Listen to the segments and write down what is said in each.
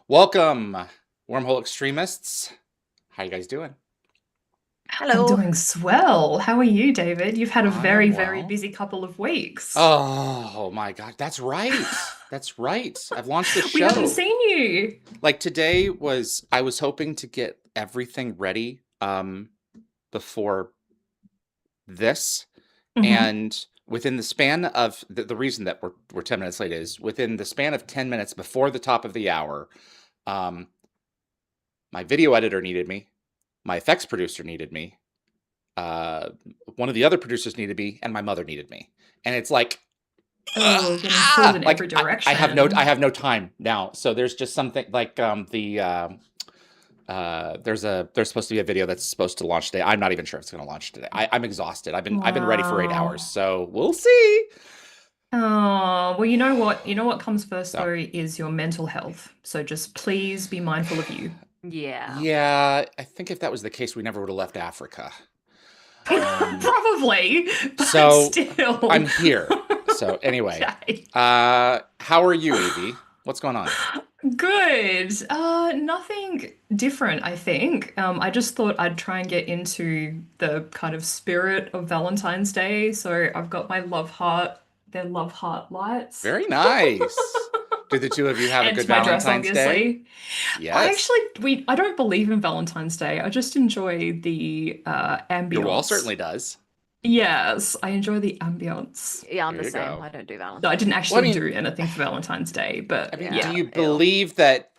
Welcome, Wormhole Extremists. How you guys doing? I'm Hello. doing swell. How are you, David? You've had a I very, am very well. busy couple of weeks. Oh my God, that's right. That's right. I've launched the We haven't show. seen you. Like today was, I was hoping to get everything ready before this, Hmm. and within the span of the reason that we're 10 minutes late is within the span of 10 minutes before the top of the hour, um, my video editor needed me, my effects producer needed me, uh, one of the other producers needed me, and my mother needed me. And it's like, Oh, getting pulled in every like I direction. have no time now. So there's just something like there's supposed to be a video that's supposed to launch today. I'm not even sure if it's going to launch today. I'm exhausted. I've been ready for 8 hours, Wow. so we'll see. Oh, well, you know what? You know what comes first, So though, is your mental health. So just please be mindful of you. Yeah. yeah, I think if that was the case, we never would have left Africa. Um, Probably, but so still. I'm here. So anyway, Okay. how are you, Evie? What's going on? Good. Nothing different, I think. I just thought I'd try and get into the kind of spirit of Valentine's Day. So I've got my love heart, their love heart lights, Very nice. Did the two of you have a good and my dress, Valentine's Day? obviously. I Yes. actually I don't believe in Valentine's Day. I just enjoy the Your wall ambience. certainly does. Yes, I enjoy the ambience. Yeah, I'm There the you same. go. I don't do No, I Valentine's. didn't Well, actually do anything for Valentine's Day, I but mean, do Yeah, yeah. you ew. believe that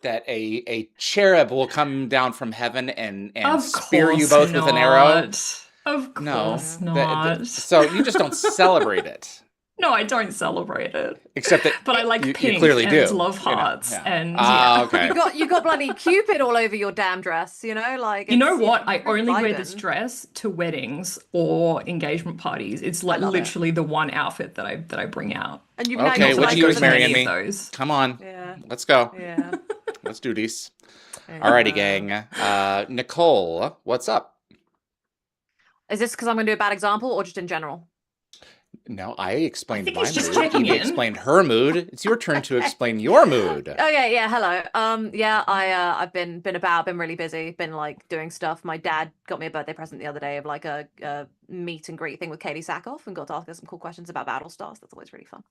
a cherub will come down from heaven and Of spear you course both with an arrow? not. Of No. course Mm. not. So you just don't celebrate it, No, I don't celebrate it. except that But I like you pink clearly and do. love You know, hearts yeah. and Ah, yeah. okay. You got bloody Cupid all over your damn dress, like You know it's what? I you're really only wear this vibing. dress to weddings or engagement parties. It's I like love it. literally the one outfit that I bring out. And you've now Okay, Not that what I you go is utilized to this. marrying many of me? those. Come on, Yeah. let's go. Yeah. Let's do this. Alrighty, Yeah. gang. Nicole, what's up? Is this because I'm gonna do a bad example or just in general? No, I I explained think my he's just mood. checking Evie in. explained her mood. It's your turn to Okay. explain your mood. Okay, yeah, hello. Yeah, I've been really busy, been like doing stuff. My dad got me a birthday present the other day of like a meet and greet thing with Katie Sackhoff and got to ask her some cool questions about Battlestars. That's always really fun.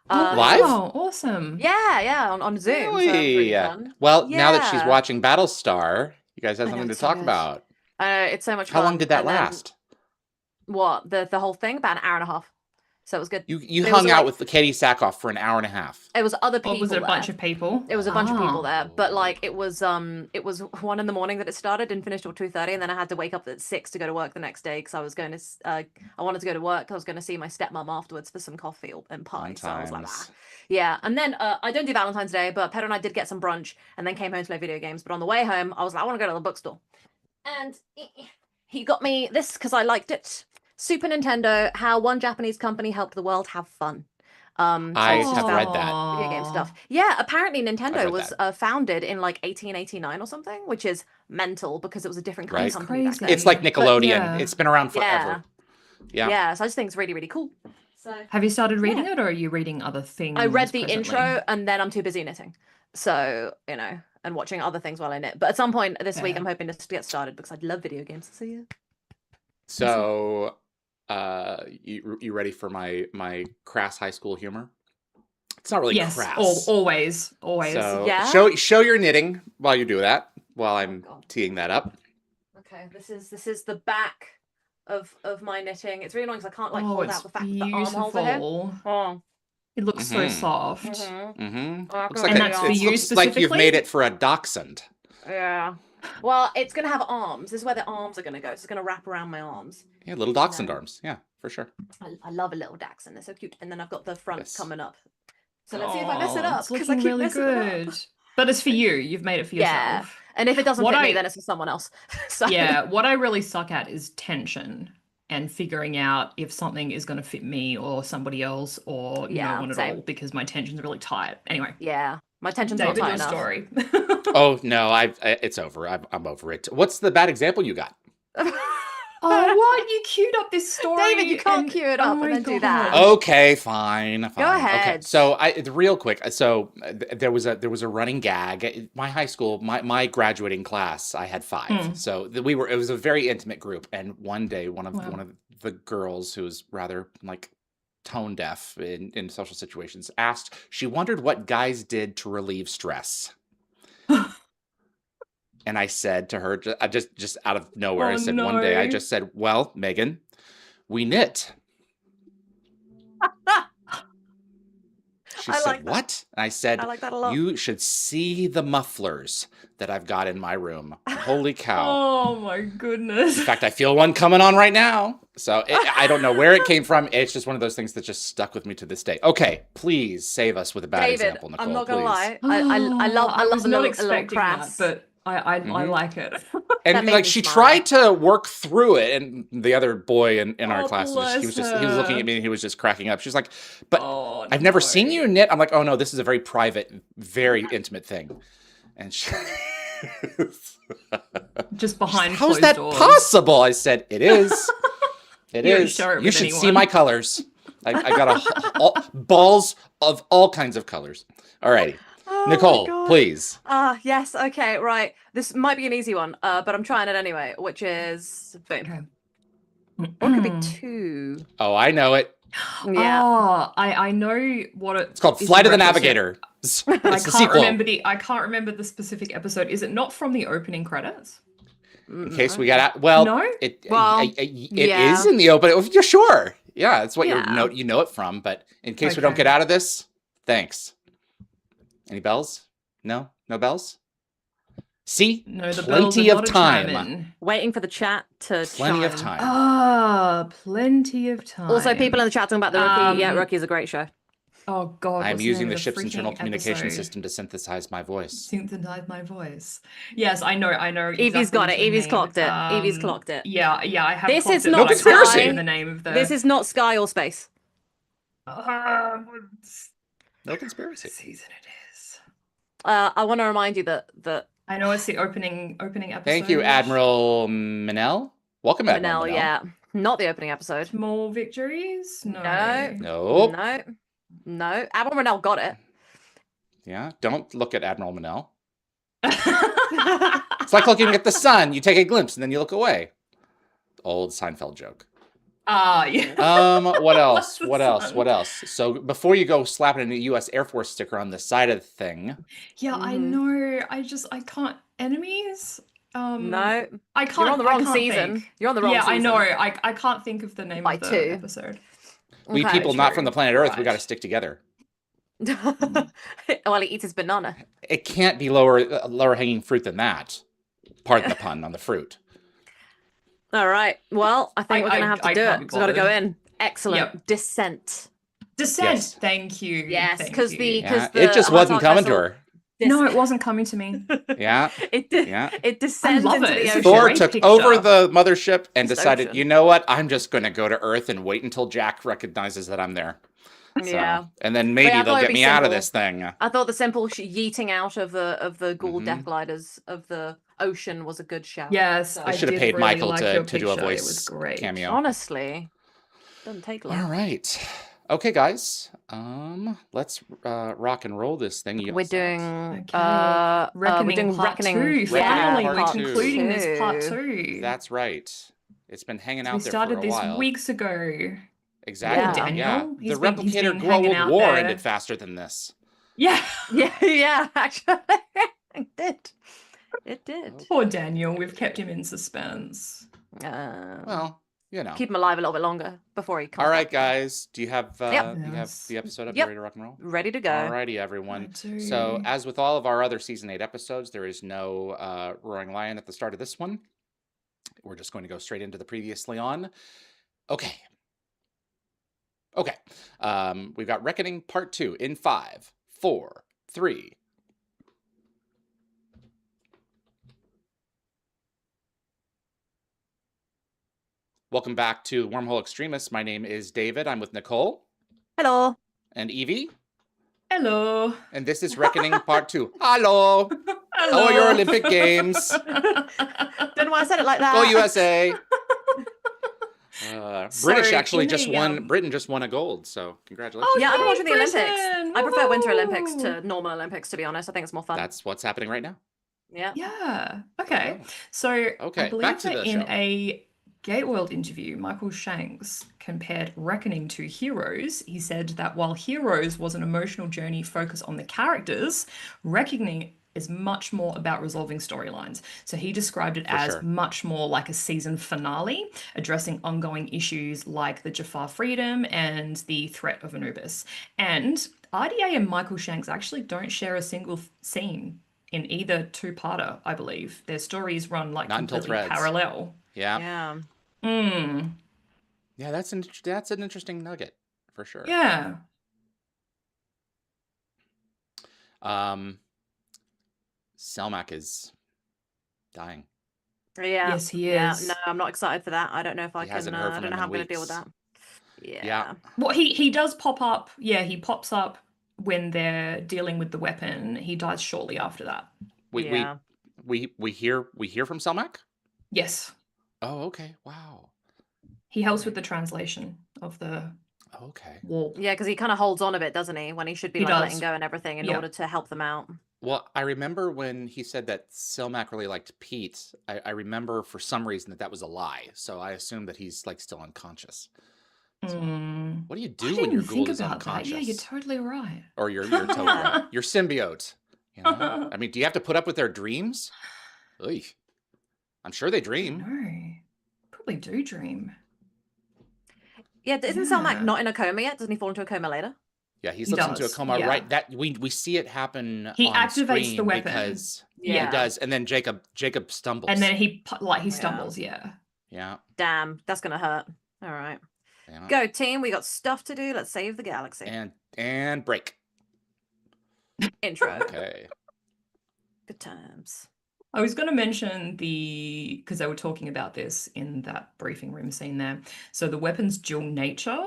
Oh, Live? wow. Awesome. Yeah, on Zoom, so that was really Really? fun. Well, now that she's Yeah. watching Battlestar, you guys have I know something to it's so talk good. about. It's so much How long fun. did that And then last? what? The whole thing about an hour and a half. So it was good. You But it was hung out like with the Katie Sackhoff for an hour and a half. it was other Or was it people a bunch there. of people? It was a bunch of people Ah. there, but Oh. like it was 1 in the morning that it started and finished till 2:30, and then I had to wake up at 6 to go to work the next day because I was going to I wanted to go to work. I was going to see my stepmom afterwards for some coffee and Fun pie. So I was like, ah, times. yeah. And then I don't do Valentine's Day, but Pedro and I did get some brunch and then came home to play video games. But on the way home, I was like, I want to go to the bookstore, and he got me this because I liked it. Super Nintendo: How One Japanese Company Helped the World Have Fun. So I it's just have about read that. video game stuff. Oh. Yeah, apparently I've Nintendo read was that. founded in like 1889 or something, which is mental because it was a different kind of Right? That's company back then. It's like crazy. But Nickelodeon. Yeah. It's been around yeah, forever. Yeah. yeah, so I just think it's really, really cool. So Have you started yeah, reading it or are you reading other I read things the presently? intro and then I'm too busy knitting. So, and watching other things while I knit. But at some point this week, Fair. I'm hoping to get started because I love video games. So yeah, we'll see. So, you ready for my crass high school humor? It's not really Yes, crass. always, always. So Yeah. show your knitting while you do that, while Oh I'm God. teeing that up. Okay, this is the back of my knitting. It's really annoying because I can't like Oh, hold out it's the fact that the arm holder here. beautiful. Oh. It looks so Mm-hmm. soft. Mm-hmm. Mm-hmm. I Looks can like And see the that's for arm. you looks like you've made specifically? it for a dachshund. Yeah. Well, it's gonna have arms. This is where the arms are gonna go. So it's gonna wrap around my arms. Yeah, little You dachshund know, arms. Yeah, for sure. I love a little dachshund. They're so cute. And then I've got the front Yes. coming up. So let's see if I mess it Oh, up it's because I looking keep really messing them up. good. But it's for you. You've made it for Yeah. yourself. And if it doesn't What fit me, then I, it's for someone else. So yeah, what I really suck at is tension and figuring out if something is going to fit me or somebody else or no yeah, one at all same. because my tension's really tight. Anyway, Yeah. My tension's not David, tight your enough. story. Oh no, it's over. I'm over it. What's the bad example you got? Oh, what? You queued up this story. David, you can't and- queue it oh up my and then do God. that. Okay, fine. Go Okay, ahead. so real quick. So there was a running gag. At my high school, my graduating class, I had 5. So it was a very intimate group. And one day, one of the girls who was rather like tone deaf in social situations asked. She wondered what guys did to relieve stress. And I said to her, just out of nowhere, I said one day, I just said, "Well, Megan, we knit." She I said, like that. "What?" And I said, I like that a lot. "You should see the mufflers that I've got in my room. Holy cow." Oh my goodness. In fact, I feel one coming on right now. So I don't know where it came from. It's just one of those things that just stuck with me to this day. Okay, please save us with a bad David, example, Nicole. I'm not gonna please. lie. I love I was a not little expecting crass. that, but I like it. That And made like me she smile. tried to work through it, and the other boy in our Oh, class he was bless looking her. at me and he was just cracking up. She's like, "But Oh, I've never no. seen you knit." I'm like, "Oh no, this is a very private, very intimate thing." And she Just behind How's closed that doors. possible? I said, "It is. It You don't is. share it You with should see anyone." my colors. I got balls of all kinds of colors." Alrighty. Oh my Nicole, God. please. Yes, okay, right. This might be an easy one, but I'm trying it anyway, which is boom. Or it could be 2. Oh, I know it. Yeah. Oh, I know what It's called is Flight of the in reference to. Navigator. It's I the can't sequel. remember the specific episode. Is it not from the opening credits? In case we got out. Well, No? it Well, is yeah. in the open. If you're sure. Yeah, that's what Yeah. you know it from. But in case we don't Okay. get out of this, thanks. Any bells? No? No bells? See? No, the bells Plenty are of not a time. chime-in. Waiting for the chat to Plenty of chime. time. Ah, plenty of time. Also, people in the chat talking about the Rookie. Yeah, Um, Rookie's a great show. Oh God, I'm what's using name the of ship's internal freaking communication episode? system to synthesize my voice. Synthesize my voice. Yes, I know. Evie's Exactly got what it. you Evie's mean. clocked it. Evie's clocked it. Yeah, I have. This clocked is it, not No but I can't conspiracy. remember the name of the. This is not Sky or Space. No conspiracy. season it is. I want to remind you that I know it's the opening episode. Thank you, Admiral Manel. Welcome, Admiral Manel, Manel. yeah, not the opening episode. Small victories? No. Nope. No. Admiral Manel got it. Yeah, don't look at Admiral Manel. It's like looking at the sun. You take a glimpse and then you look away. Old Seinfeld joke. Yeah. What else? The What else? sun. What else? So before you go slapping a U.S. Air Force sticker on the side of the thing, Yeah, I know. I can't. Enemies? No, I can't. you're on the I wrong can't season. think. You're on the wrong Yeah, season. I know. I can't think of the name By of the 2. episode. we Okay, people not true. from the planet Earth, we got to Right. stick together. While he eats his banana. It can't be lower hanging fruit than that. Pardon the pun on the fruit. All right. Well, I think we're gonna have to I do can't it. be We've got to go bothered. in. Excellent. Yep. Descent. Descent. Yes. Thank you. Yes, Thank 'cause you. the- Yeah, the it just hot wasn't dog coming to vessel- her. No, it wasn't coming to me. Yeah. It Yeah. It descends love into it. the It's a ocean. Thor great took picture. over the mothership and Just decided, ocean. you know what? I'm just going to go to Earth and wait until Jack recognizes that I'm there. So, Yeah. and then maybe I they'll thought it'd get be me out of simple. this thing. I thought the simple yeeting out of the Ghoul Mhm. death gliders of the ocean was a good shout. Yes, I I should have did paid really Michael like to your do a picture. It voice was great. cameo. Honestly, doesn't take long. All right. Okay, guys. Let's rock and roll this thing. You We're guys- doing Okay. we're doing part Reckoning. 2. Yeah, Finally, part we're two. concluding this part Two. 2. That's right. It's been hanging out we there started for a this while. weeks ago. Exactly. Yeah. Yeah. Daniel, The he's been replicator hanging World out War there. ended faster than this. Yeah. Yeah, actually, it did. It did. Poor Daniel. We've kept him in suspense. Well, you know. Keep him alive a little bit longer before he comes. All right, back. guys. Do you have you have Yes. the episode up? Yep. You ready to rock and roll? Ready to go. Alrighty, everyone. So, as with all of our other season 8 episodes, there is no roaring lion at the start of this one. We're just going to go straight into the previously on. Okay. We've got Reckoning Part 2 in 5, 4, 3. Welcome back to Wormhole Extremists. My name is David. I'm with Nicole Hello. and Yvie. Hello. And this is Reckoning Part 2. Hello. Hello. Oh, your Olympic Games. Don't know why I said it like that. Go USA. British So actually in just the, won. Britain just won a gold, so congratulations. Oh, Yeah, I've been yay, watching the Olympics. Britain! I prefer Winter Olympics Woohoo! to normal Olympics, to be honest. I think it's more fun. That's what's happening right now. Yeah. Yeah. There you Okay. go. So I Okay, back believe to that the in show. a Gate World interview, Michael Shanks compared Reckoning to Heroes. He said that while Heroes was an emotional journey focused on the characters, Reckoning is much more about resolving storylines. So he described it For as sure. much more like a season finale, addressing ongoing issues like the Jafar freedom and the threat of Anubis. And RDA and Michael Shanks actually don't share a single scene in either two-parter, I believe. Their stories run like Not until completely Threads. parallel. Yeah. Yeah. Yeah, that's an interesting nugget for sure. Yeah. Selmac is dying. Yeah. Yes, he Yeah. is. No, I'm not excited for that. I don't know if I He can. hasn't heard I from don't know him how in I'm going to deal with weeks. that. Yeah. Yeah. Well, he does pop up. Yeah, he pops up when they're dealing with the weapon. He dies shortly after that. Yeah. We hear from Selmac? Yes. Oh, okay. Wow. He helps with the translation of the Okay. wall. Yeah, because he kind of holds on a bit, doesn't he? When he should be He like does. letting go and everything in Yeah. order to help them out. Well, I remember when he said that Selmac really liked Pete. I remember for some reason that was a lie. So I assume that he's like still unconscious. So, what do you I do when didn't your even think ghoul is about unconscious? that. Yeah, you're totally right. Or your Tok'ra, your symbiote. You know? I mean, do you have to put up with their dreams? Oy. I'm sure they dream. No. Probably do dream. Yeah, isn't Selmac Yeah. not in a coma yet? Doesn't he fall into a coma later? Yeah, he He slips into a does, coma yeah. right. That we see it happen. He on activates the screen weapon. because Yeah. he does, and then Jacob stumbles. And then he Yeah. stumbles, yeah. Yeah. Damn, that's gonna hurt. All right. Yeah. Go, team. We got stuff to do. Let's save the galaxy. And break. Intro. Okay. Good times. I was going to mention because they were talking about this in that briefing room scene there. So the weapon's dual nature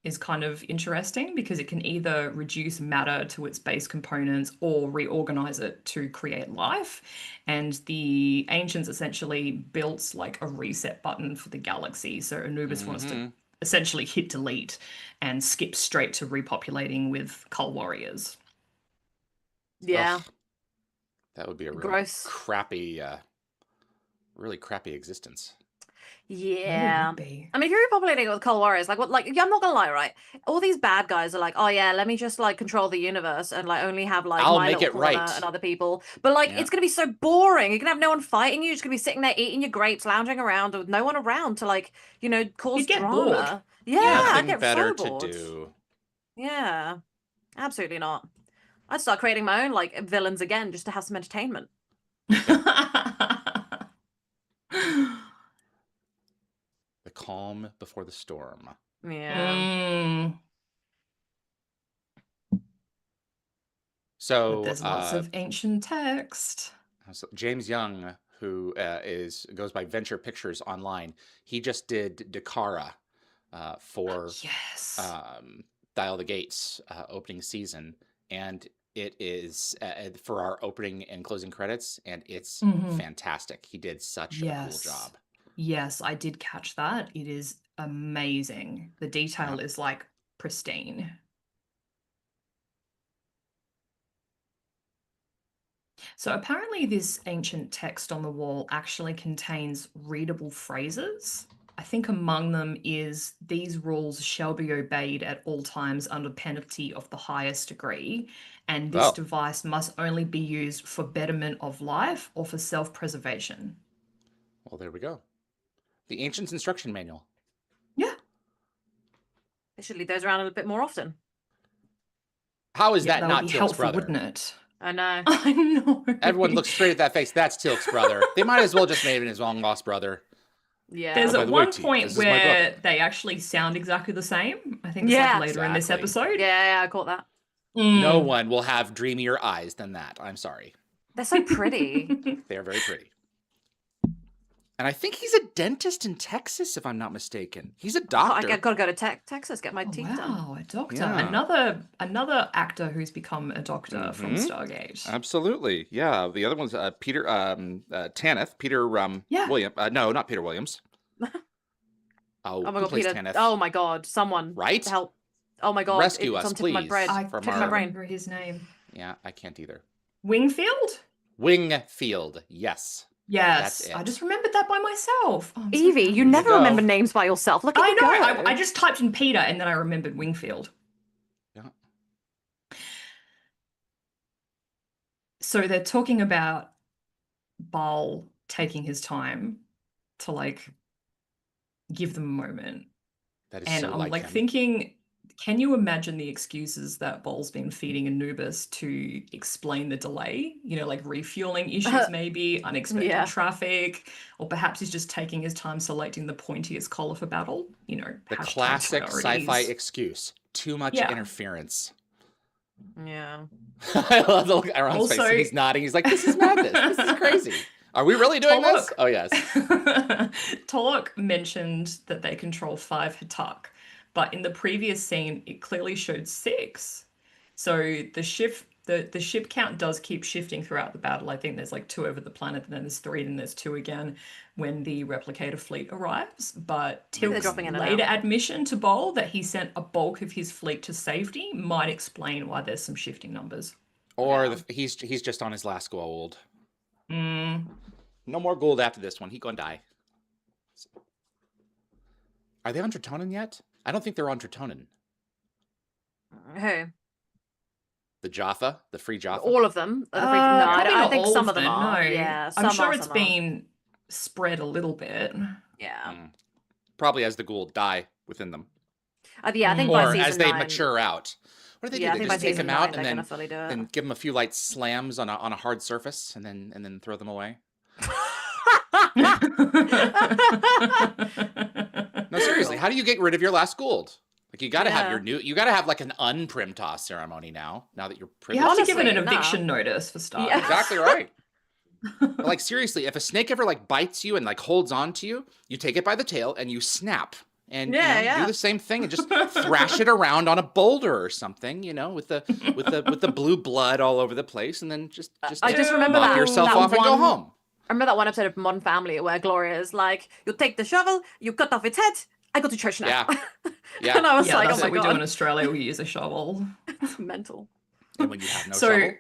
is kind of interesting because it can either reduce matter to its base components or reorganize it to create life. And the ancients essentially built like a reset button for the galaxy. So Anubis wants to essentially hit delete and skip straight to repopulating with Cull warriors. Yeah. Ugh. That would be a really Gross. crappy existence. Yeah. Would be. I mean, if you're repopulating it with Cull warriors, like what? Like, yeah, I'm not gonna lie, right? All these bad guys are like, oh yeah, let me just like control the universe and like only have like I'll my make little it corner right. and other people. But like, Yeah. it's gonna be so boring. You're gonna have no one fighting you. You're just gonna be sitting there eating your grapes, lounging around with no one around to like, cause You'd get drama. bored. Yeah, I Nothing get better so bored. to do. Yeah, absolutely not. I'd start creating my own like villains again just to have some entertainment. The calm before the storm. Yeah. So But there's lots of ancient text. so James Young, who goes by Venture Pictures online, he just did Dakara for Yes. Dial the Gates opening season, and it is for our opening and closing credits, and it's fantastic. He did such a cool job. Yes, I did catch that. It is amazing. The detail is like pristine. So apparently this ancient text on the wall actually contains readable phrases. I think among them is, these rules shall be obeyed at all times under penalty of the highest degree, and this device must only be used for betterment of life or for self-preservation. Well, there we go. The Ancients Instruction Manual. Yeah. They should leave those around a little bit more often. How is Yeah, that would not be Teal'c's helpful, brother? wouldn't it? I know. I know. Everyone looks straight at that face. That's Teal'c's brother. They might as well just made him his long lost brother. Yeah. There's by at the way, one Teal, point this is my brother. where they actually sound exactly the same. I think it's like later in this Exactly. episode. Yeah, I caught that. No one will have dreamier eyes than that. I'm sorry. They're so pretty. They are very pretty. And I think he's a dentist in Texas, if I'm not mistaken. He's a doctor. I gotta go to Texas, get my Oh, teeth done. wow, a doctor. Yeah. Another actor who's become a doctor from Stargate. Absolutely. Yeah. The other one's Peter Tanith. Peter Yeah. William. No, not Peter Williams. Oh, Oh my who god, plays Peter. Tanith? Oh my god, someone Right? to help. Oh my god, Rescue it's us, on tip of my please. brain. I From couldn't my our- brain. remember his name. Yeah, I can't either. Wingfield? Wingfield, yes. Yes, That's I it. just remembered that by myself. Oh, I'm so Evie, happy. you never go. remember names by yourself. Look at I you know. go. I just typed in Peter and then I remembered Wingfield. Yeah. So they're talking about Bal taking his time to like give them a moment. That is And so I'm like like him. thinking, can you imagine the excuses that Bal's been feeding Anubis to explain the delay? You know, like refueling issues, maybe, unexpected Yeah. traffic, or perhaps he's just taking his time selecting the pointiest collar for battle. You know, The hashtag classic sci-fi priorities. excuse. Too much Yeah. interference. Yeah. I love the look on his face. Also- He's nodding. He's like, this is madness. This is crazy. Are we really doing this? Tolok. Oh, yes. Tolok mentioned that they control 5 Hatak, but in the previous scene, it clearly showed 6. So the ship count does keep shifting throughout the battle. I think there's like 2 over the planet, and then there's 3, then there's 2 again when the replicator fleet arrives. But They're Tilk's dropping in and later out. admission to Bol that he sent a bulk of his fleet to safety might explain why there's some shifting numbers. Or Yeah. he's just on his last gold. Mm. No more gold after this one. He gonna die. Are they on Tritonin yet? I don't think they're on Tritonin. Who? The Jaffa, the free Jaffa. All of them? No, Probably I not think all some of them them, are. no. Yeah, I'm some sure are, it's some aren't. been spread a little bit. Yeah. Mm. Probably as the Gould die within them, Yeah, I think by or season as they 9. mature out. What do they Yeah, I do? They think by just take season them 9 out they're and gonna fully do it. then give them a few light slams on a hard surface, and then throw them away. No, seriously, how do you get rid of your last Gould? Like you got to have Yeah. your new. You got to have like an unprim toss ceremony now. Now that you're prim. You have to give it an Honestly, nah. eviction notice for starters. Yeah. Exactly right. But like seriously, if a snake ever like bites you and like holds on to you, you take it by the tail and you snap. And Yeah, you know, yeah. do the same thing and just thrash it around on a boulder or something, you know, with the blue blood all over the place, and then just I just remember knock that yourself that off and go one- home. I remember that one episode of Modern Family where Gloria is like, you take the shovel, you cut off its head, I go to church now. Yeah. Yeah. And I was Yeah, like, that's oh my what we do god, in Australia. We use a shovel. mental. And when you have no So-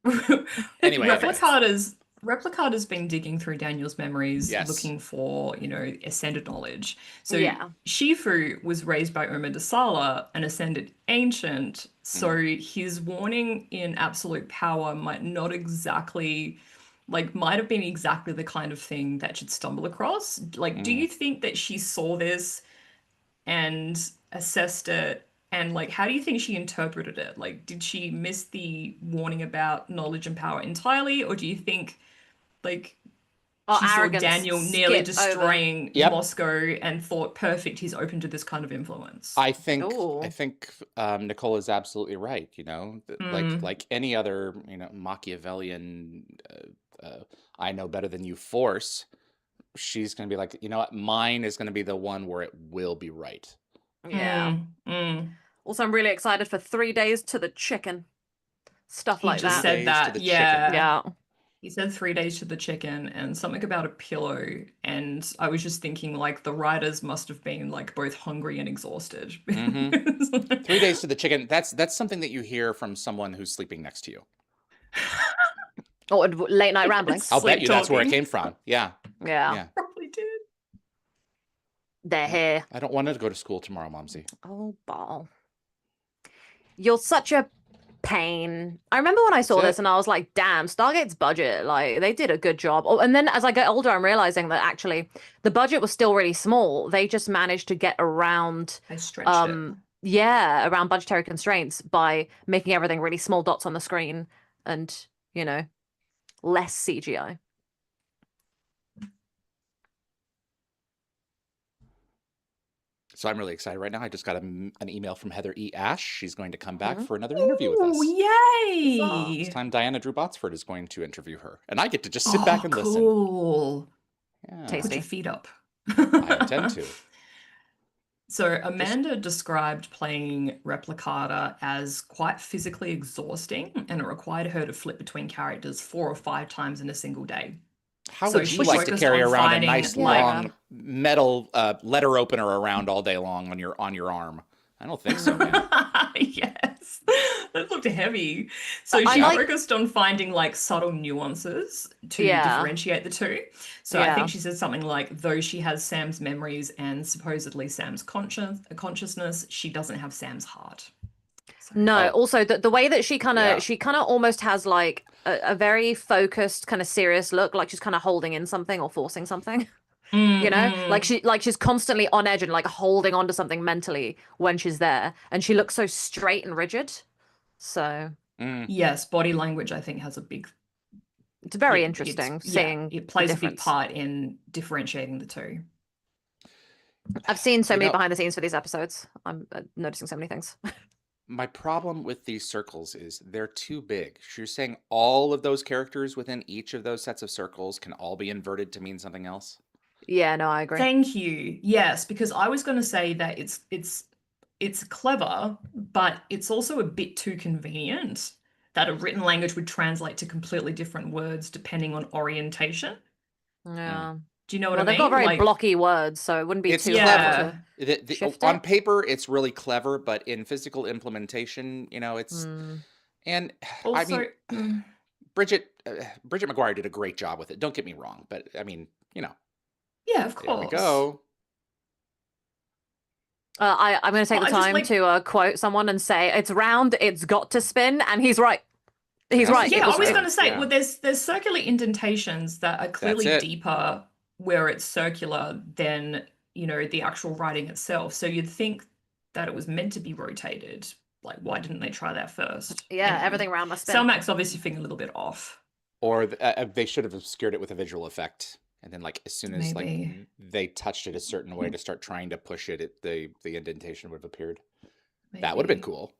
shovel. Anyway, Replicator's been digging through Daniel's memories, Yes. looking for, you know, ascended knowledge. So Yeah. Shifu was raised by Uma Dasala, an ascended ancient. So Mm. his warning in absolute power might not might have been exactly the kind of thing that she'd stumble across. Like, do Mm. you think that she saw this and assessed it? And like, how do you think she interpreted it? Like, did she miss the warning about knowledge and power entirely, or do you think like Or she saw arrogance Daniel nearly skip over. destroying Yep. Moscow and thought, perfect, he's open to this kind of influence? I think Ooh. Nicole is absolutely right. You know, Mm. like any other Machiavellian, I know better than you force. She's gonna be like, you know what, mine is gonna be the one where it will be right. Yeah. Mm. Also, I'm really excited for 3 days to the chicken. Stuff He like just that. said Days that, to the yeah. chicken. Yeah. He said 3 days to the chicken and something about a pillow. And I was just thinking, like, the writers must have been like both hungry and exhausted. Mhm. 3 days to the chicken. That's something that you hear from someone who's sleeping next to you. Or late night ramblings. I'll bet Sleep you that's where it talking. came from. Yeah. Yeah. Yeah. Probably did. They're here. I don't want to go to school tomorrow, Momsy. Oh, Ball. You're such a pain. I remember when I saw That's this it. and I was like, damn, Stargate's budget, like, they did a good job. Oh, and then as I get older, I'm realizing that actually the budget was still really small. They just managed to get around, I stretched it. yeah, around budgetary constraints by making everything really small dots on the screen and, you know, less CGI. So I'm really excited right now. I just got an email from Heather E. Ash. She's going to come back for another interview with us. Oh, Huzzah. yay! This time Diana Drew Botsford is going to interview her. And I get to just sit back and listen. Cool. Yeah, Put Tasty. your feet up. I intend to. So Amanda described playing Replicator as quite physically exhausting, and it required her to flip between characters 4 or 5 times in a single day. How So would you she's like to focused carry on around a fighting, nice like- long metal letter opener around all day long on your arm? I don't think so, man. Yes, that looked heavy. So I she like- focused on finding like subtle nuances to Yeah. differentiate the two. So I Yeah. think she said something like, though she has Sam's memories and supposedly Sam's consciousness, she doesn't have Sam's heart. So- No, Oh. also the way that she kind Yeah. of almost has like a very focused kind of serious look, like she's kind of holding in something or forcing something. You know, like she's constantly on edge and like holding on to something mentally when she's there, and she looks so straight and rigid. So Mm. Yes, body language I think has a big it's very it- interesting it's- seeing it plays the a big difference. part in differentiating the two. I've seen so You many know- behind the scenes for these episodes. I'm noticing so many things. My problem with these circles is they're too big. You're saying all of those characters within each of those sets of circles can all be inverted to mean something else? Yeah, no, I agree. Thank you. Yes, because I was going to say that it's clever, but it's also a bit too convenient that a written language would translate to completely different words depending on orientation. Yeah. Do you know what Well, I they've mean? got very Like, blocky words, so it wouldn't be It's too clever. hard On shift it? paper, it's really clever, but in physical implementation, it's Mm. and also, I mean, Bridget McGuire did a great job with it. Don't get me wrong, but I mean, yeah, of there we course. go. I'm going to take Well, the I just time like- to quote someone and say it's round, it's got to spin, and he's right. He's Yeah. right. Yeah, It I was it- going to say, yeah. well, there's circular indentations that are clearly it. deeper where it's circular than, the actual writing itself. So you'd think that it was meant to be rotated. Like, why didn't they try that first? yeah, Anyway, everything round must spin. Selmac's obviously feeling a little bit off. Or they should have obscured it with a visual effect, and then as soon as Maybe. they touched it a certain way to start trying to push it, the indentation would have appeared. That would have been Maybe. cool.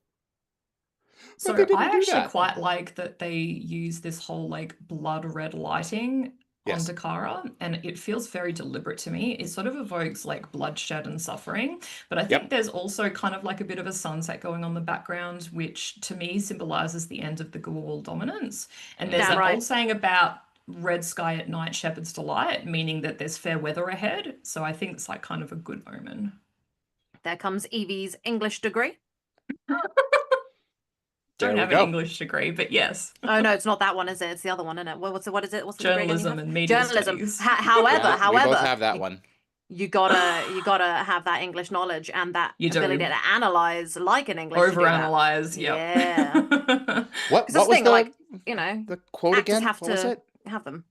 So But they didn't I do actually that. quite like that they use this whole blood red lighting Yes. on Dakara, and it feels very deliberate to me. It sort of evokes bloodshed and suffering, but I think Yep. there's also kind of a bit of a sunset going on in the background, which to me symbolizes the end of the Ghoul dominance. And there's Damn that right. old saying about red sky at night, shepherd's delight, meaning that there's fair weather ahead. So I think it's kind of a good omen. There comes Evie's English degree. There Don't we have go. an English degree, but yes. Oh no, it's not that one, is it? It's the other one, isn't it? What is it? What's the degree again you Journalism have? and media Journalism. studies. However, Yeah, we both have that you, one. you gotta have that English knowledge and that You do. ability to analyze like an English. to do that. Overanalyze, yep. Yeah. What 'Cause that's was the thing, the the quote actors again? have What was to it? have them.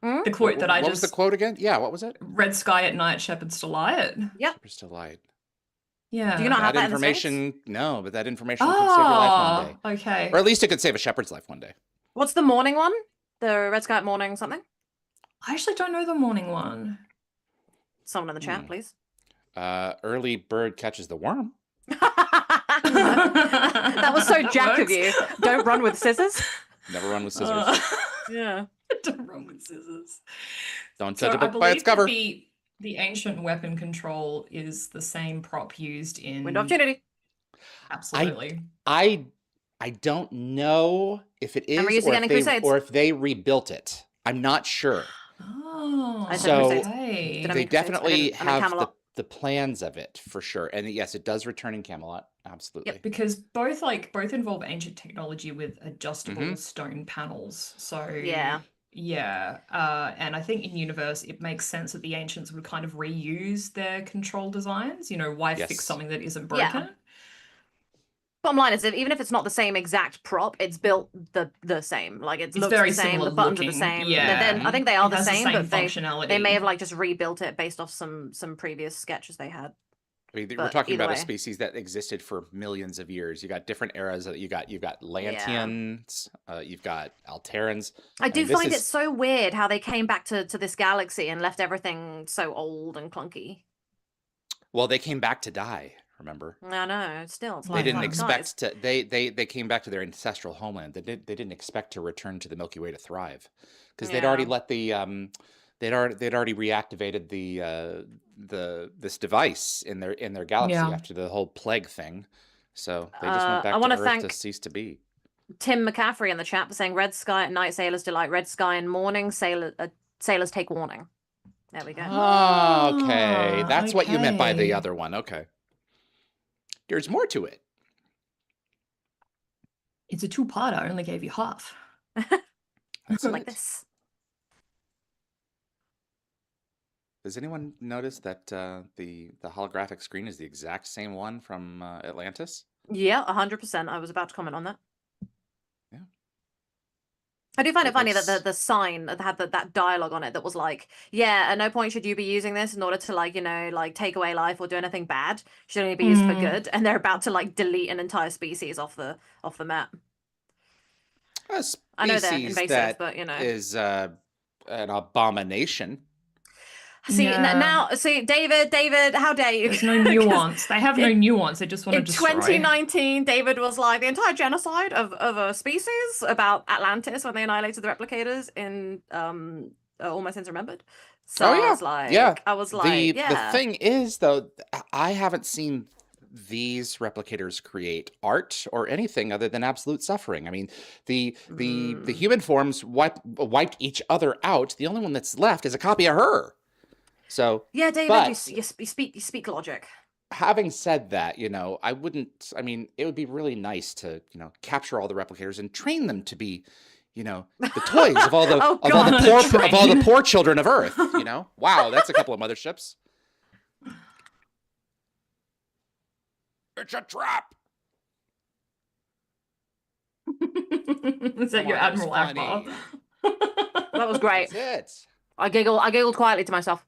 The quote that I What was the just quote again? Yeah, what was it? red sky at night, shepherd's delight. Yep. Shepherd's delight. Yeah. Do you not have That that in the States? information, no, but that information could save your life one day. Okay. Or at least it could save a shepherd's life one day. What's the morning one? The red sky at morning something? I actually don't know the morning one. Someone in the chat, Hmm. please. Early bird catches the worm. That was so That Jack of works. you. Don't run with scissors. Never run with scissors. Yeah. Don't run with scissors. Don't So judge a I book by its believe that cover. the ancient weapon control is the same prop used in Window of opportunity. Absolutely. I don't know if it And we're is using or it in if, they, Crusades. or if they rebuilt it. I'm not sure. Oh. I said So, Crusades. okay. Did I They mean Crusades? I definitely didn't- I meant have Camelot. the plans of it for sure. And yes, it does return in Camelot. Absolutely. Because both involve ancient technology with adjustable Mhm. stone panels. So Yeah. yeah, and I think in universe it makes sense that the ancients would kind of reuse their control designs. Why Yes. fix something that isn't Yeah. broken? Bottom line is, even if it's not the same exact prop, it's built the same. Like it It's looks very the same. similar The buttons are the looking, same. yeah. Then I think they are It the has same, but functionality. they may have just rebuilt it based off some previous sketches they had. I mean, we're But talking either about a way. species that existed for millions of years. You got different eras. You've got Lanteans. You've got Alterans. I do mean, this find it is- so weird how they came back to this galaxy and left everything so old and clunky. Well, they came back to die. Remember, I know. Still, it's They like they didn't fuck, expect to. They came back to their ancestral homeland. They didn't expect to return to the Milky Way to thrive, because they'd already Yeah. let the they'd already reactivated this device in their galaxy Yeah. after the whole plague thing. So they just went back I to wanna Earth to thank- cease to be. Tim McCaffrey in the chat for saying red sky at night, sailor's delight, red sky in morning, sailors take warning. There we go. Oh, okay. That's what you meant by the okay. other one. Okay. There's more to it. It's a two-parter. I only gave you half. That's Like it. this. Does anyone notice that the holographic screen is the exact same one from Atlantis? Yeah, 100%. I was about to comment on that. Yeah. I do find it It funny that looks- the sign that had that dialogue on it that was like, yeah, at no point should you be using this in order to like, you know, like take away life or do anything bad. It should only be used for good. And they're about to like delete an entire species off the map. A I know they're species invasive, that but you know. is an abomination. See Yeah. now, see David, how dare you? There's no 'Cause nuance. They have no nuance. They just want to in destroy. 2019, David was like the entire genocide of a species about Atlantis when they annihilated the replicators in Almost Since Remembered. So Oh, I yeah. was like, Yeah. yeah. The thing is, though, I haven't seen these replicators create art or anything other than absolute suffering. I mean, the human forms wiped each other out. The only one that's left is a copy of her. So Yeah, David, but you speak logic. having said that, you know, I mean, it would be really nice to, you know, capture all the replicators and train them to be, you know, the toys of all the Oh, of all the God. poor of all the poor children of Earth, you know? Wow, that's a couple of motherships. It's a trap. Is that Come your on, that was Admiral Akbar? funny. That was great. That's it. I giggled quietly to myself.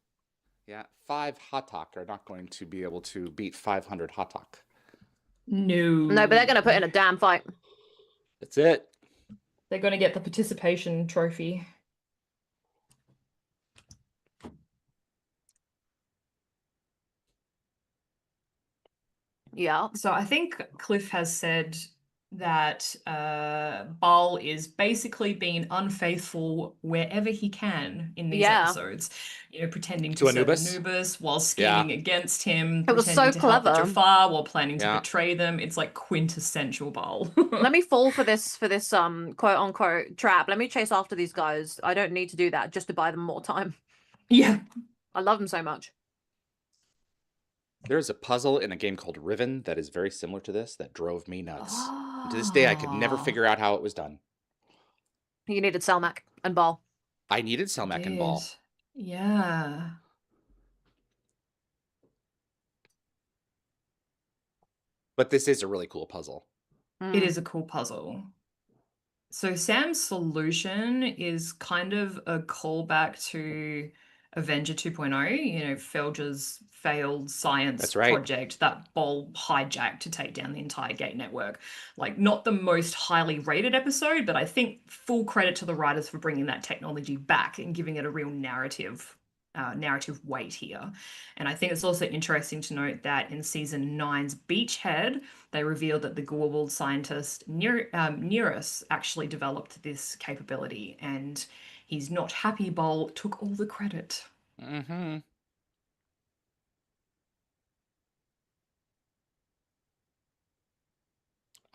Yeah, 5 hot talk are not going to be able to beat 500 hot talk. No. No, but they're gonna put in a damn fight. That's it. They're going to get the participation trophy. Yeah. So I think Cliff has said that Bal is basically being unfaithful wherever he can in these Yeah. episodes. You know, pretending To to serve Anubis? Anubis while scheming against him, It was pretending so to help the clever. Jafar while planning to Yeah. betray them. It's like quintessential Bal. Let me fall for this quote unquote trap. Let me chase after these guys. I don't need to do that just to buy them more time. Yeah. I love them so much. There's a puzzle in a game called Riven that is very similar to this that drove me nuts. And to this day, I could never Ah, figure out how it was done. You needed Selmac and Ball. I needed Selmac and Ball. did. Yeah. But this is a really cool puzzle. It is a cool puzzle. So Sam's solution is kind of a callback to Avenger 2.0, you know, Felger's failed science That's right. project that Ball hijacked to take down the entire Gate network. Like, not the most highly rated episode, but I think full credit to the writers for bringing that technology back and giving it a real narrative weight here. And I think it's also interesting to note that in season 9's Beachhead, they revealed that the Goa'uld scientist Nearus actually developed this capability, and he's not happy Bol took all the credit. Mm-hmm.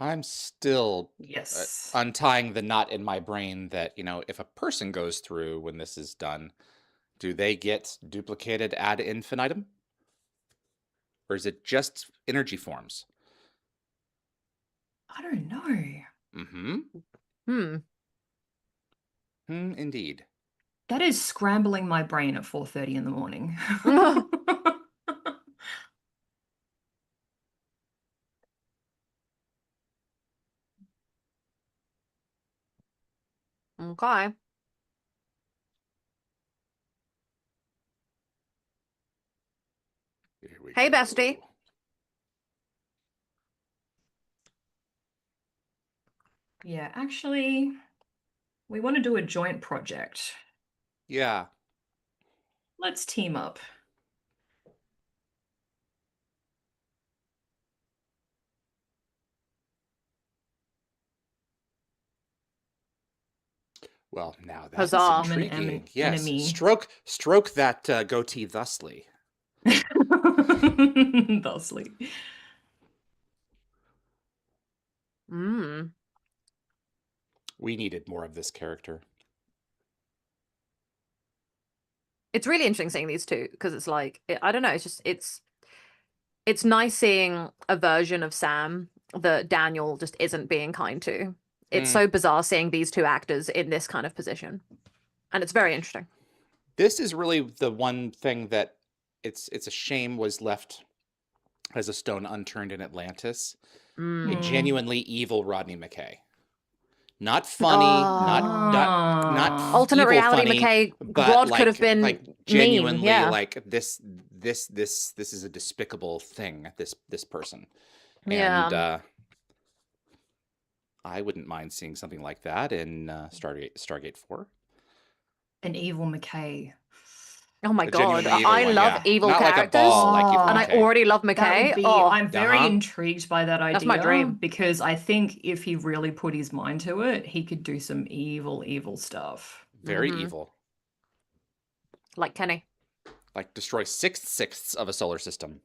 I'm still Yes. untying the knot in my brain that, you know, if a person goes through when this is done, do they get duplicated ad infinitum? Or is it just energy forms? I don't know. Mm-hmm. Indeed. That is scrambling my brain at 4:30 in the morning. Okay. Hey, bestie. Yeah, actually, we want to do a joint project. Yeah. Let's team up. Well, now that's Huzzah. intriguing. Yes. Enemy. Stroke that goatee thusly. Thusly. We needed more of this character. It's really interesting seeing these two because it's like I don't know. It's just it's nice seeing a version of Sam that Daniel just isn't being kind to. It's so bizarre seeing these two actors in this kind of position, and it's very interesting. This is really the one thing that it's a shame was left as a stone unturned in Atlantis. A genuinely evil Rodney McKay. Not funny, not alternate evil reality funny, McKay. but God like, could have been like genuinely mean, yeah. like this is a despicable thing. This person, Yeah. and I wouldn't mind seeing something like that in Stargate 4. An evil McKay. Oh my A god, genuinely evil I one, love yeah. evil Not characters, like a ball, like evil and I McKay. already love That McKay. would be, Oh, I'm very intrigued by that idea. That's my dream. Because I think if he really put his mind to it, he could do some evil stuff. Very evil. Like Kenny. Like destroy sixths of a solar system.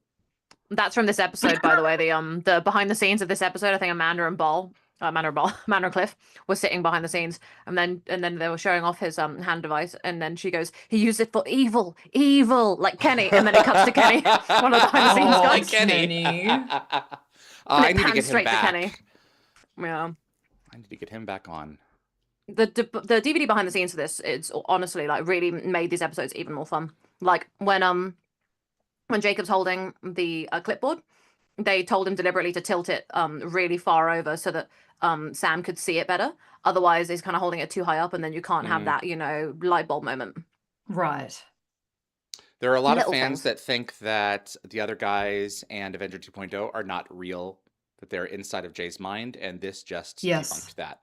That's from this episode, by the way. The behind the scenes of this episode, I think Amanda and Cliff was sitting behind the scenes, and then they were showing off his hand device, and then she goes, "He used it for evil, like Kenny," and then it cuts to Kenny, one of the behind the scenes guys. Like Kenny. I need to get him straight back. to Kenny. Yeah. I need to get him back on. The DVD behind the scenes for this, it's honestly like really made these episodes even more fun. Like when Jacob's holding the clipboard, they told him deliberately to tilt it really far over so that Sam could see it better. Otherwise, he's kind of holding it too high up, and then you can't have that, light bulb moment. Right. There are a lot Little of fans things. that think that the other guys and Avenger 2.0 are not real, that they're inside of Jay's mind, and this just debunked that.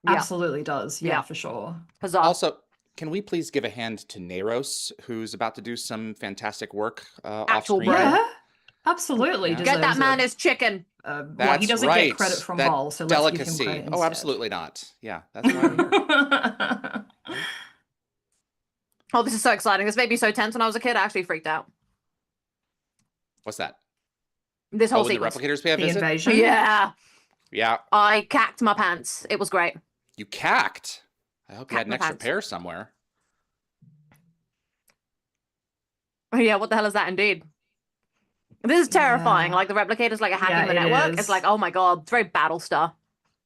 Yeah. Absolutely does. Yeah, Yeah. for sure. Huzzah. Also, can we please give a hand to Neros, who's about to do some fantastic work off Actual screen? bread. Yeah, absolutely. Yeah. Get that deserves man it. his chicken. Well, That's he doesn't right. get credit from That Bol, so let's delicacy. give him credit Oh, instead. absolutely not. Yeah, that's why we're here. Oh, this is so exciting. This made me so tense when I was a kid. I actually freaked out. What's that? This whole when the sequence. replicators pay a The visit? invasion. Yeah. Yeah. I cacked my pants. It was great. You cacked. I hope you had Cacked an my extra pants. pair somewhere. Oh, yeah, what the hell is that indeed? This is terrifying. Yeah. Like the replicators like are hacking the Yeah, it network. is. It's like, oh my god, it's very Battlestar.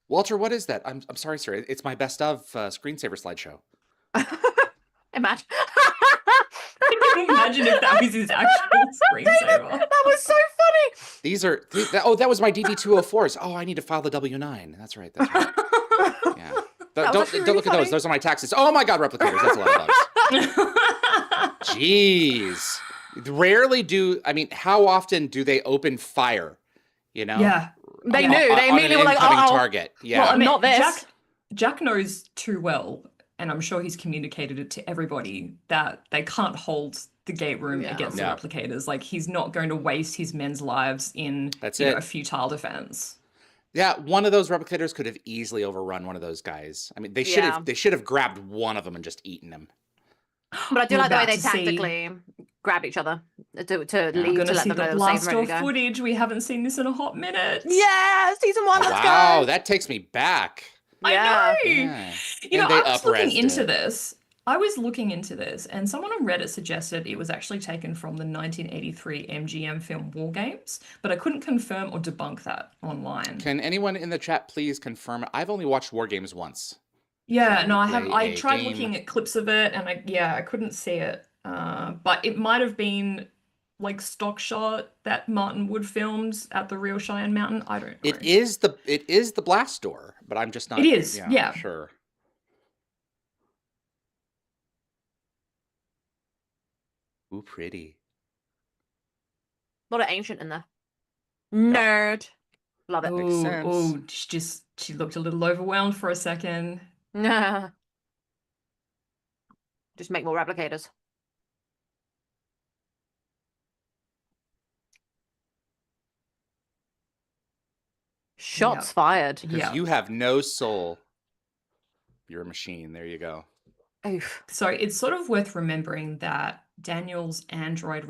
Walter, what is that? I'm sorry, sir. It's my best of screensaver slideshow. Imagine. Can you imagine if that was his actual screensaver? That was so funny. These are that was my DD204s. Oh, I need to file the W9. That's right. That's right. Yeah. That was Don't actually look really at those. funny. Those are my taxes. Oh my god, replicators. That's a lot of bugs. Jeez. Rarely do. I mean, how often do they open fire? You know. Yeah. They Yeah. knew. They On an immediately were like, incoming oh. target. Yeah. Well, I mean, Not this. Jack knows too well, and I'm sure he's communicated it to everybody that they can't hold the gate room Yeah. against No. the replicators. Like, he's not going to waste his men's lives in That's you know, it. a futile defense. Yeah, one of those replicators could have easily overrun one of those guys. I mean, they should Yeah. have grabbed one of them and just eaten him. But I do We're like the way about they to see- tactically grabbed each other to leave We're to going to let see them the know they were safe blast and ready off to go. footage. We haven't seen this in a hot minute. Yeah, season 1, let's Wow, go. that takes me back. Yeah. I know. Yeah. You know, And they I was looking up-resed into it. this. I was looking into this, and someone on Reddit suggested it was actually taken from the 1983 MGM film War Games, but I couldn't confirm or debunk that online. Can anyone in the chat please confirm? I've only watched War Games once. Yeah, no, I have. Play I a tried game. looking at clips of it, and I couldn't see it. But it might have been like stock shot that Martin Wood filmed at the real Cheyenne Mountain. I don't know. It is the blast door, but I'm just not. It is, yeah. Sure. Ooh, pretty. A lot of ancient in there. Nerd. Love it. Makes sense. Oh, she looked a little overwhelmed for a second. Just make more replicators. Shots fired. Because Yeah. you have no soul. You're a machine. There you go. Oof. So it's sort of worth remembering that Daniel's android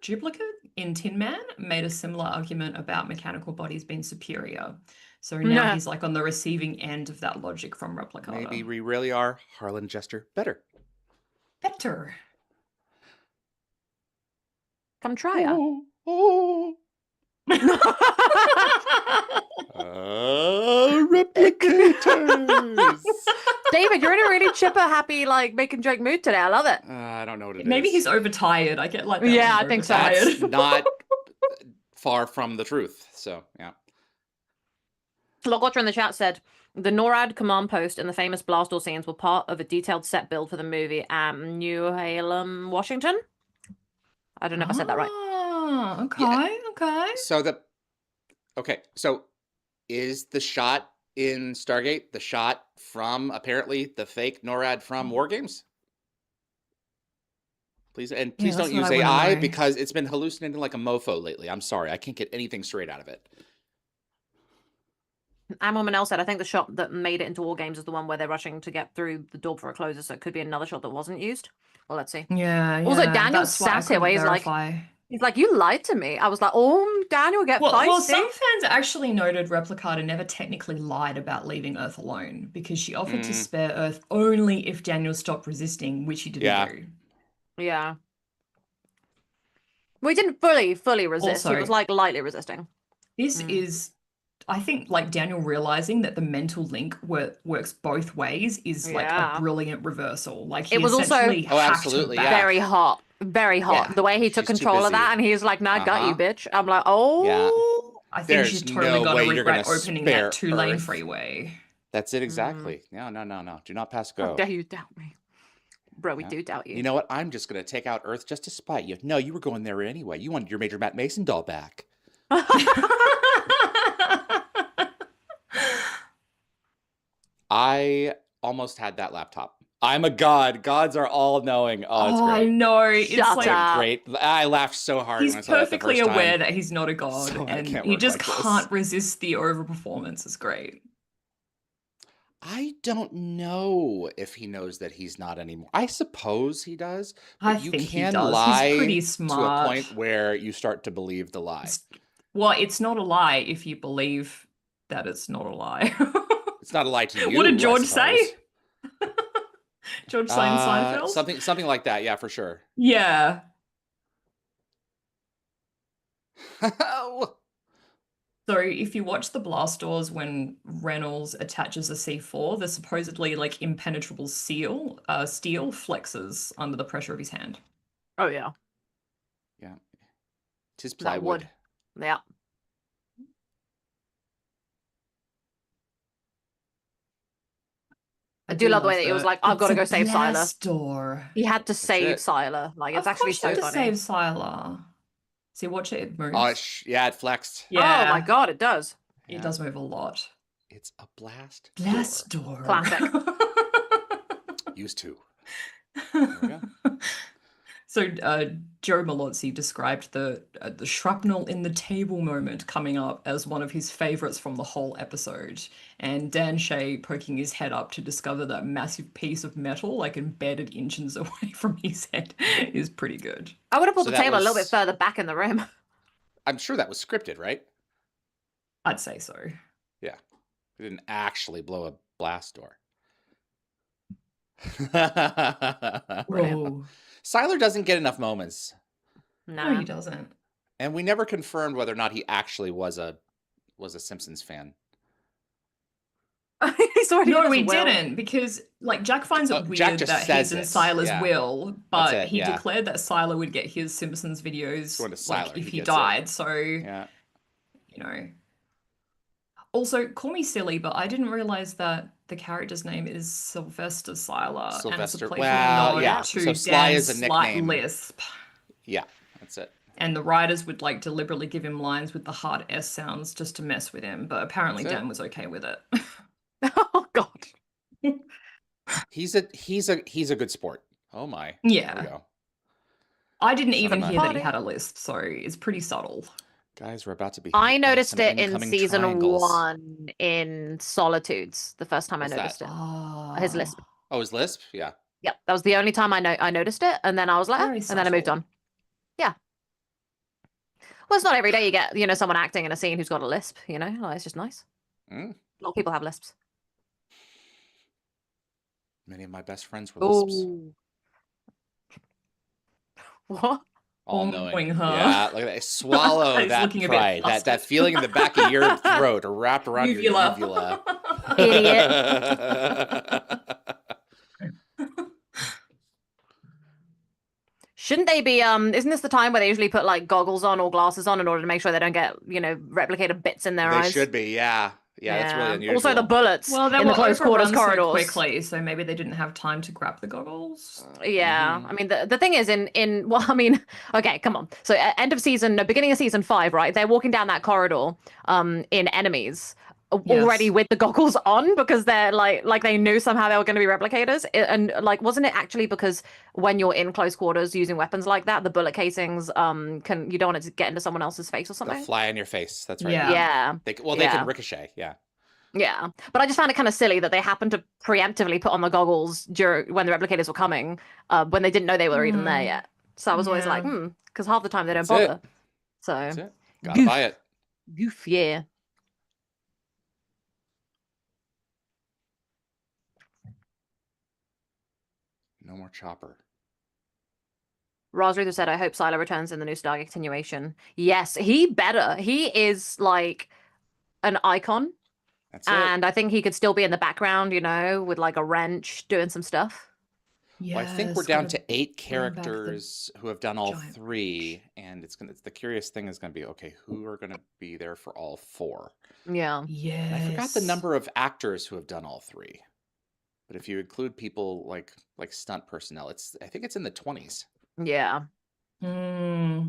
duplicate in Tin Man made a similar argument about mechanical bodies being superior. So now Nah. he's like on the receiving end of that logic from Replicator. Maybe we really are Harlan Jester better. Better. Come try her. Oh, replicators. David, you're in a really chipper, happy, like making joke mood today. I love it. I don't know what it Maybe is. he's overtired. I get like that. Yeah, when I you're think so. overtired. That's not far from the truth. So, yeah. Logwatcher in the chat said the NORAD command post and the famous blast door scenes were part of a detailed set build for the movie at New Salem, Washington. I don't know if I said that right. Ah, okay, Yeah. okay. So is the shot in Stargate the shot from apparently the fake NORAD from War Games? Please don't that's use what I wanna AI know. because it's been hallucinating like a mofo lately. I'm sorry, I can't get anything straight out of it. Amor Manel said, I think the shot that made it into War Games is the one where they're rushing to get through the door before it closes, so it could be another shot that wasn't used. Well, let's see. Yeah, Also, yeah, Daniel's that's what I sassy, where couldn't he's verify. like, you lied to me. I was like, oh, Daniel, get Well, feisty. some fans actually noted Replicata never technically lied about leaving Earth alone because she offered to spare Earth only if Daniel stopped resisting, which he didn't do. Yeah. We didn't fully resist. He Also- was like lightly resisting. This is, I think, like Daniel realizing that the mental link works both ways is like Yeah. a brilliant reversal. Like he It was also- essentially Oh, hacked her absolutely, back. yeah. Very hot. Very hot. Yeah. The way he took She's too control of busy. that, and he's like, "Nah, I got you, Uh-huh. bitch." I'm like, oh. I think There's she's totally no gonna way you're regret gonna opening spare that 2-lane Earth. freeway. That's it exactly. No. Do not pass How go. dare you doubt me, bro? We Yeah. do doubt you. You know what? I'm just gonna take out Earth just to spite you. No, you were going there anyway. You wanted your Major Matt Mason doll back. I almost had that laptop. I'm a god. Gods are all knowing. Oh, it's I great. know. It's Shut like up. Great. I laughed so hard he's when I saw that the perfectly first aware time. that he's not a god, So I and can't he work just like this. can't resist the overperformance. It's great. I don't know if he knows that he's not anymore. I suppose he does. But I you think he can does. lie He's pretty to a smart. point where you start to believe the lie. Well, it's not a lie if you believe that it's not a lie. It's not a lie to you. What did I George say? suppose. George saying Seinfeld? Something like that. Yeah, for sure. Yeah. Oh. So if you watch the blast doors when Reynolds attaches a C4, the supposedly like impenetrable steel flexes under the pressure of his hand. Oh yeah, Yeah. Tis that plywood. wood. Yeah. I do love the way that he was like, I've got to go save Siler. Blast door. He had to save it. Siler. Like, it's Of actually course you so have to funny. save Siler. See, watch it moves. Oh, yeah, it flexed. Yeah. Oh my god, it does. It Yeah. does move a lot. It's a blast. Blast door. door. Classic. Used to. There we go. So Joe Malozzi described the shrapnel in the table moment coming up as one of his favorites from the whole episode, and Dan Shea poking his head up to discover that massive piece of metal like embedded inches away from his head is pretty good. I would have pulled So the that table a little bit was- further back in the room. I'm sure that was scripted, right? I'd say so. Yeah. We didn't actually blow a blast door. Brilliant. Whoa. Siler doesn't get enough moments. No, No. he doesn't. And we never confirmed whether or not he actually was a Simpsons fan. He's already No, in we his will. didn't, because like Jack finds it Jack weird just that says he's in it, Siler's yeah. will, but it, he yeah. declared that Siler would get his Simpsons videos Going to like Siler, if he he gets it. died. So Yeah. you know. Also, call me silly, but I didn't realize that the character's name is Sylvester Siler, and it's a Sylvester- playful well, nod yeah, to so Sly is Dan's a slight nickname. lisp. Yeah, that's it. And the writers would like deliberately give him lines with the hard S sounds just to mess with him, but apparently That's it. Dan was okay with it. Oh god. He's a good sport. Oh my. Yeah. There we go. I didn't Son even of a- hear that he Party. had a lisp, so it's pretty subtle. Guys, we're about to be I hit by noticed some it in incoming season triangles. 1 in Solitudes. The first time What's I that? noticed it. Ah, His lisp. Oh, his lisp? Yeah. Yep, that was the only time I noticed it, and then I was like, Very and then I moved subtle. on. Yeah. Well, it's not every day you get, someone acting in a scene who's got a lisp, like, it's just nice. Mm. A lot of people have lisps. Many of my best friends were lisps. Oh. What? All-knowing. All-knowing, huh? Yeah, look at that. Swallow He's that looking a bit pride. That flustered. feeling in the back of your throat or wrapped around your Uvula. uvula. Shouldn't they be isn't this the time where they usually put like goggles on or glasses on in order to make sure they don't get, replicator bits in their They eyes? should be, yeah. Yeah, that's really unusual. Also the bullets Well, they in were the close quarters overrun so corridors. quickly, so maybe they didn't have time to grab the goggles. Yeah, Mhm. I mean the thing is okay, come on. So beginning of season 5, right? They're walking down that corridor in enemies already Yes. with the goggles on because they're like they knew somehow they were going to be replicators. And like wasn't it actually because when you're in close quarters using weapons like that, the bullet casings you don't want it to get into someone else's face or They'll something? fly in your face. That's right. Yeah. Yeah. They Yeah. can ricochet, yeah. Yeah, but I just found it kind of silly that they happened to preemptively put on the goggles when the replicators were coming, when they didn't know they were even there yet. So I was always like, Yeah. because half the time they don't That's it. bother. So That's it. Gotta buy it. goof, yeah. No more Chopper. Rosruther said, I hope Silo returns in the new Stargate continuation. Yes, he better. He is like an icon. That's it. And I think he could still be in the background, with like a wrench doing some stuff. Well, I think we're Yes, down gotta to 8 bring back the characters who have done all giant 3, and the curious thing is going to be, okay, who are going to be there for all 4? Yeah. Yes. And I forgot the number of actors who have done all 3. But if you include people like stunt personnel, I think it's in the 20s. Yeah. Oh,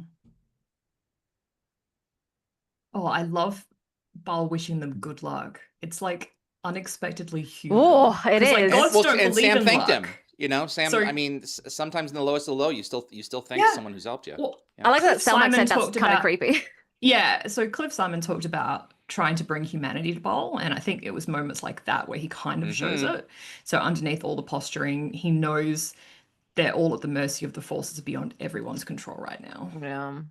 I love Bal wishing them good luck. It's like unexpectedly human. Oh, it 'Cause, like, is. gods don't and believe Sam in thanked luck. him. Sam. So- I mean, sometimes in the lowest of the low, you still thank Yeah. someone who's helped you. Well, I like that Cliff Selmac Simon said that's talked kind of about- creepy. Yeah, so Cliff Simon talked about trying to bring humanity to Bal, and I think it was moments like that where he kind of shows Mhm. it. So underneath all the posturing, he knows they're all at the mercy of the forces beyond everyone's control right now. Yeah.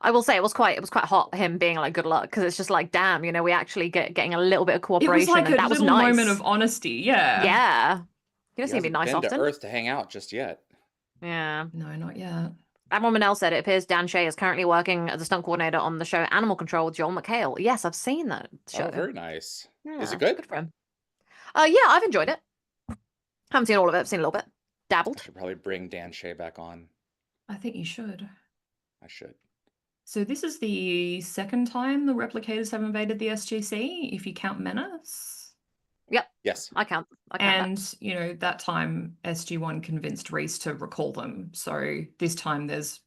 I will say it was quite hot him being like good luck because it's just like damn, we actually getting a little bit of It cooperation was like and a that was little nice. moment of honesty, yeah. Yeah. You don't He seem to be hasn't nice been often. to Earth to hang out just yet. Yeah. No, not yet. Admiral Manel said it appears Dan Shea is currently working as a stunt coordinator on the show Animal Control with Joel McHale. Yes, I've seen that show. Oh, very nice. Is Yeah, it good? Good for him. Yeah, I've enjoyed it. Haven't seen all of it. I've seen a little bit. I Dabbled. should probably bring Dan Shea back on. I think you should. I should. So this is the second time the replicators have invaded the SGC, if you count Menace. Yes. I count that. And, that time SG-1 convinced Reese to recall them. So this time there's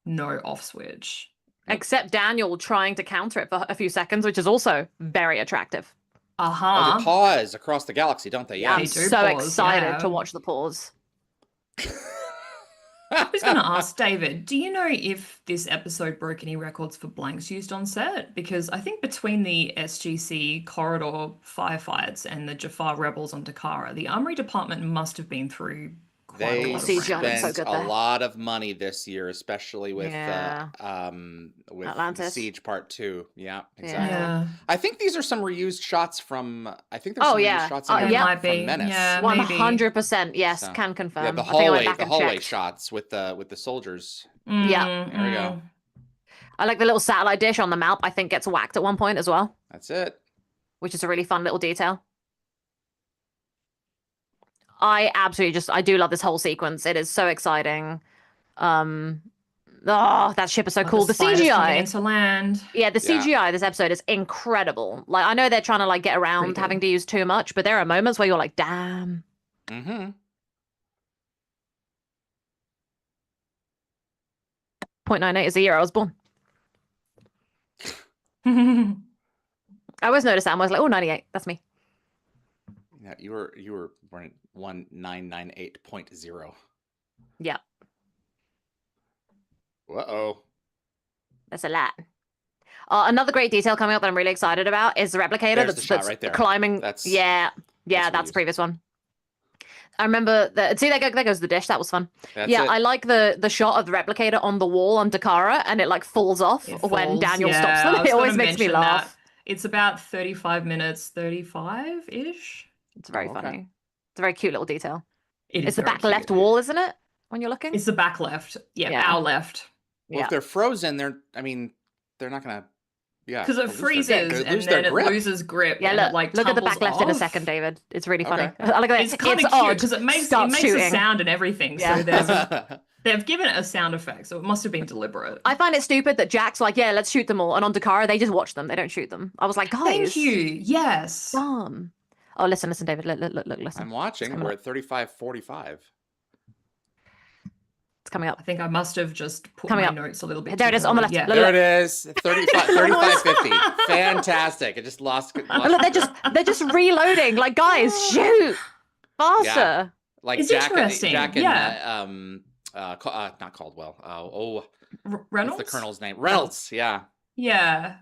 no off switch. Except Daniel trying to counter it for a few seconds, which is also very attractive. Oh, Uh-huh. they pause across the galaxy, don't they? Yeah. I'm They do so pause, excited yeah. to watch the pause. I was going to ask David, do you know if this episode broke any records for blanks used on set? Because I think between the SGC corridor firefights and the Jafar rebels on Takara, the armory department must have been through quite a They lot of CGI blanks. so spent good a there. lot of money this year, especially with Yeah. with Atlantis. Siege Part 2. Yeah, exactly. Yeah. I think these are some reused shots from. I think there's Oh, some yeah. reused shots Oh, in It there yeah. might from be. Menace. Yeah, maybe. 100%. Yes, So, can confirm. Yeah, the I think I went hallway, back the and hallway checked. shots with the soldiers. Yeah. There we go. I like the little satellite dish on the map. I think gets whacked at one point as well, That's it. which is a really fun little detail. I do love this whole sequence. It is so exciting. That ship is so cool. The spiders coming CGI. into land. Yeah, the Yeah. CGI this episode is incredible. Like I know they're trying to like get around Pretty having good. to use too much, but there are moments where you're like, damn. Mm-hmm. 0.98 is the year I was born. Yeah. I always noticed that. I was like, oh, 98. That's me. Yeah, you were born at 1998.0. Yeah, Uh-oh. that's a lot. Another great detail coming up that I'm really excited about is the replicator There's the shot right there. climbing. That's that's what the you previous one. I remember that. See, there goes the dish. That was fun. That's yeah, it. I like the shot of the replicator on the wall on Takara, and it like falls off It when falls, Daniel yeah, stops I them. was It always gonna makes me mention laugh. that. It's about 35 minutes, 35-ish. It's very Oh, okay. funny. It's a very cute little detail. It is It's the very back left cute. wall, isn't it? when you're looking? It's the back left. Yeah, Yeah. our left. Well, Yeah. if they're frozen, they're not gonna. Yeah, Because it they'll lose their- freezes they and lose their then it grip. loses grip Yeah, and look, it like look at the tumbles back left in a off. second, David. It's really funny. Okay. Look at that. It's kind of cute odd. because it makes Start a shooting. sound and everything. Yeah. So they've given it a sound effect, so it must have been deliberate. I find it stupid that Jack's like, yeah, let's shoot them all. And on Dakara, they just watch them. They don't shoot them. I was like, guys. Thank you. Yes. Dumb. Oh, listen, David. Look, listen. I'm watching. We're at 35:45. It's coming up. I think I must have just put Coming my up. notes a little bit There too it is, on the early. left. Yeah. Look, There it is. 35:50. Fantastic. It just lost. Look, they're just reloading. Like, guys, shoot faster. Yeah. Like It's Jack interesting. and Yeah. not Caldwell. Reynolds? What's the colonel's name? Reynolds. Yeah. Yeah.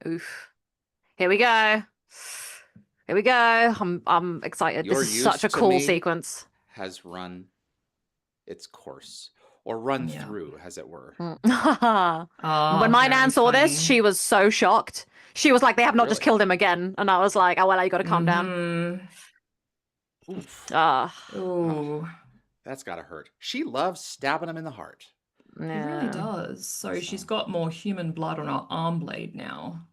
Oof. Here we go. Here we go. I'm excited. Your This is use such a to cool me sequence. Has run its course, or run Yeah. through, as it were. Oh, When my very nan saw this, funny. she was so shocked. She was like, they have not just Really? killed him again. And I was like, oh, well, you got to calm down. Mhm. Oof. Ooh. That's gotta hurt. She loves stabbing him in the heart. It really Yeah. does. So she's got more human blood on her arm blade now.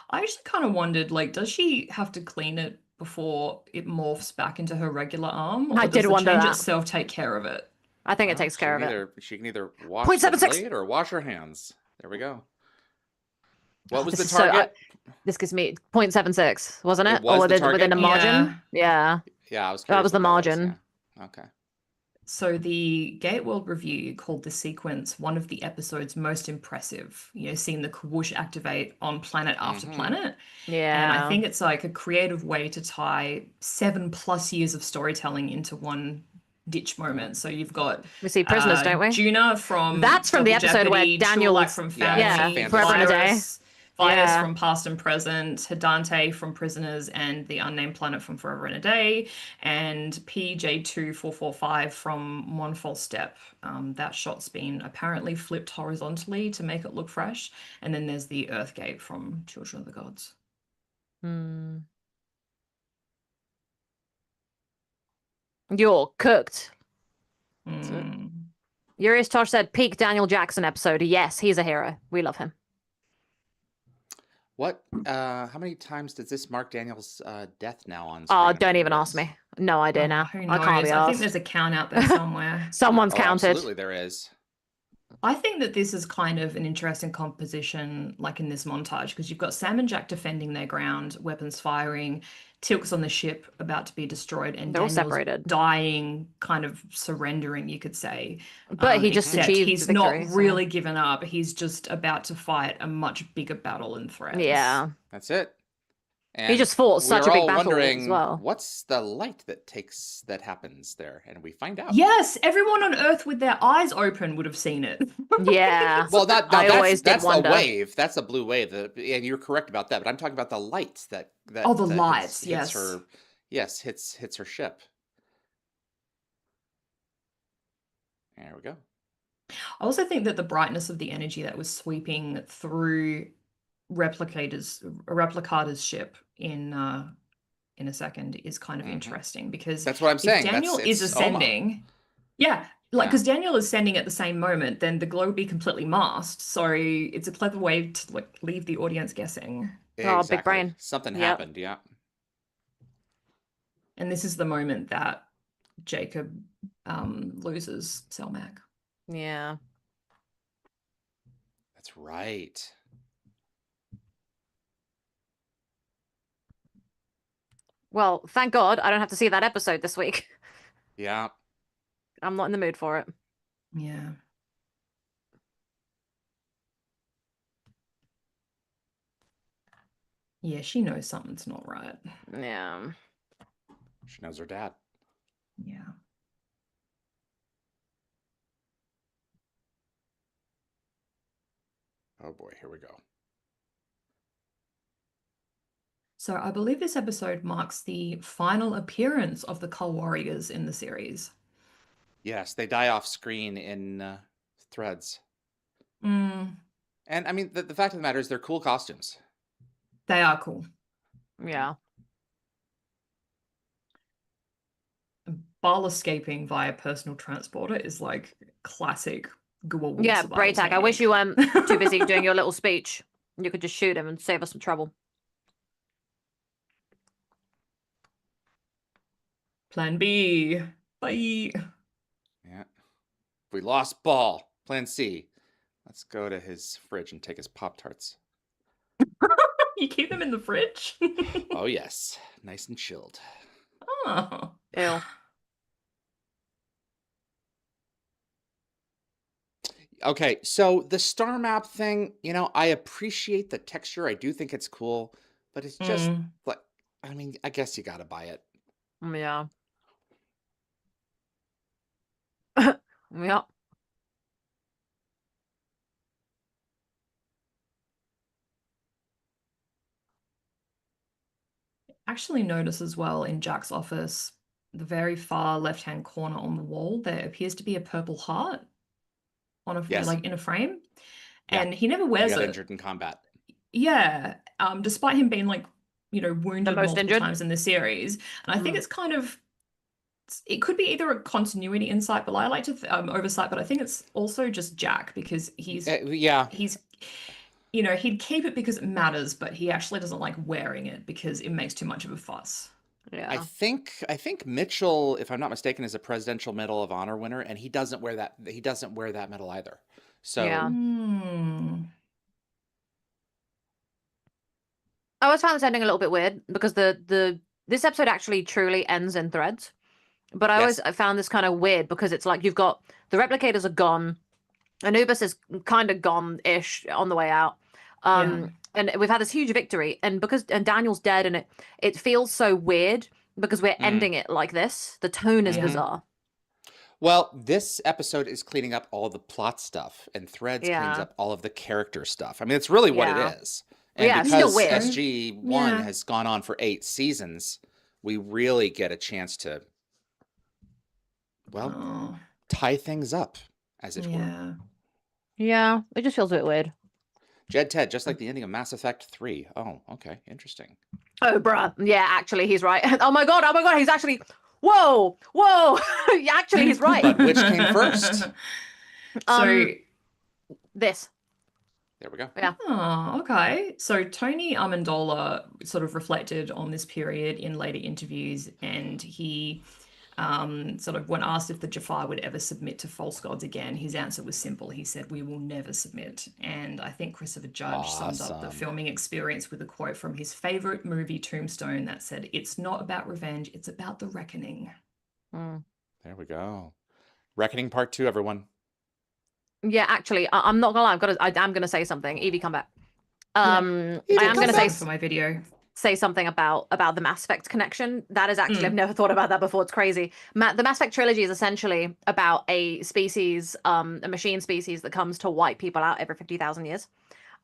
I actually kind of wondered, like, does she have to clean it before it morphs back into her regular arm? Or I does did the wonder change that. itself take care of it? I think it Well, takes care of it. She can either wash Point the 76. blade or wash her hands. There we go. What Oh, was this the is so- target? This gives me 0.76, wasn't it? It was or the within a target? margin? Yeah. Yeah, I was. That was curious the what that margin. Yeah. Okay. So the Gate World Review called the sequence one of the episode's most impressive. You know, seeing the Kawoosh activate on planet after Mhm. planet. Yeah. And I think it's like a creative way to tie 7+ years of storytelling into one ditch moment. So you've got we see prisoners, don't we? Juna from That's from the Double episode where Jeopardy, Daniel- Chulak from Yeah, Family, yeah, Forever and a Day. Virus Yeah. from Past and Present, Hadante from Prisoners and the Unnamed Planet from Forever and a Day, and PJ2445 from One False Step. That shot's been apparently flipped horizontally to make it look fresh. And then there's the Earthgate from Children of the Gods. Hmm. You're cooked. Mm. Urius Tosh said, peak Daniel Jackson episode. Yes, he's a hero. We love him. What? How many times does this mark Daniel's death now on? Oh, screen? don't even ask me. No idea now. Who I can't be knows? I think asked. there's a count out there somewhere. Someone's Oh, counted. absolutely, there is. I think that this is kind of an interesting composition, like in this montage, because you've got Sam and Jack defending their ground, weapons firing, Tilk's on the ship about to be destroyed, and They're all Daniel's separated. dying, kind of surrendering, you could say. But he just except achieved he's victory, not so- really given up. He's just about to fight a much bigger battle and threat. Yeah. That's it. He just fought such a we're big all battle as wondering, well. what's the light that happens there, and we find out. Yes, everyone on Earth with their eyes open would have seen it. Yeah. Well, I always did that's a wonder. wave. That's a blue wave, and you're correct about that. But I'm talking about the lights that. Oh, the that lights, hits yes. her. Yes, hits her ship. There we go. I also think that the brightness of the energy that was sweeping through Replicator's ship in a second is kind of Mhm. interesting because That's what I'm if saying. Daniel is it's Oma. ascending, yeah, like Yeah. because Daniel is ascending at the same moment, then the glow would be completely masked. So it's a clever way to like leave the audience guessing. Oh, big brain. Something Yep. happened. Yeah. And this is the moment that Jacob loses Selmac. Yeah. That's right. Well, thank God I don't have to see that episode this week. Yeah. I'm not in the mood for it. Yeah. Yeah, she knows something's not right. Yeah. She knows her dad. Yeah. Oh boy, here we go. So I believe this episode marks the final appearance of the Cull Warriors in the series. Yes, they die off screen in Threads. Mm, And I mean, the fact of the matter is they're cool costumes. they are cool. Yeah. Ball escaping via personal transporter is like classic Goa'uld Yeah, survival Braytag, I wish you weren't technique. too busy doing your little speech. You could just shoot him and save us some trouble. Plan B. Bye. Yeah. We lost Ball. Plan C. Let's go to his fridge and take his Pop-Tarts. You keep them in the fridge? Oh, yes. Nice and chilled. Oh. Ew. Okay, so the star map thing, I appreciate the texture. I do think it's cool, but it's just like, I mean, I guess you gotta buy it. Yeah. Yeah. Actually notice as well in Jack's office, the very far left-hand corner on the wall, there appears to be a purple heart on a Yes. like in a frame. Yeah. And he never He wears got it. injured in combat. Yeah. Despite him being like, wounded most multiple injured? times in the series. And I think it's kind of it could be either a continuity insight, but I like to oversight, but I think it's also just Jack because he's yeah. He'd keep it because it matters, but he actually doesn't like wearing it because it makes too much of a fuss. Yeah. I think Mitchell, if I'm not mistaken, is a Presidential Medal of Honor winner, and he doesn't wear that. He doesn't wear that medal either. So Yeah. I always found this ending a little bit weird because this episode actually truly ends in Threads. But I always found this kind of weird because it's like you've got the replicators are gone, Anubis is kind of gone-ish on the way out. And we've had this huge victory, and Daniel's dead, and it feels so weird because we're ending it like this. The tone is bizarre. Well, this episode is cleaning up all the plot stuff, and Threads cleans up all of the character stuff. I mean, it's really what it is. And because SG-1 has gone on for 8 seasons, we really get a chance to, tie things up, as it were. Yeah, it just feels a bit weird. Jed Ted, just like the ending of Mass Effect 3. Oh, okay, interesting. Oh, bruh. Yeah, actually, he's right. Oh my god, he's actually... Whoa! Actually, he's right. But which came first? So... This. There we go. Yeah. Oh, okay. So Tony Amendola sort of reflected on this period in later interviews, and he sort of, when asked if the Jafar would ever submit to false gods again, his answer was simple. He said, "We will never submit." And I think Christopher Judge summed up the filming experience with a quote from his favorite movie, Tombstone, that said, "It's not about revenge, it's about the reckoning." There we go. Reckoning Part 2, everyone. Yeah, actually, I'm not gonna lie. I am gonna say something. Yvie, come back. I am gonna say for my video. Say something about the Mass Effect connection. That is actually, I've never thought about that before. It's crazy. The Mass Effect trilogy is essentially about a species, a machine species that comes to wipe people out every 50,000 years.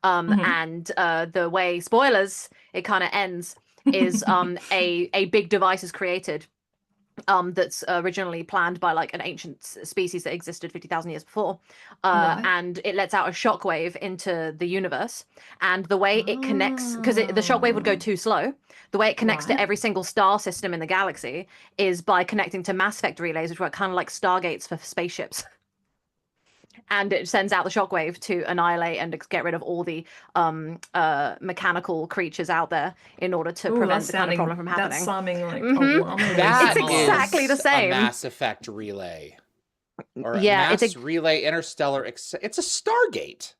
And the way, spoilers, it kind of ends is a big device is created that's originally planned by like an ancient species that existed 50,000 years before, and it lets out a shockwave into the universe, and the way it connects, because the shockwave would go too slow, the way it connects to every single star system in the galaxy is by connecting to Mass Effect relays, which were kind of like Stargates for spaceships. And it sends out the shockwave to annihilate and get rid of all the mechanical creatures out there in order to prevent the kind of problem from happening. That's sounding like it's exactly the same. A Mass Effect relay. Or a Mass Relay Interstellar. It's a Stargate.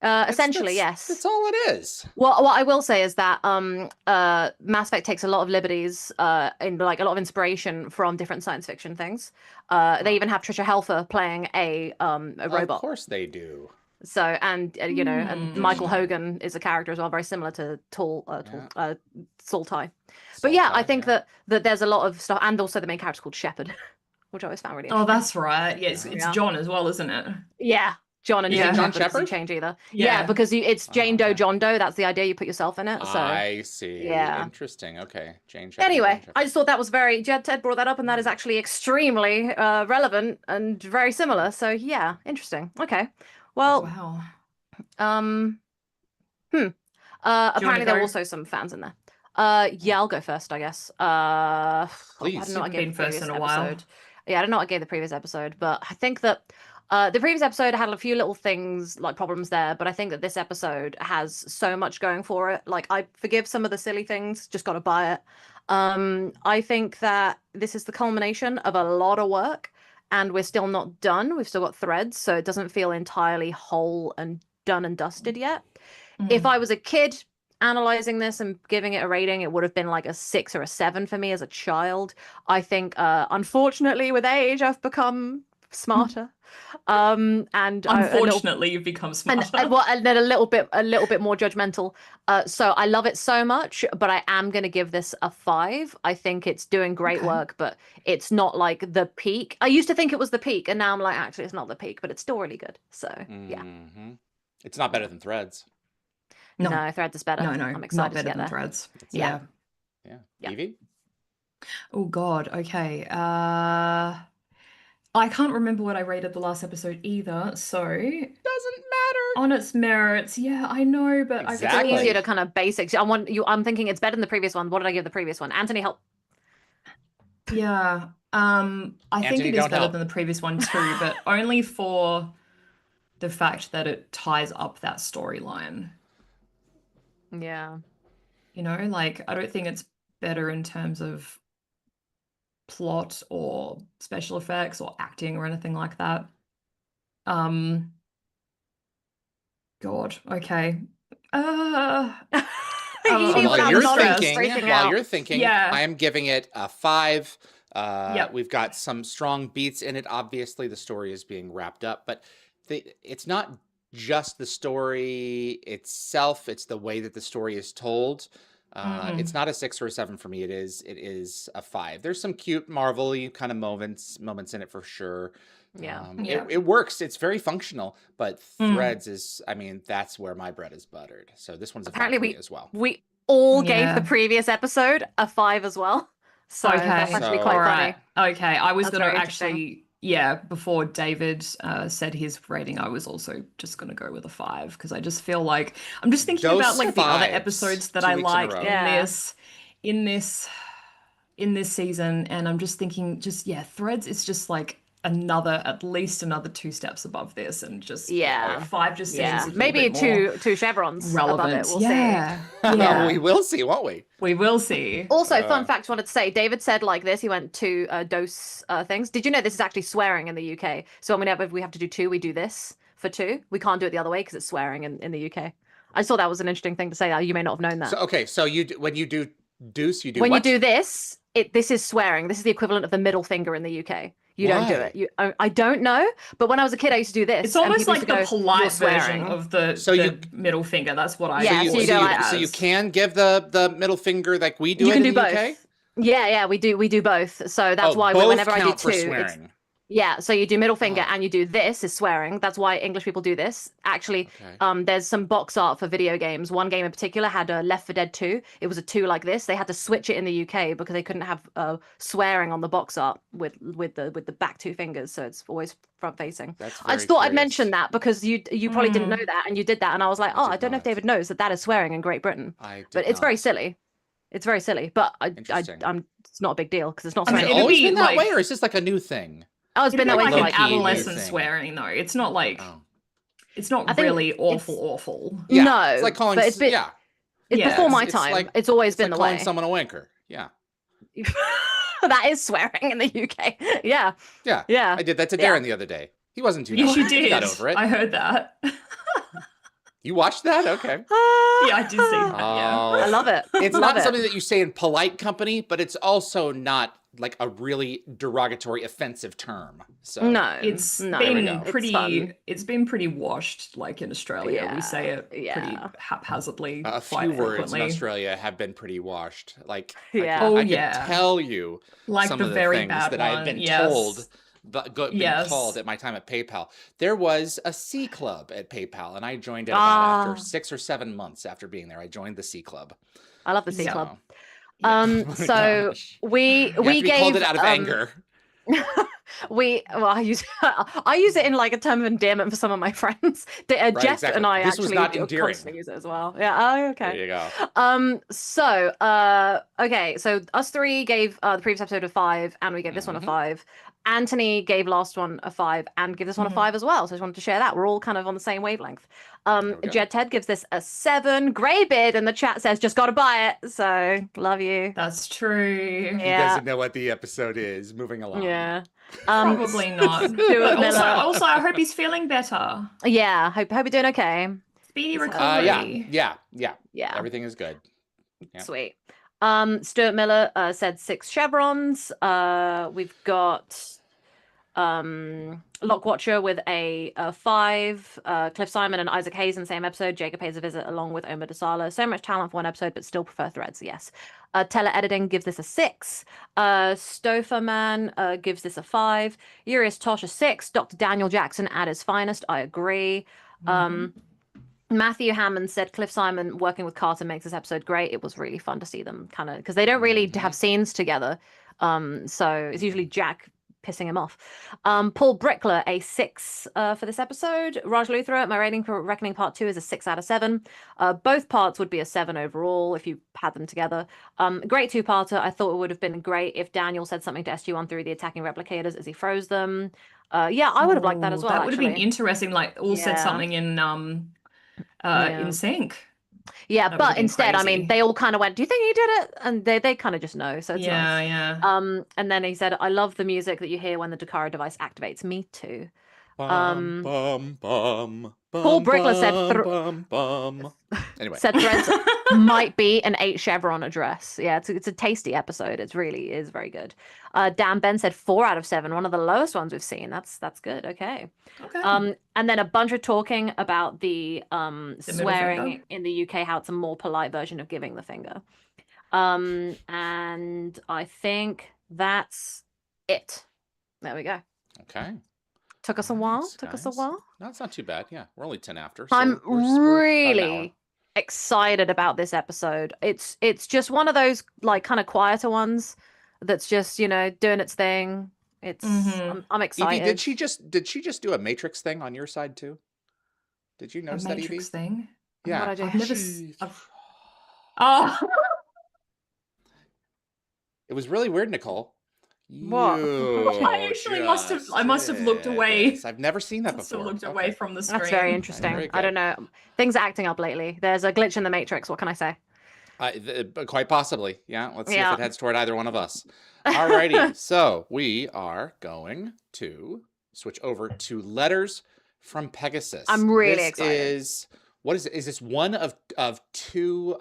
Essentially, yes. That's all it is. Well, what I will say is that Mass Effect takes a lot of liberties in like a lot of inspiration from different science fiction things. They even have Trisha Helfer playing a robot. Of course they do. So, and and Michael Hogan is a character as well, very similar to Sultai. But yeah, I think that there's a lot of stuff, and also the main character's called Shepard, which I always found really interesting. Oh, that's right. Yeah, it's John as well, isn't it? Yeah. John and Yeah. Jane John Shepard doesn't Shepard? change either. Yeah. Yeah, because it's Jane Doe, okay. John Doe. That's the idea. You put yourself in it. So I see. yeah. Interesting. Okay. Jane Shepard. anyway, Jane I Shepard. just thought that was Ted brought that up, and that is actually extremely relevant and very similar. So yeah, interesting. Okay. Well, Wow. apparently there were go? also some fans in there. Yeah, I'll go first, I guess. Please. I don't know You what I haven't gave been the first previous in a while. episode. Yeah, I don't know what I gave the previous episode, but I think that the previous episode had a few little things like problems there, but I think that this episode has so much going for it. Like, I forgive some of the silly things, just gotta buy it. I think that this is the culmination of a lot of work, and we're still not done. We've still got threads, so it doesn't feel entirely whole and done and dusted yet. If I was a kid analyzing this and giving it a rating, it would have been like a 6 or a 7 for me as a child. I think, unfortunately, with age, I've become smarter. And Unfortunately, you've become smarter. and then a little bit more judgmental. So I love it so much, but I am going to give this a 5. I think it's doing great Okay. work, but it's not like the peak. I used to think it was the peak, and now I'm like, actually, it's not the peak, but it's still really good. So yeah. Mhm. It's not better than Threads. No, Threads is better. no, I'm excited not to better get than there. Threads. It's Yeah. Yeah. Yvie? Oh God. Okay. I can't remember what I rated the last episode either. So Doesn't matter. on its merits, yeah, I know, but I It's Exactly. easier to kind of basics. I'm thinking it's better than the previous one. What did I give the previous one? Anthony, help. yeah. I think Anthony, it is don't better help. than the previous one too, but only for the fact that it ties up that storyline. Yeah. You know, like I don't think it's better in terms of plot or special effects or acting or anything like that. God, okay. Edie While without you're knowledge, thinking- freaking out. Yeah. I am giving it a 5. Yep. We've got some strong beats in it. Obviously, the story is being wrapped up, but it's not just the story itself. It's the way that the story is told. It's not a 6 or a 7 for me. It is a 5. There's some cute Marvel-y kind of moments in it for sure. Yeah. Yeah. It works. It's very functional, but Threads is, I mean, that's where my bread is buttered. So this one's a 5 Apparently for me as well. We all gave Yeah. the previous episode a 5 as well. So Okay. that's actually So- quite All funny. right. Okay. I was That's gonna very interesting. actually, yeah, before David said his rating, I was also just gonna go with a 5 because I just feel like I'm just thinking Those about like the other 5s, episodes that 2 I weeks in a liked row. Yeah. in this season, and I'm just thinking, Threads is just like at least another 2 steps above this, and just Yeah. 5 just seems Yeah. a little Maybe bit more two chevrons relevant. above it. We'll yeah, see. yeah, We will see, won't we? we will see. Also, fun fact I wanted to say, David said like this, he went to dose things. Did you know this is actually swearing in the UK? So whenever we have to do 2, we do this for 2. We can't do it the other way because it's swearing in the UK. I just thought that was an interesting thing to say. You may not have known that. So okay, so when you do deuce, you do when what? you do this, this is swearing. This is the equivalent of the middle finger in the UK. You don't do Why? it. I don't know, but when I was a kid, I used to do this. It's and almost people like used the to go, polite "You're swearing." version of the, So the you- middle finger. That's what I Yeah, always so you see go it like- so you as. can give the middle finger like we do You it can in do the both. UK? Yeah, we do both. So that's why both whenever I do count 2, for it's swearing. yeah. So you do middle finger Oh. and you do this is swearing. That's why English people do this. Actually, Okay. there's some box art for video games. One game in particular had a Left 4 Dead 2. It was a 2 like this. They had to switch it in the UK because they couldn't have swearing on the box art with the back 2 fingers. So it's always front facing. That's I very just thought I'd curious. mention that because you probably didn't know that, and you did that, and I was like, I oh, did I don't know if not. David knows that is swearing in Great Britain, I but did it's very not. silly. It's very silly, but Interesting. it's not a big deal because it's not I mean, Has swearing. it it'd always be been that like- way, or is this like a new thing? Oh, it's It'd been be that way like for an like low-key adolescent thing. swearing, though. It's not like Oh. it's not I think really awful, it's- awful. Yeah, No, it's like calling. but it's been- yeah, It's Yeah, before my it's time. like- it's always it's been like the calling way. someone a wanker. Yeah, That is swearing in the UK. Yeah, yeah, yeah. I did that to Yeah. Darren the other day. He wasn't too. Yes, you naughty. He did. got over it. I heard that. You watched that? Okay. Yeah, I did see that. Yeah. I love it. It's Love not it. something that you say in polite company, but it's also not like a really derogatory, offensive term. So No, It's no. There we been go. It's pretty. fun. It's been pretty washed, like in Australia. Yeah, We say it pretty yeah. haphazardly. a quite few words in frequently. Australia have been pretty washed. Like, Yeah. I Oh, can yeah. tell you Like some the of the very things bad that one. I've been yes. told been Yes. called at my time at PayPal. There was a C Club at PayPal, and I joined it about after 6 or 7 months after being there. I joined the C Club. I love the C Yeah. Club. Oh my So gosh. we You have we to be gave called it out of anger. I use it in like a term of endearment for some of my friends. Jeff exactly. and I This was actually not endearing. constantly use it as well. Yeah. Oh, okay. There you go. Okay. So us three gave the previous episode a 5, and we gave this one a 5. Anthony gave last one a 5, and give this one a 5 as well. So I just wanted to share that. We're all kind of on the same wavelength. we go. Jed Ted gives this a 7. Greybeard in the chat says just gotta buy it. So love you. That's true. He Yeah. doesn't know what the episode is. Moving along. Yeah. Probably not. Stuart But Miller. also, I hope he's feeling better. Yeah. Hope you're doing okay. Speedy So- recovery. Yeah. Yeah. Everything is good. Yeah. Sweet. Stuart Miller said 6 chevrons. We've got Lockwatcher with a 5. Cliff Simon and Isaac Hayes in the same episode. Jacob pays a visit along with Omar Dasala. So much talent for one episode, but still prefer threads. Yes. Tele-editing gives this a 6. Stoferman gives this a 5. Urius Tosh a 6. Dr. Daniel Jackson at his finest. I agree. Matthew Hammond said Cliff Simon working with Carter makes this episode great. It was really fun to see them kind of, because they don't really have scenes together. So it's usually Jack pissing him off. Paul Brickler, a 6 for this episode. Raj Luthra, my rating for Reckoning Part 2 is a 6 out of 7. Both parts would be a 7 overall if you had them together. Great 2-parter. I thought it would have been great if Daniel said something to SG-1 through the attacking replicators as he froze them. Yeah, I would have liked that as well. That would have been actually. interesting. Like all said Yeah. something in sync. Yeah, That but would've been instead, I mean, crazy. they all kind of went, "Do you think he did it?" And they kind of just know. So it's nice. Yeah. And then he said, "I love the music that you hear when the Dakara device activates." Me too. Bum, bum, bum, Paul Brickler said bum, bum. Anyway. Said threads might be an 8 chevron address. Yeah, it's a tasty episode. It really is very good. Dan Ben said 4 out of 7, one of the lowest ones we've seen. That's good. Okay. Okay. And then a bunch of talking about the middle swearing finger. in the UK, how it's a more polite version of giving the finger. And I think that's it. There we go. Okay. Took us a while. Thanks, Took us a guys. while. No, it's not too bad. Yeah, we're only 10 after. So I'm we're about an hour. really excited about this episode. It's just one of those like kind of quieter ones that's just, you know, doing its thing. It's I'm Evie, excited. did she just do a Matrix thing on your side too? Did you A notice that, Matrix Evie? thing. Yeah. What'd I do? I've never. She- Oh. It was really weird, Nicole. What? I actually must have looked away. I've never seen that Must have before. looked away from the screen. That's very interesting. Very I don't know. Things are acting up lately. There's a glitch in the Matrix. What can I say? Quite possibly. Yeah. Let's see Yeah. if it heads toward either one of us. Alrighty. So we are going to switch over to letters from Pegasus. I'm really This excited. What is it? Is this one of 2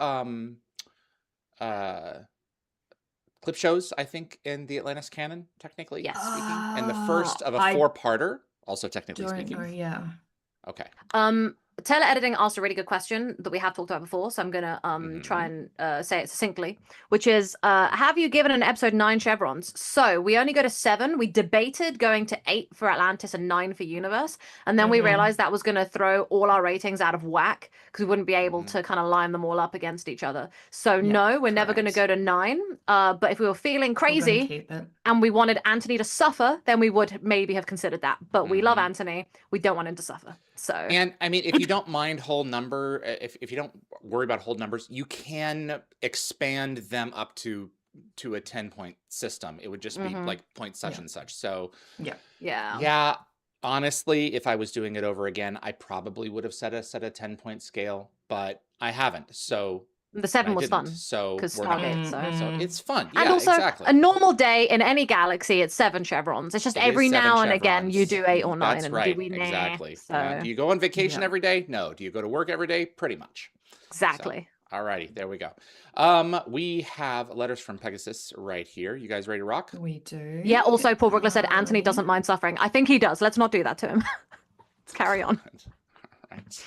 clip shows, I think, in the Atlantis canon, technically Yes. speaking, and the first of a I 4-parter, also technically Don't speaking. know. Yeah. Okay. Tele-editing asked a really good question that we have talked about before, so I'm gonna try and say it succinctly, which is have you given an episode 9 chevrons? So we only go to 7. We debated going to 8 for Atlantis and 9 for Universe, and then we realized that was gonna throw all our ratings out of whack because we wouldn't be able to kind of line them all up against each other. So Yeah, no, we're never gonna correct. go to 9. But if we were feeling We're gonna crazy keep it. and we wanted Anthony to suffer, then we would maybe have considered that. But we love Mhm. Anthony. We don't want him to suffer. So And I mean, if you don't mind whole number, if you don't worry about whole numbers, you can expand them up to a 10-point system. It would just be like point such and such. So Yeah. yeah. honestly, if I was doing it over again, I probably would have set a 10-point scale, but I haven't. So The 7 I was didn't. fun. So 'cause we're not. Stargate, So Mhm. it's fun. And Yeah, also, exactly. a normal day in any galaxy, it's 7 chevrons. It's just It is every 7 now and again you chevrons. do 8 or 9. That's and right. do we nah. Exactly. So, Yeah. Do you go on vacation Yeah. every day? No. Do you go to work every day? Pretty much. exactly. Alrighty, there we go. We have letters from Pegasus right here. You guys ready to rock? We do. Yeah, also, Paul Brookler said Anthony doesn't mind suffering. I think he does. Let's not do that to him. Let's carry on. All right.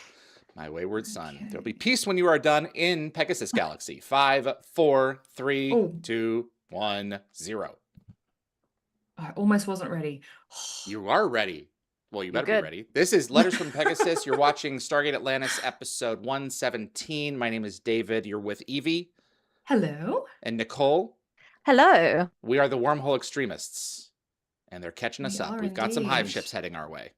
My wayward son. There'll be peace when you are done in Pegasus Galaxy. 5, 4, 3, Oh. 2, 1, 0. I almost wasn't ready. You are ready. Well, you You're better good. be ready. This is Letters from Pegasus. You're watching Stargate Atlantis episode 117. My name is David. You're with Yvie Hello. and Nicole. Hello. We are the Wormhole Extremists, and they're catching us We up. are We've got some hive indeed. ships heading our way.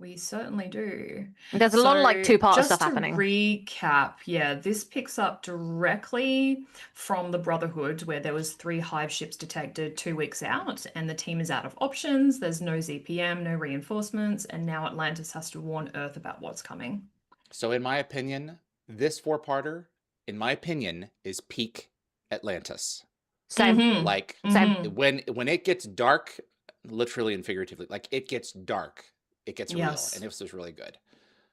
We certainly do. There's a lot of like two-part just stuff to happening. recap, yeah, this picks up directly from the Brotherhood, where there was 3 hive ships detected 2 weeks out, and the team is out of options. There's no ZPM, no reinforcements, and now Atlantis has to warn Earth about what's coming. So, in my opinion, this 4-parter, in my opinion, is peak Atlantis. Same. Mhm. Like Same. when it gets dark, literally and figuratively, like it gets dark, it gets real, Yes. and this was really good.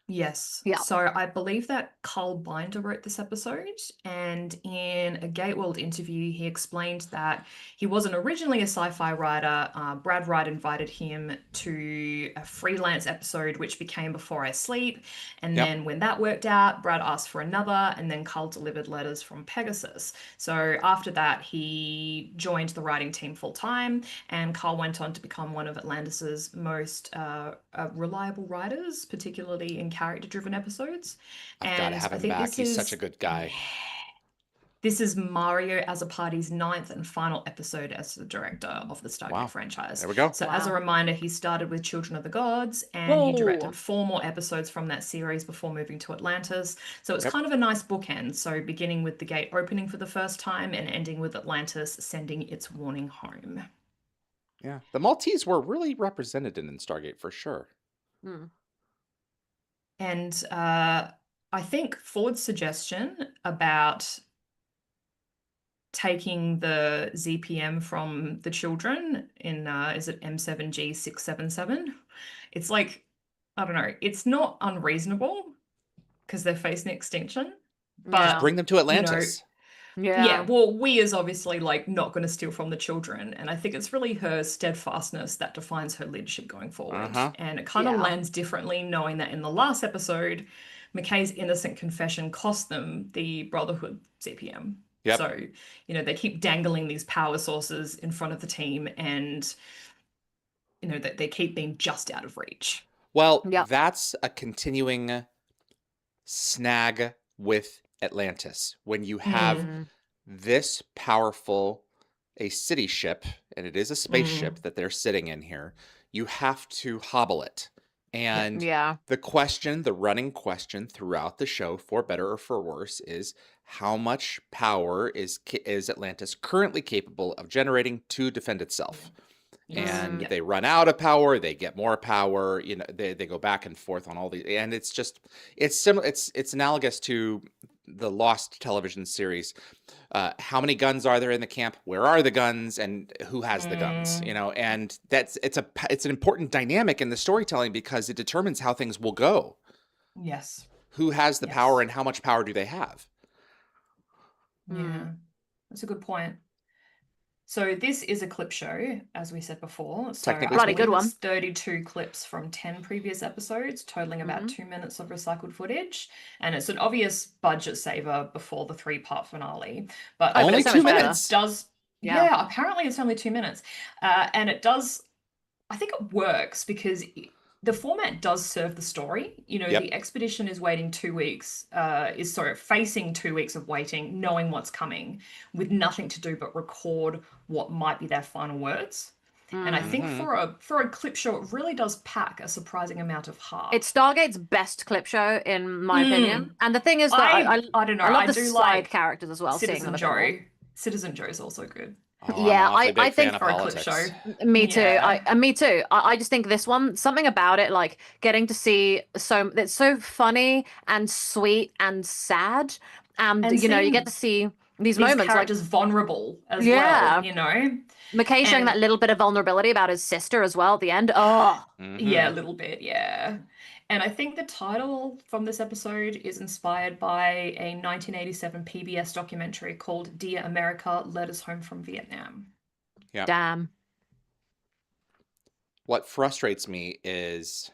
Yes. Yeah. So I believe that Carl Binder wrote this episode, and in a Gateworld interview, he explained that he wasn't originally a sci-fi writer. Brad Wright invited him to a freelance episode, which became Before I Sleep. And Yep. then when that worked out, Brad asked for another, and then Carl delivered Letters from Pegasus. So after that, he joined the writing team full time, and Carl went on to become one of Atlantis's most reliable writers, particularly in character-driven episodes. I've got to have him back. He's such a good guy. This is Mario Azzopardi's 9th and final episode as the director of the Stargate franchise. There we go. So as a Wow. reminder, he started with Children of the Gods, and he Whoa. directed 4 more episodes from that series before moving to Atlantis. So it's Yep. kind of a nice bookend. So beginning with the gate opening for the first time and ending with Atlantis sending its warning home. Yeah. The Maltese were really represented in Stargate for sure. Hmm. And I think Ford's suggestion about taking the ZPM from the children in, is it M7G677? It's like, I don't know, it's not unreasonable because they're facing extinction. But Yeah. Bring them to Atlantis. yeah, well, we is obviously like not going to steal from the children, and I think it's really her steadfastness that defines her leadership going forward. And it kind of Yeah. lands differently, knowing that in the last episode, McKay's innocent confession cost them the Brotherhood ZPM. Yep. So, you know, they keep dangling these power sources in front of the team, and you know that they keep being just out of reach. Well, Yep. that's a continuing snag with Atlantis. When you have Mm. this powerful a city ship, and it is a spaceship that they're sitting in here, you have to hobble it. And Yeah. the running question throughout the show, for better or for worse, is how much power is Atlantis currently capable of generating to defend itself? And Yep. they run out of power, they get more power, you know, they go back and forth on all these, and it's just it's similar, it's analogous to the Lost television series. How many guns are there in the camp? Where are the guns? And who has the guns? You know, and it's an important dynamic in the storytelling because it determines how things will go. Yes. Who has the power and how much power do they have? Yeah, that's a good point. So this is a clip show, as we said before. So Technically I Bloody good believe one. it's 32 clips from 10 previous episodes, totaling about 2 minutes of recycled footage. And it's an obvious budget saver before the 3-part finale. But Oh, but Only it's so 2 much better. minutes. does, Yeah. yeah, apparently it's only 2 minutes. And it does, I think it works because the format does serve the story. You know, Yep. the expedition is waiting 2 weeks, facing 2 weeks of waiting, knowing what's coming, with nothing to do but record what might be their final words. And I think for a clip show, it really does pack a surprising amount of heart. It's Stargate's best clip show, in my opinion. And the thing is that I don't know. I love I the do side like characters as well. Seeing them Citizen a bit more. Joe. Citizen Joe's also good. Oh, Yeah, I'm an awfully I big think fan of for a clip politics. show. Me too. Yeah. Me too. I just think this one, something about it, like getting to see it's so funny and sweet and sad, and you know, you seeing get to see these These moments like characters vulnerable as Yeah. well, you know? McKay showing and- that little bit of vulnerability about his sister as well at the end. Oh, Yeah, a little bit, yeah. And I think the title from this episode is inspired by a 1987 PBS documentary called Dear America, Letters Home from Vietnam. Yeah. damn. What frustrates me is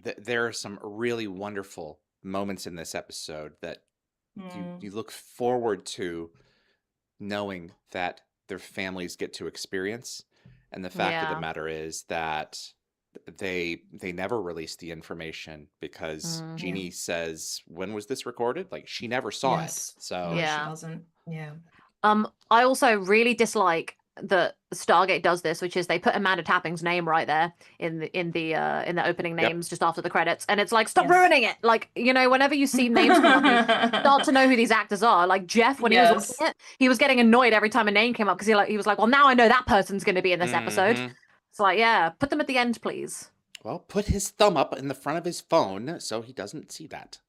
that there are some really wonderful moments in this episode that you look forward to knowing that their families get to experience. And the fact of the Yeah. matter is that they never released the information because Mm. Jeannie says, when was this recorded? Like she never saw Yes. it. So No, she Yeah. doesn't. Yeah. I also really dislike that Stargate does this, which is they put Amanda Tapping's name right there in the opening Yep. names just after the credits, and it's like, stop Yes. ruining it. Like, you know, whenever you see names come up, you start to know who these actors are. Like Jeff, when he was Yes. watching it, he was getting annoyed every time a name came up because he was like, well, now I know that person's going to be in this episode. Mhm. It's like, yeah, put them at the end, please. Well, put his thumb up in the front of his phone so he doesn't see that.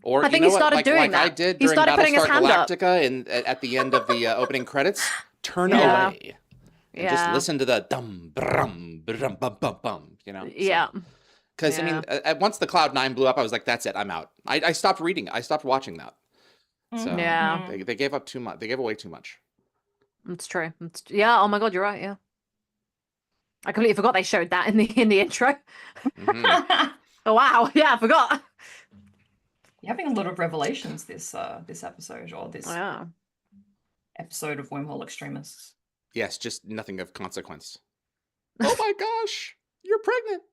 Or I think he started doing I that. did He during started putting his Battlestar hand up. Galactica and at the end of the opening credits, turn Yeah. away and just listen to the dum brum bum bum bum bum. You know. Yeah. Because I mean, once the Cloud9 blew up, I was like, that's it. I'm out. I stopped reading. I stopped watching that. So Yeah. they gave up too much. They gave away too much. It's true. Yeah. Oh my God, you're right. Yeah. I completely forgot they showed that in the intro. Mhm. Oh wow. Yeah, I forgot. You're having a lot of revelations this episode or this Yeah. episode of Wormhole Extremists. Yes, just nothing of consequence. Oh my gosh, you're pregnant.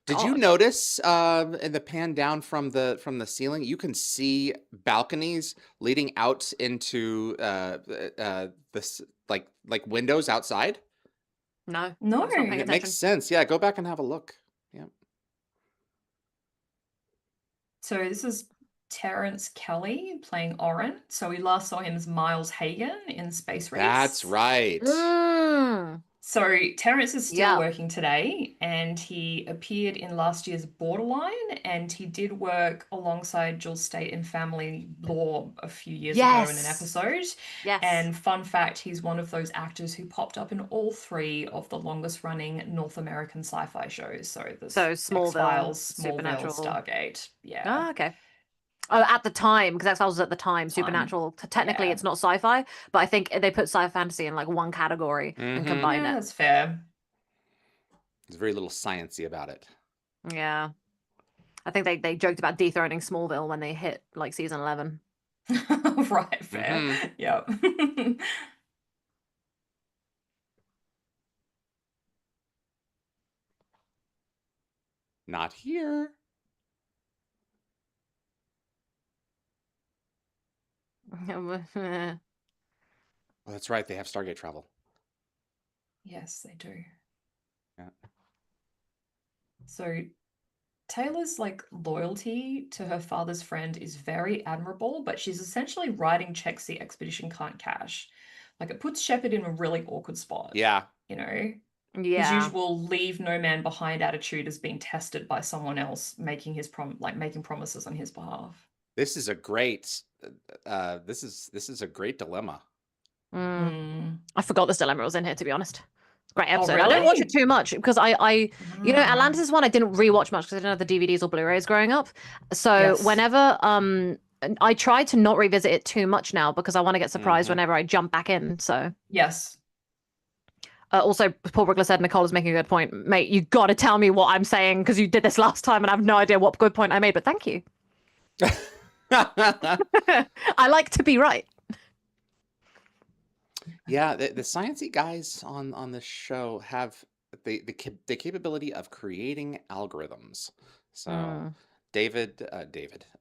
Did you God. notice in the pan down from the ceiling, you can see balconies leading out into this like windows outside? No. No. I was not paying It attention. makes sense. Yeah, go back and have a look. Yeah. So this is Terrence Kelly playing Oren. So we last saw him as Miles Hagen in Space Race. That's right. Mm. So Terrence is still Yeah. working today, and he appeared in last year's Borderline, and he did work alongside Jill State in Family Law a few years ago in an Yes. episode. Yes. And fun fact, he's one of those actors who popped up in all three of the longest running North American sci-fi shows. So there's Smallville, X-Files, Smallville, Supernatural. Stargate. Yeah. Oh, okay. Oh, at the time, because X-Files was at the time. Supernatural, technically yeah. it's not sci-fi, but I think they put sci-fi fantasy in like one category and Mhm. combined Yeah, it. that's fair. There's very little sciencey about it. Yeah. I think they joked about dethroning Smallville when they hit like season 11. Right, fair. Mhm. Yep. Not here. Oh, that's right. They have Stargate travel. Yes, they do. Yeah. So Taylor's like loyalty to her father's friend is very admirable, but she's essentially writing checks the expedition can't cash. Like it puts Shepard in a really awkward spot. Yeah. You know, his Yeah. usual leave no man behind attitude is being tested by someone else making his making promises on his behalf. This is a great. This is a great dilemma. I forgot this dilemma was in here, to be honest. Great episode. really? I don't watch it too much because I you know, Atlantis is one I didn't rewatch much because I didn't have the DVDs or Blu-rays growing up. So Yes. whenever I try to not revisit it too much now because I want to get surprised Mhm. whenever I jump back in. So Yes. also, Paul Brickler said Nicole is making a good point. Mate, you got to tell me what I'm saying because you did this last time and I have no idea what good point I made, but thank you. I like to be right. Yeah, the sciencey guys on this show have the capability of creating algorithms. So David,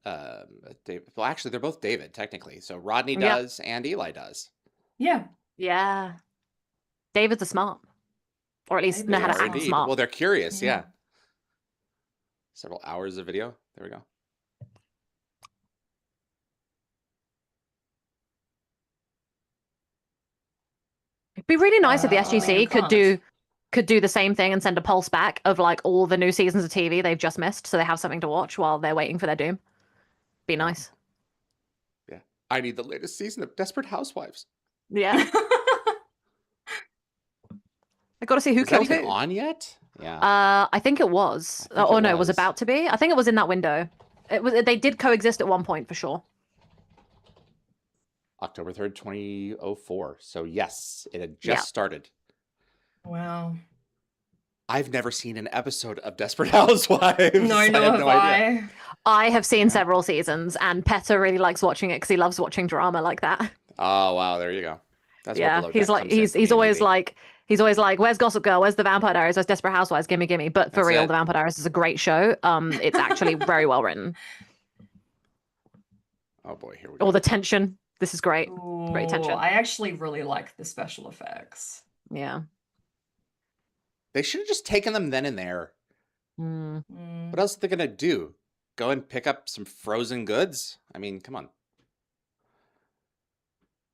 well, actually, they're both David technically. So Rodney Yeah. does and Eli does. Yeah. Yeah. David's a smart. Or at least David know is how to smart. act Indeed. smart. Well, they're curious. Yeah. Yeah. Several hours of video. There we go. It'd be really nice if the only SGC you could do the same thing and send a pulse back of like all the new seasons of TV they've just missed, so they have something to watch while they're waiting for their doom. Be nice. Yeah. I need the latest season of Desperate Housewives. Yeah. I got to see who Is that killed even who. on yet? Yeah. I think it was. I think Or it no, it was was. about to be. I think it was in that window. It was. They did coexist at one point for sure. October 3rd, 2004. So yes, it had Yeah. just started. Wow. I've never seen an episode of Desperate Housewives. No, I nor have have no idea. I have seen several seasons, and Petter really likes watching it because he loves watching drama like that. Oh wow, there you go. That's Yeah, where Below he's Deck like comes in for me he's and always Yvie. like where's Gossip Girl? Where's the Vampire Diaries? Where's Desperate Housewives? Gimme, gimme. But for That's real, it. the Vampire Diaries is a great show. It's actually very well written. Oh boy, here we All go. the tension. This is great. Great Ooh, tension. I actually really like the special effects. Yeah. They should have just taken them then and there. Mm. What else are they gonna do? Go and pick up some frozen goods? I mean, come on.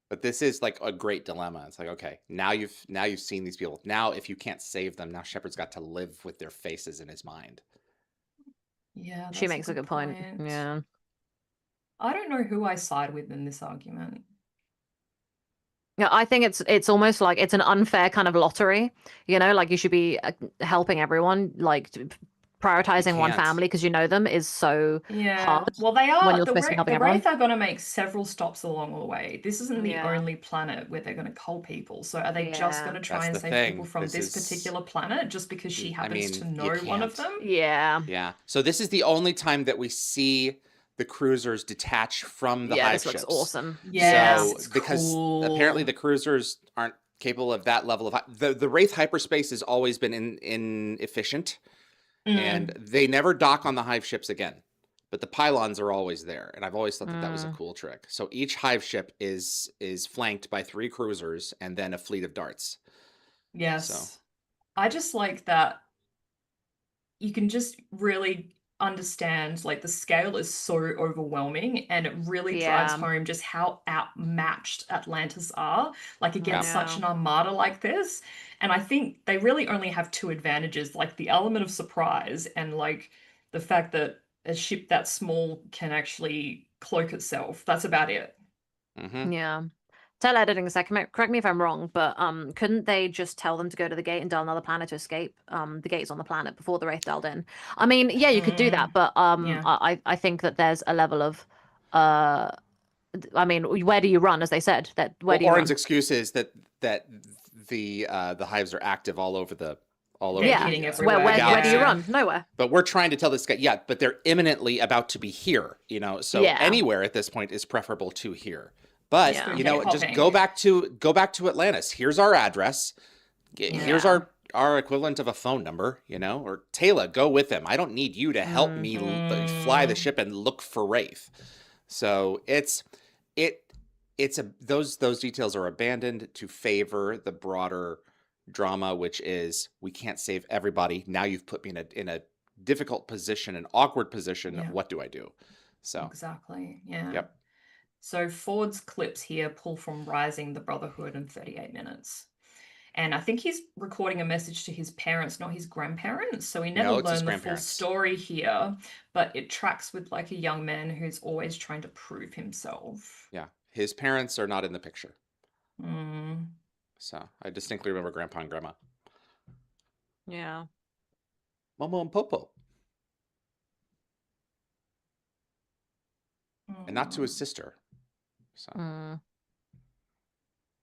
But this is like a great dilemma. It's like, okay, now you've seen these people. Now, if you can't save them, now Shepard's got to live with their faces in his mind. Yeah, She that's makes a good point. Yeah. I don't know who I side with in this argument. Yeah, I think it's almost like it's an unfair kind of lottery, like you should be helping everyone, like prioritizing one can't. family because you know them is so Yeah, hard well, they when are you're supposed to be helping the everyone. Wraith are going to make several stops along the way. This isn't the Yeah. only planet where they're going to cull people. So are they just Yeah. going to try That's and the save thing. people from This this is- particular planet just because she I happens to mean, know you one of can't. them? Yeah. Yeah. So this is the only time that we see the cruisers detach from the Yeah, hive this looks ships. awesome. Yes, So it's because cool. apparently the cruisers aren't capable of that level of the Wraith hyperspace has always been inefficient, and they never dock on the hive ships again. But the pylons are always there, and I've always thought that was a cool trick. So each hive ship is flanked by 3 cruisers and then a fleet of darts. Yes. So. I just like that you can just really understand, like, the scale is so overwhelming, and it really drives Yeah. home just how outmatched Atlantis are, like, against such Yeah. an armada like this. And I think they really only have 2 advantages, like the element of surprise and, like, the fact that a ship that small can cloak itself. That's about it. Mhm. Yeah. Tell editing a second. Correct me if I'm wrong, but couldn't they just tell them to go to the gate and dial another planet to escape? The gate's on the planet before the Wraith dialed in. I mean, yeah, you could do that, but Yeah. I think that there's a level of I mean, where do you run, as they said? Where do you Oren's run? excuse is that the hives are active all over the Yeah. hitting the, everywhere. Where do you galaxy. run? Nowhere. But we're trying to tell this guy, yeah, but they're imminently about to be here, so Yeah. anywhere at this point is preferable to here. But Yeah. just Hopping. go back to Atlantis. Here's our address. Here's Yeah. our equivalent of a phone number, or Taylor, go with them. I don't need you to help me fly the ship and look for Wraith. So those details are abandoned to favor the broader drama, which is we can't save everybody. Now you've put me in a difficult position, an awkward position. Yeah. What do I do? So Exactly. Yeah. Yep. So Ford's clips here pull from Rising the Brotherhood in 38 minutes. And I think he's recording a message to his parents, not his grandparents. So we never No, it's his learn the full grandparents. story here, but it tracks with like a young man who's always trying to prove himself. Yeah, his parents are not in the picture. Mm. So I distinctly remember Grandpa and Grandma. Yeah. Momo and Popo. And not to his sister. So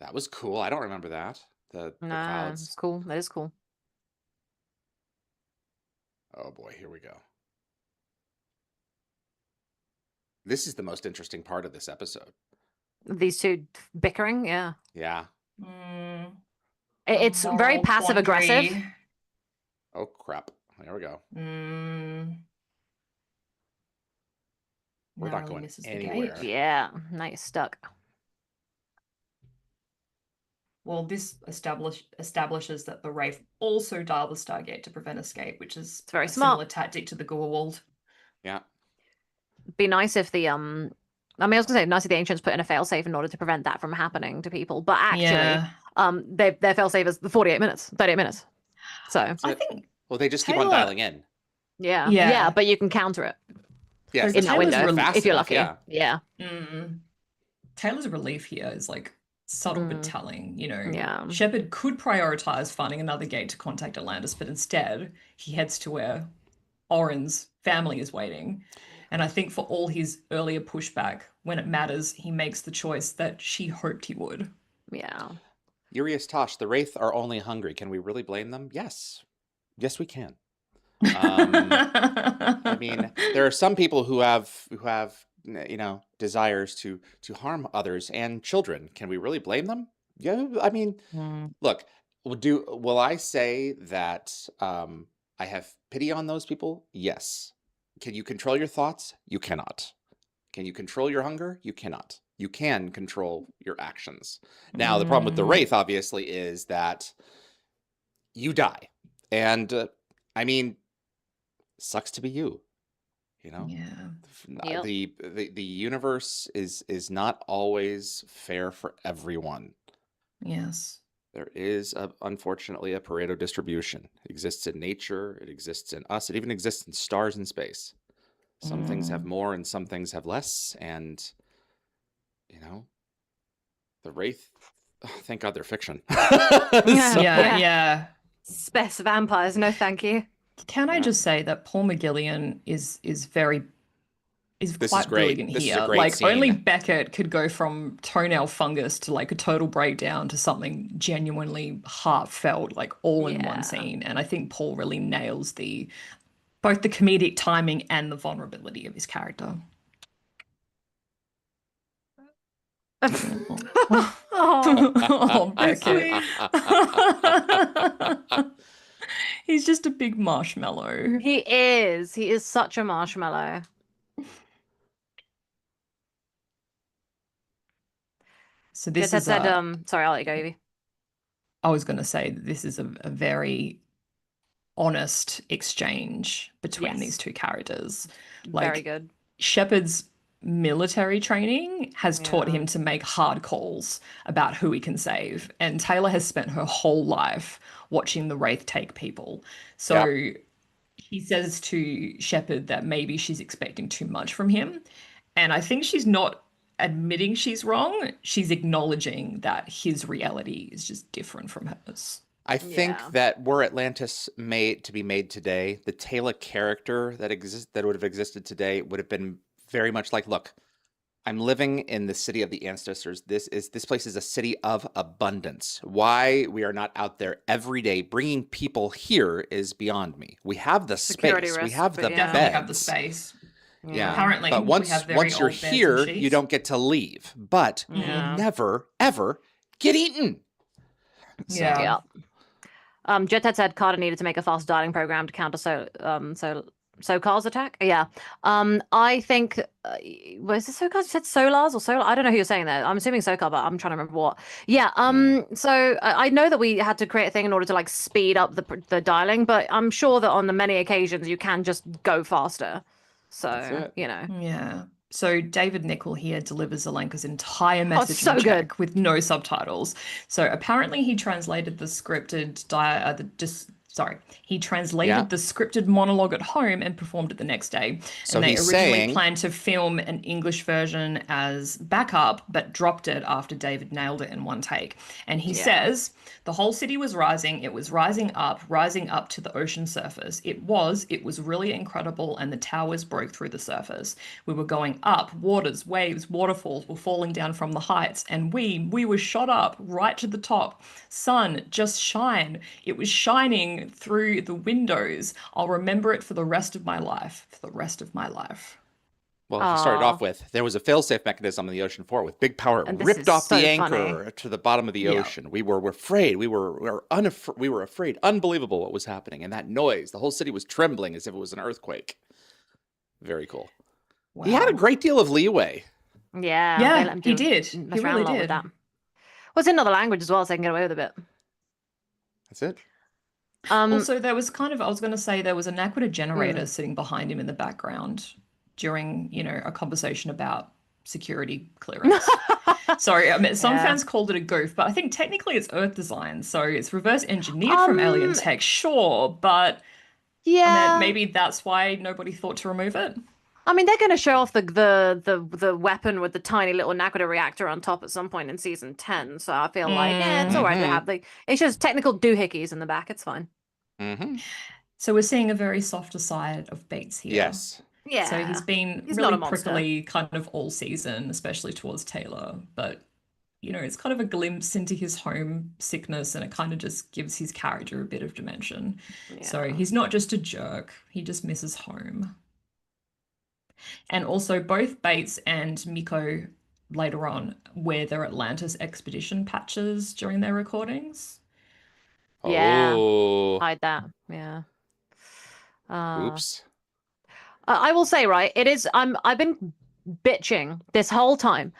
that was cool. I don't remember that. The No, clouds. it's cool. That is cool. Oh boy, here we go. This is the most interesting part of this episode. These two bickering, yeah. Yeah. It's very Moral passive aggressive. quandary. Oh crap. There we go. We're not Narrowly going misses the anywhere. gate. Yeah, now you're stuck. Well, this establishes that the Wraith also dial the Stargate to prevent escape, which is It's very a smart. similar tactic to the Goa'uld. Yeah. Be nice if the I mean, I was gonna say nice if the ancients put in a failsafe in order to prevent that from happening to people. But actually, their failsafe is 38 minutes, 38 minutes. So I think Well, they just keep on Taylor- dialing in. yeah, but you can counter it Yeah, Because in that Taylor's window fast if you're enough, lucky. yeah. Taylor's relief here is like subtle but telling. Yeah. Shepard could prioritize finding another gate to contact Atlantis, but instead he heads to where Oren's family is waiting. And I think for all his earlier pushback, when it matters, he makes the choice that she hoped he would. Yeah. Urias Tosh, the Wraith are only hungry. Can we really blame them? Yes. Yes, we can. I mean, there are some people who have desires to harm others and children. Can we really blame them? Yeah, I mean, Mm. look, will I say that I have pity on those people? Yes. Can you control your thoughts? You cannot. Can you control your hunger? You cannot. You can control your actions. Now, the problem with the Mm. Wraith, obviously, is that you die. And I mean, sucks to be you, you know? Yeah. Yep. The universe is not always fair for everyone. Yes. There is, unfortunately, a Pareto distribution. It exists in nature, it exists in us, it even exists in stars in space. Some things have more and some things have less, and, you know, the Wraith, thank God they're fiction. Yeah. So- Yeah. Space vampires, no thank you. Can I Yeah. just say that Paul McGillion is This quite is great. brilliant This is here. a great Like only scene. Beckett could go from toenail fungus to like a total breakdown to something genuinely heartfelt, like all in Yeah. one scene. And I think Paul really nails both the comedic timing and the vulnerability of his character. Oh, Oh, sweet. Beckett. He's just a big marshmallow. He is. He is such a marshmallow. So this Jet is said, sorry, I'll let you go, Yvie. I was going to say that this is a very honest exchange between Yes. these two characters. Very Like good. Shepard's military training has taught Yeah. him to make hard calls about who he can save, and Taylor has spent her whole life watching the Wraith take people. So he says to Shepard that maybe she's expecting too much from him, and I think she's not admitting she's wrong. She's acknowledging that his reality is just different from hers. I think Yeah. that were Atlantis made to be made today, the Taylor character that would have existed today would have been very much like, look, I'm living in the city of the ancestors. This place is a city of abundance. Why we are not out there every day bringing people here is beyond me. We have the Security space. We risk, have but the yeah. Definitely have the beds. space. Yeah. Apparently, But we once have very you're old beds and here, you sheets. don't get to leave. But you Yeah. will never ever get eaten. So- Yeah. Yeah. Jet had said Carter needed to make a fast dialing program to counter Sokar's attack. Yeah. I think was it Sokar? You said Solars or Solar? I don't know who you're saying there. I'm assuming Sokar, but I'm trying to remember what. Yeah. So I know that we had to create a thing in order to like speed up the dialing, but I'm sure that on the many occasions you can just go faster. That's So it. you know. Yeah. So David Nickel here delivers Zelenka's entire message so in good. Czech with no subtitles. So apparently he translated the he translated Yeah. the scripted monologue at home and performed it the next day. So and they he's originally saying- planned to film an English version as backup, but dropped it after David nailed it in one take. And he Yeah. says, the whole city was rising. It was rising up to the ocean surface. It was really incredible, and the towers broke through the surface. We were going up, waters, waves, waterfalls were falling down from the heights, and we were shot up right to the top. Sun, just shine. It was shining through the windows. I'll remember it for the rest of my life. Well, he started Aw. off with, there was a fail-safe mechanism in the ocean floor with big power. It And this ripped is off the so anchor funny. to the bottom of the Yeah. ocean. We were afraid. We were afraid. Unbelievable what was happening. And that noise, the whole city was trembling as if it was an earthquake. Very cool. Wow. He had a great deal of leeway. Yeah. Yeah, they let him he do- did. mess He around really a lot with did. that. Well, it's in another language as well, so I can get away with a bit. That's it. Also, there was I was going to say there was a Naquita generator Mm. sitting behind him in the background during, a conversation about security clearance. Sorry, I mean, some Yeah. fans called it a goof, but I think technically it's Earth design, so it's reverse engineered from alien Um, tech, sure, but Yeah. maybe that's why nobody thought to remove it. I mean, they're going to show off the weapon with the tiny little Naquita reactor on top at some point in season 10. So I feel like, it's all right to Mhm. have it's just technical doohickeys in the back. It's fine. Mm-hmm. So we're seeing a very softer side of Bates here. Yes. Yeah. So he's been He's not really a monster. prickly kind of all season, especially towards Taylor. But, it's kind of a glimpse into his homesickness, and it kind of just gives his character a bit of dimension. So Yeah. he's not just a jerk, he just misses home. And also, both Bates and Miko later on wear their Atlantis expedition patches during their recordings. Yeah. Oh, Hide that. Yeah. oops. I will say, right, it is. I've been bitching this whole time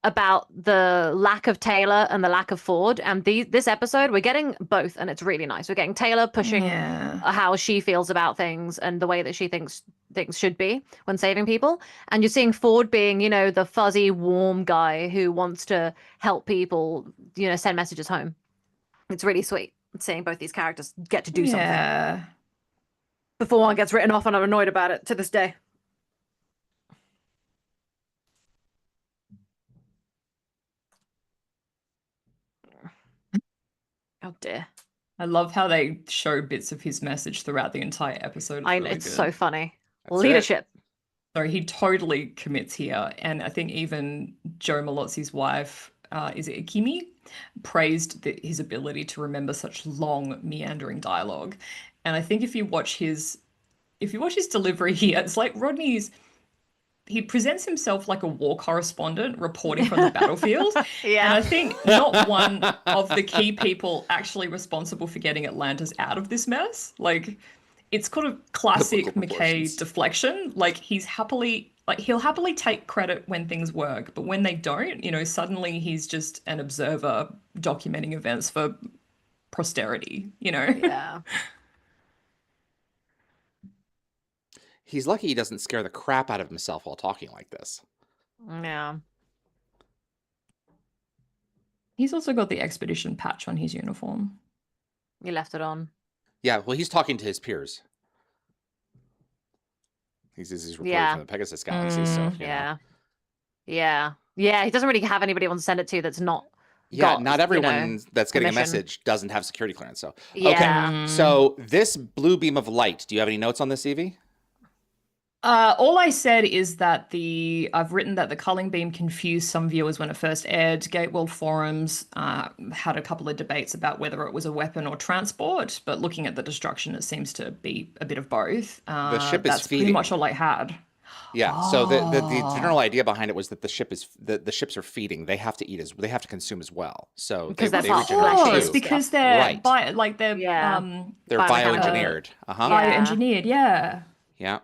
about the lack of Taylor and the lack of Ford, and this episode we're getting both, and it's really nice. We're getting Taylor pushing Yeah. how she feels about things and the way that she thinks things should be when saving people, and you're seeing Ford being, the fuzzy, warm guy who wants to help people, send messages home. It's really sweet seeing both these characters get to do something Yeah. before one gets written off, and I'm annoyed about it to this day. Oh dear. I love how they show bits of his message throughout the entire episode. It's really It's good. so funny. That's Leadership. So he totally commits here. And I think even Joe Malozzi's wife, is it Akimi, praised his ability to remember such long, meandering dialogue. And I think if you watch his delivery here, it's like he presents himself like a war correspondent reporting from the battlefield. And I think not one of the key people actually responsible for getting Atlantis out of this mess. Like, it's kind of classic Biblical McKay proportions. deflection. Like, he'll happily take credit when things work, but when they don't, suddenly he's just an observer documenting events for posterity, Yeah. He's lucky he doesn't scare the crap out of himself while talking like this. Yeah. He's also got the expedition patch on his uniform. You left it on. Yeah, well, he's talking to his peers. He's reporting from the Pegasus galaxy, so Yeah. Yeah. Yeah, he doesn't really have anybody he wants to send it to that's not got, not everyone that's getting a permission. message doesn't have security clearance. So Yeah. okay, so this blue beam of light. Do you have any notes on this, Yvie? All I said is that I've written that the culling beam confused some viewers when it first aired. Gateworld forums had a couple of debates about whether it was a weapon or transport, but looking at the destruction, it seems to be a bit of both. The ship is that's pretty feeding. much all I had. Yeah. So the general idea behind it was that the ships are feeding. They have to eat they have to consume as well. So Because they that's all regenerate flesh too. is. It's because they're Right. they're Yeah. They're biomechanical. bioengineered. Uh-huh. Yeah. bioengineered, yeah. Yeah.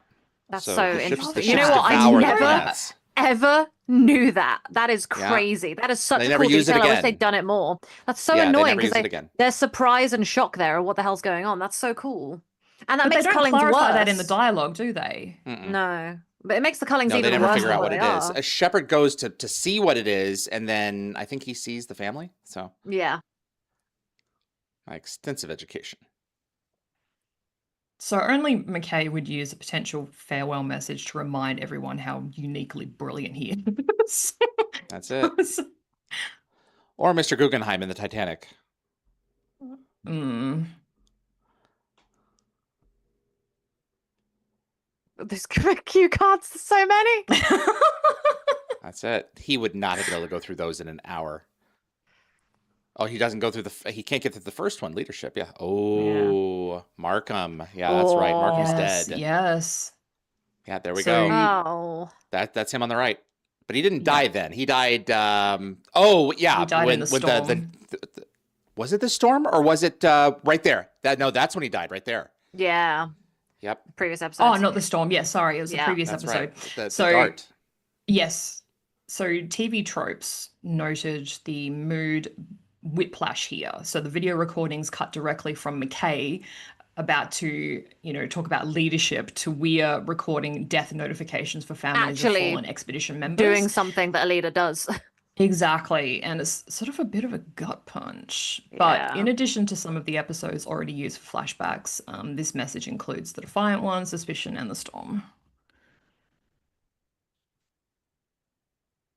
That's So so the ships- interesting. the You know ships what? I devour the never planets. ever knew that. That is Yeah. crazy. That is such They a never cool use it detail. I wish again. they'd done it more. That's so Yeah, they annoying never because use it again. there's surprise and shock there of what the hell's going on. That's so cool. And that But they makes don't Cullings clarify worse. that in the dialogue, do they? Mm-mm. No. But it makes the Cullings No, they even never worse figure than out what they it is. are. A shepherd goes to see what it is, and then I think he sees the family. So Yeah. my extensive education. So only McKay would use a potential farewell message to remind everyone how uniquely brilliant he is. That's it. Or Mr. Guggenheim in the Titanic. Mm. There's cue cards, there's so many. That's it. He would not have been able to go through those in an hour. Oh, he doesn't go through he can't get through the first one, leadership. Yeah. Oh, Markham. Yeah, that's right. Markham's Yes, dead. yes. Yeah, there we So- go. Oh. That's him on the right. But he didn't Yeah. die then. He died. Oh, yeah. He died in the storm. Was it the storm or was it right there? That's when he died. Right there. Yeah. Yep. Previous episode. Oh, not the storm. Yeah, sorry. It was the Yeah. previous That's episode. right. The So- dart. Yes. So TV Tropes noted the mood whiplash here. So the video recordings cut directly from McKay about to, talk about leadership to Weir recording death notifications for families Actually of fallen expedition members. doing something that a leader does. Exactly. And it's sort of a bit of a gut punch. But Yeah. in addition to some of the episodes already used for flashbacks, this message includes the Defiant One, Suspicion, and the Storm.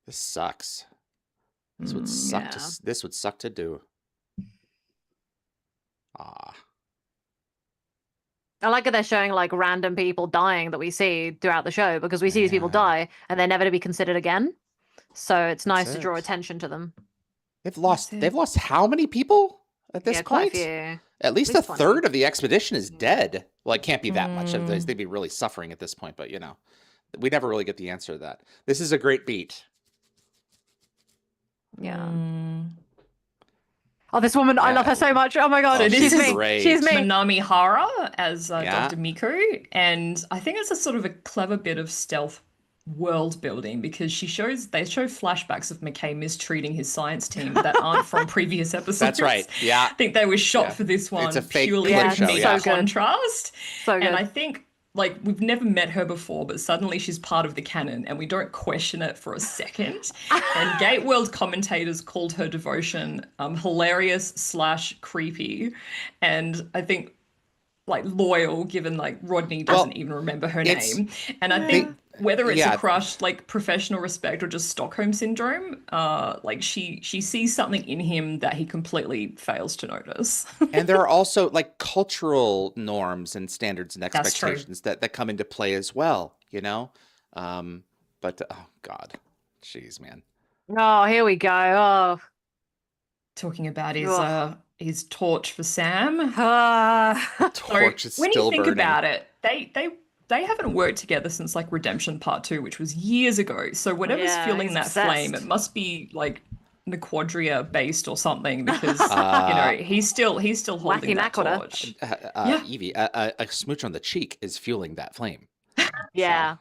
This sucks. This would suck yeah. this would suck to do. Ah. I like that they're showing like random people dying that we see throughout the show because we see these people Yeah. die and they're never to be considered again. So it's nice That's to draw it. attention to them. They've lost it. how many people at this Yeah, quite point? a few. At least least a 20. third of the expedition is dead. Well, it can't be that much. Mm. They'd be really suffering at this point, but we never really get the answer to that. This is a great beat. Yeah. Mm. Oh, this woman, I love her so much. Oh my god, Oh, she's she's me. great. She's me. Manami Hara as Yeah. Dr. Miku, and I think it's a sort of a clever bit of stealth world building because they show flashbacks of McKay mistreating his science team that aren't from previous episodes. That's right. Yeah. I think they were shot Yeah. for this one It's a fake purely clip to show, make yeah. So good. contrast. So good. And I think like we've never met her before, but suddenly she's part of the canon and we don't question it for a second. And Gate World commentators called her devotion hilarious / creepy. And I think like loyal, given like Rodney doesn't even remember her name. And I think whether it's a crush, like professional respect or just Stockholm syndrome, like she sees something in him that he completely fails to notice. And there are also like cultural norms and standards and That's true. expectations that come into play as well, you know? But oh God, jeez, man. Oh, here we go. Oh. Talking about Ugh. his torch for Sam. Torch is When still you think burning. about it, they haven't worked together since like Redemption Part 2, which was years ago. So whatever's Yeah, fueling he's that obsessed. flame, it must be like Nequadria based or something because you know he's still holding Wacky that Naquadah. torch. Evie, a smooch on the cheek is fueling that flame. Yeah.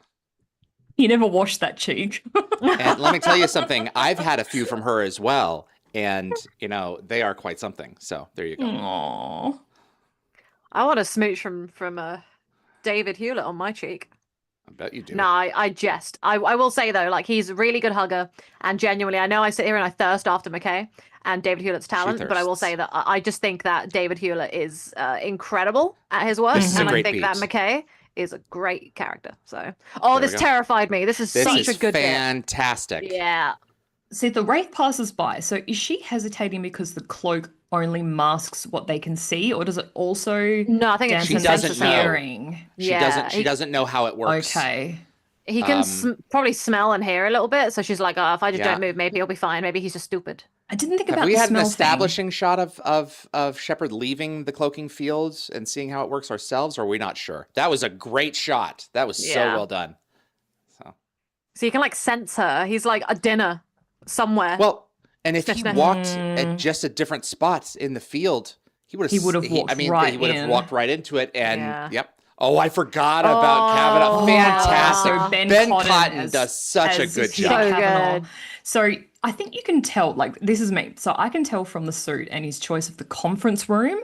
He never washed that cheek. And let me tell you something. I've had a few from her as well, and you know they are quite something. So there you go. Aww. I want a smooch from David Hewlett on my cheek. I bet you do. No, I jest. I will say though, like he's a really good hugger, and genuinely, I know I sit here and I thirst after McKay and David Hewlett's talent, but I will say that I just think that David Hewlett is incredible at his work, This is a and I great think that beat. McKay is a great character. So, There we this go. terrified me. This is This such is a good bit. fantastic. Yeah. See, the Wraith passes by. So is she hesitating because the cloak only masks what they can see, or does it also No, I think it's She dampen doesn't their know. hearing? She Yeah, doesn't know how it works. Okay. he can Um, probably smell and hear a little bit. So she's like, oh, if I just Yeah. don't move, maybe he'll be fine. Maybe he's just stupid. I didn't think Have about we the had an smell thing. establishing shot of Shepard leaving the cloaking fields and seeing how it works ourselves, or are we not sure? That was a great shot. That was so Yeah. well done. So you can like sense her. He's like a dinner somewhere. Well, and if Sniff, he sniff. walked at just at different spots in the field, he would have walked I mean, right he would have in. walked right into it. And Yeah. yep. Oh, I forgot about Kavanaugh. Oh, Fantastic. so Ben Cotton as- does such a as good Peter job. So Kavanaugh. good. So I think you can tell, like, this is me. So I can tell from the suit and his choice of the conference room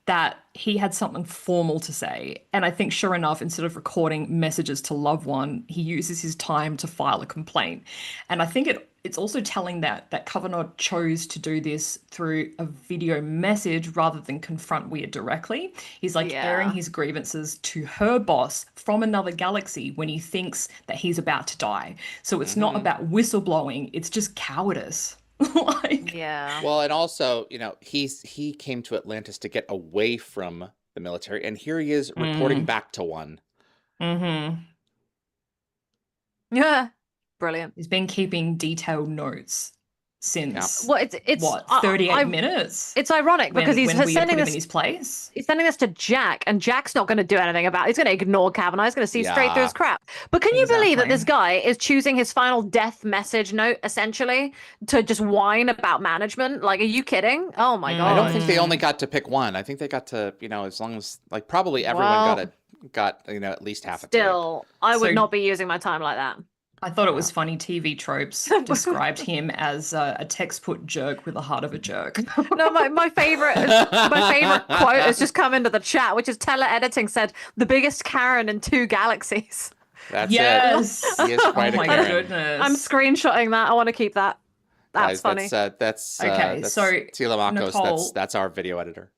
that he had something formal to say. And I think, sure enough, instead of recording messages to loved one, he uses his time to file a complaint. And I think it's also telling that Kavanaugh chose to do this through a video message rather than confront Weird directly. He's like airing Yeah. his grievances to her boss from another galaxy when he thinks that he's about to die. So it's not about whistleblowing, it's just cowardice. Like, Yeah. Well, and also, you know, he came to Atlantis to get away from the military, and here he is reporting back to one. mm-hmm. Yeah. Brilliant. He's been keeping detailed notes since Well, it's what, I- 38 minutes? It's ironic because he's when we sending put him this. in his place. He's sending this to Jack, and Jack's not going to do anything about it. He's going to ignore Kavanaugh. He's going to see straight through Yeah. his crap. But can you believe that Exactly. this guy is choosing his final death message note, essentially, to just whine about management? Like, are you kidding? Oh my Mm. God. I don't think they only got to pick one. I think they got to, you know, as long as like probably everyone got you know, at least half a take. Still, I would So- not be using my time like that. I thought it was funny TV tropes described him as a text-put jerk with the heart of a jerk. No, my favorite quote has just come into the chat, which is tele-editing said, the biggest Karen in 2 galaxies. That's Yes. it. He is quite Oh a my Karen. goodness. I'm screenshotting that. I want to keep that. That's Guys, funny. That's Okay, that's so, Telemachos. Nicole- That's our video editor.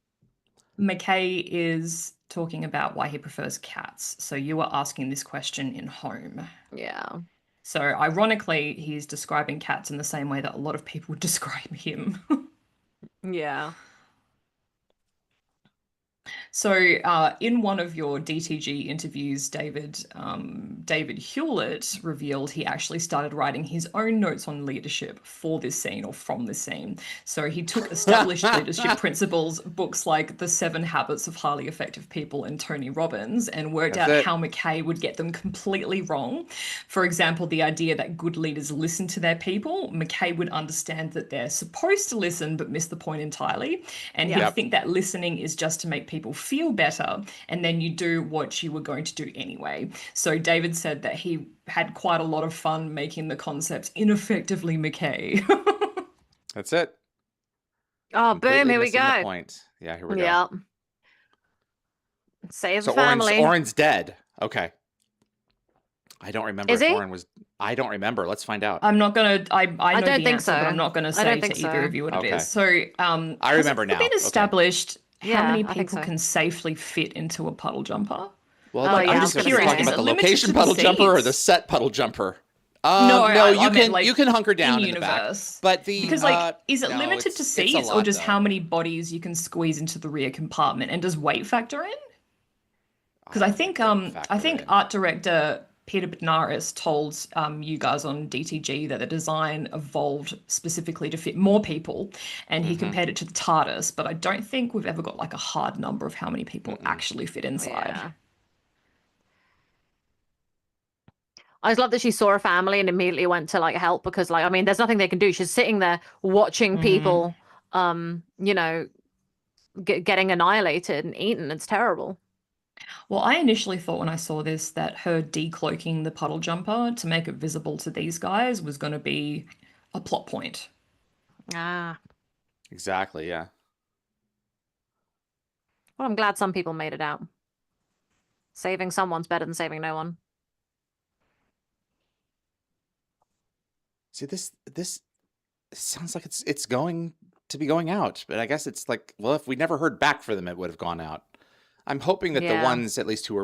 McKay is talking about why he prefers cats. So you were asking this question in Home. Yeah. So ironically, he's describing cats in the same way that a lot of people describe him. Yeah. So, in one of your DTG interviews, David Hewlett revealed he actually started writing his own notes on leadership for this scene or from this scene. So he took established leadership principles, books like The 7 Habits of Highly Effective People and Tony Robbins, and worked That's out it. how McKay would get them completely wrong. For example, the idea that good leaders listen to their people. McKay would understand that they're supposed to listen but miss the point entirely, and he'd Yep. think that listening is just to make people feel better, and then you do what you were going to do anyway. So David said that he had quite a lot of fun making the concepts ineffectively McKay. That's it. Oh, boom! Completely Here we missing the go. point. Yeah, here we go. Yeah. Save So the family. Oren's dead. Okay. I don't remember Is if he? Oren was. I don't remember. Let's find out. I'm not gonna. I know don't the think answer, but so. I'm not gonna I say don't to think either so. of you what Okay. it is. So, I has remember it now. been Okay. established how Yeah, many I think people so. can safely fit into a puddle jumper? Well, Oh, like, yeah, I'm I just was curious. curious. Talking Is about it the limited location to the puddle jumper or the seats? set puddle jumper. No, I you meant, can like, you can hunker down in the back. universe. But the Because, like, is it no, limited to it's a seats or lot, just though. how many bodies you can squeeze into the rear compartment? And does weight factor in? Because I don't think they would I factor think in. art director Peter Benares told you guys on DTG that the design evolved specifically to fit more people, and he compared it to the TARDIS. But I don't think we've ever got like a hard number of how many people actually fit inside. Yeah. I just love that she saw a family and immediately went to like help because like I mean there's nothing they can do. She's sitting there watching people you know getting annihilated and eaten. It's terrible. Well, I initially thought when I saw this that her decloaking the puddle jumper to make it visible to these guys was going to be a plot point. Ah. Exactly. Yeah. Well, I'm glad some people made it out. Saving someone's better than saving no one. See, this sounds like it's going to be going out, but I guess it's like, well, if we never heard back from them, it would have gone out. I'm hoping that the Yeah. ones at least who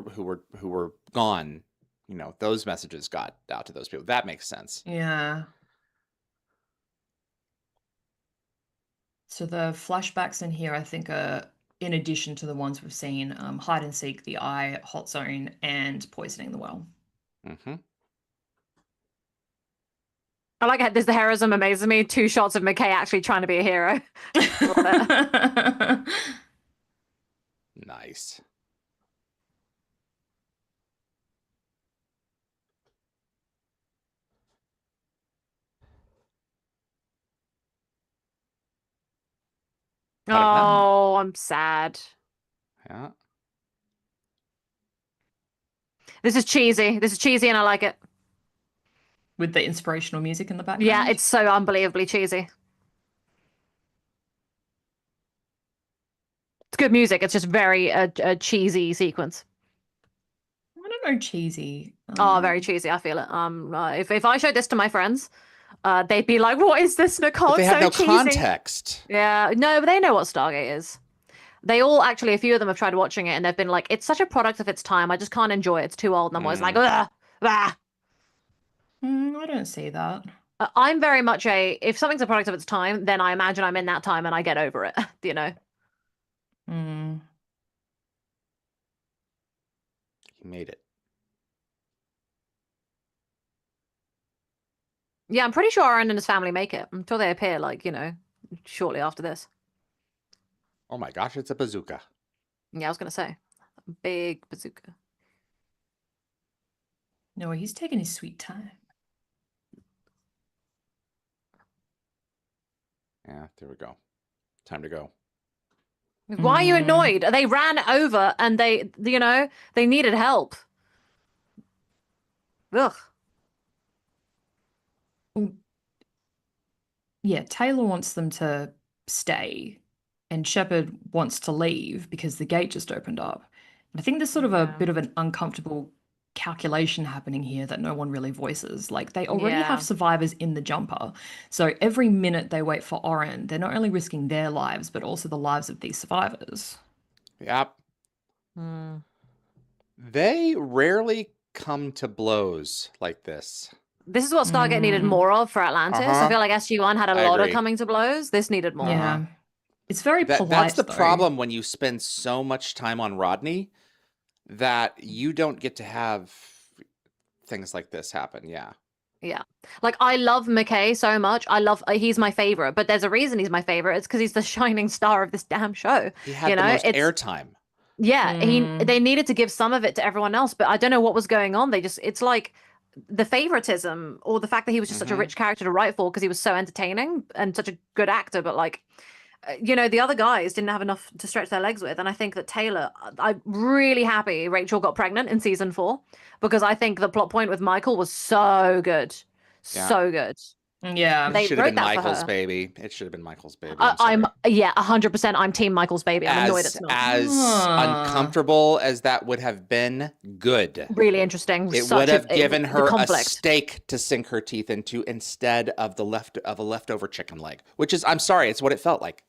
were gone, those messages got out to those people. That makes sense. Yeah. So the flashbacks in here, I think, are in addition to the ones we've seen, hide and seek, the eye, hot zone, and poisoning the well. Mm-hmm. I like it. There's the heroism amazes me. 2 shots of McKay actually trying to be a hero. Love it. Nice. Oh, I'm sad. Yeah. This is cheesy. This is cheesy and I like it. With the inspirational music in the background. Yeah, it's so unbelievably cheesy. It's good music. It's just very a cheesy sequence. I don't know, cheesy. Oh, very cheesy. I feel it. If I showed this to my friends, they'd be like, "What is this, Nicole? But they It's have so no cheesy." context. Yeah, no, but they know what Stargate is. They all actually, a few of them have tried watching it, and they've been like, "It's such a product of its time. I just can't enjoy it. It's too old." And I'm always like, "Ugh, ah." I don't see that. I'm very much if something's a product of its time, then I imagine I'm in that time and I get over it. You know. He made it. Yeah, I'm pretty sure Aaron and his family make it until they appear, like, shortly after this. Oh my gosh, it's a bazooka. Yeah, I was going to say. A big bazooka. No, he's taking his sweet time. Yeah, there we go. Time to go. Why are you annoyed? They ran over and they needed help. Ugh. Yeah, Taylor wants them to stay, and Shepard wants to leave because the gate just opened up. And I think there's sort of a bit of an uncomfortable calculation happening here that no one really voices. Like, they already have survivors in the jumper. So every minute they wait for Oren, they're not only risking their lives, but also the lives of these survivors. Yep. They rarely come to blows like this. This is what Stargate needed more of for Atlantis. I feel like SG-1 had a lot of agree. coming to blows. This needed more. Yeah. It's very polite, That's the though. problem when you spend so much time on Rodney that you don't get to have things like this happen. Yeah. Yeah. Like, I love McKay so much. He's my favorite, but there's a reason he's my favorite. It's because he's the shining star of this damn show. He had the most airtime. Yeah, they needed to give some of it to everyone else, but I don't know what was going on. It's like the favoritism or the fact that he was just such a rich character to write for because he was so entertaining and such a good actor, but like, the other guys didn't have enough to stretch their legs with. And I think that Taylor, I'm really happy Rachel got pregnant in season 4 because I think the plot point with Michael was so good. Yeah. So good. Yeah. They It should have wrote been that for Michael's her. baby. It should have been Michael's baby. I'm 100%. I'm team Michael's baby. I'm annoyed it's not. As uncomfortable as that would have been, good. Really interesting. It would have given her a steak to sink her teeth into instead of a leftover chicken leg, which is, I'm sorry, it's what it felt like.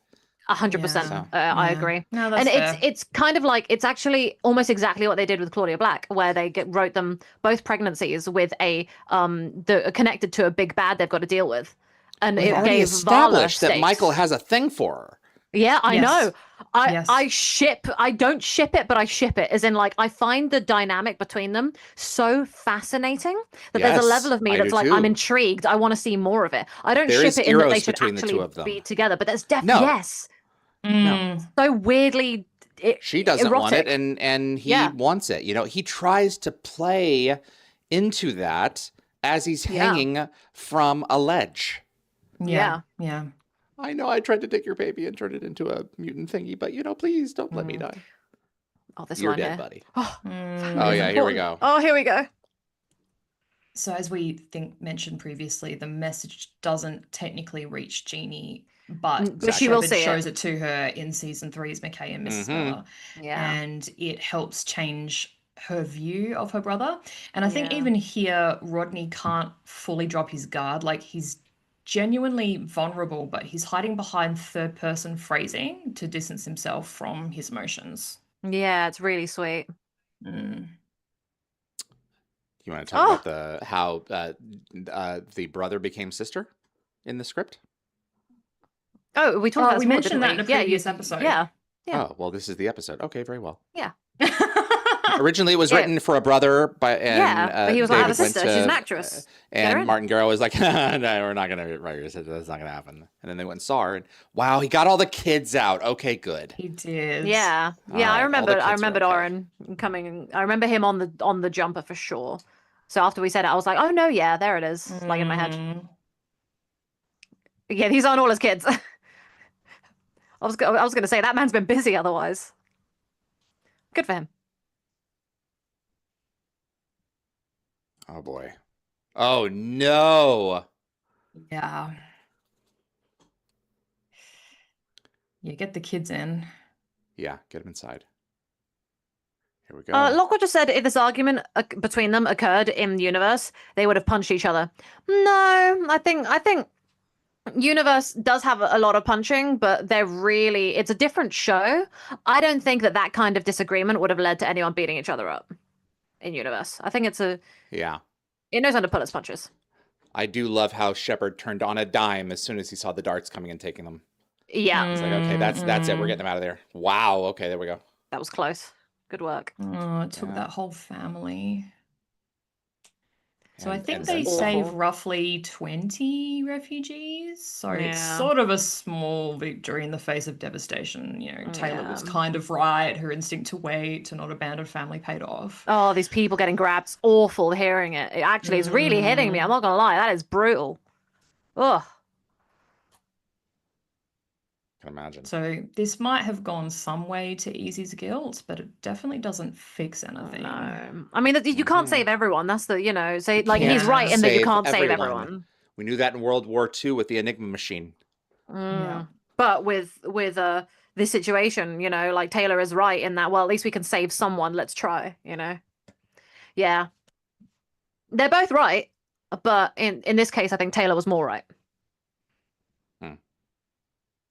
100%. I agree. No, that's and fair. it's kind of like, it's actually almost exactly what they did with Claudia Black, where they wrote them both pregnancies with connected to a big bad they've got to deal with. And We've it already gave established Vala that Michael has a thing for her. Yeah, I know. Yes. I don't ship it, but I ship it. As in, like, I find the dynamic between them so fascinating that there's a level of me that's like, I'm intrigued. I want to see more of it. I don't ship it in that they should actually be together, but there's definitely, yes. No. So weirdly, she doesn't want erotic. it, and he wants it. He tries to play into that as he's hanging from a ledge. Yeah. I know I tried to take your baby and turn it into a mutant thingy, but please don't let me die. Oh, this You're line dead, here. buddy. Oh, yeah, here we go. Oh, here we go. So as we mentioned previously, the message doesn't technically reach Jeannie, but she will see shows it to her in season 3's McKay and Mrs. Miller. Yeah. And it helps change her view of her brother. And I think even here, Rodney can't fully drop his guard. Like, he's genuinely vulnerable, but he's hiding behind third-person phrasing to distance himself from his emotions. Yeah, it's really sweet. You want to talk about how the brother became sister in the script? Oh, we talked about we this more, mentioned didn't that we? in a previous episode. Yeah. Oh, well, this is the episode. Okay, very well. Yeah. Originally, it was written for a brother, but he was like, I have a David sister. went to- She's an actress. And Martin Garrow was like, no, we're not going to write your sister. That's not going to happen. And then they went and saw her, and wow, he got all the kids out. Okay, good. He did. Yeah. All Yeah, right, I all the remember. kids I are remembered okay. Oren coming. I remember him on the jumper for sure. So after we said it, I was like, oh no, yeah, there it is, like in my head. Yeah, these aren't all his kids. I was going to say that man's been busy otherwise. Good for him. Oh boy. Oh no. Yeah. Yeah, get the kids in. Yeah, get him inside. Here we go. Lockwood just said if this argument between them occurred in universe, they would have punched each other. No, I think universe does have a lot of punching, but it's a different show. I don't think that kind of disagreement would have led to anyone beating each other up in universe. I think it knows how to pull its punches. I do love how Shepard turned on a dime as soon as he saw the darts coming and taking them. Yeah. It's like, okay, that's it. We're getting them out of there. Wow. Okay, there we go. That was close. Good work. Oh, it took that whole family. So I think and they then save awful. roughly 20 refugees. So it's Yeah. sort of a small victory in the face of devastation. Taylor was kind of right. Her instinct to wait, to not abandon family paid off. Oh, these people getting grabbed. It's awful hearing it. It actually is really hitting me. I'm not going to lie. That is brutal. Ugh. Can imagine. So this might have gone some way to ease his guilt, but it definitely doesn't fix anything. No. I mean, you can't save everyone. That's say, like, he's Yeah. right in that you can't save everyone. everyone. We knew that in World War II with the Enigma machine. Yeah. But with this situation, like Taylor is right in that, well, at least we can save someone. Let's try, Yeah. They're both right, but in this case, I think Taylor was more right.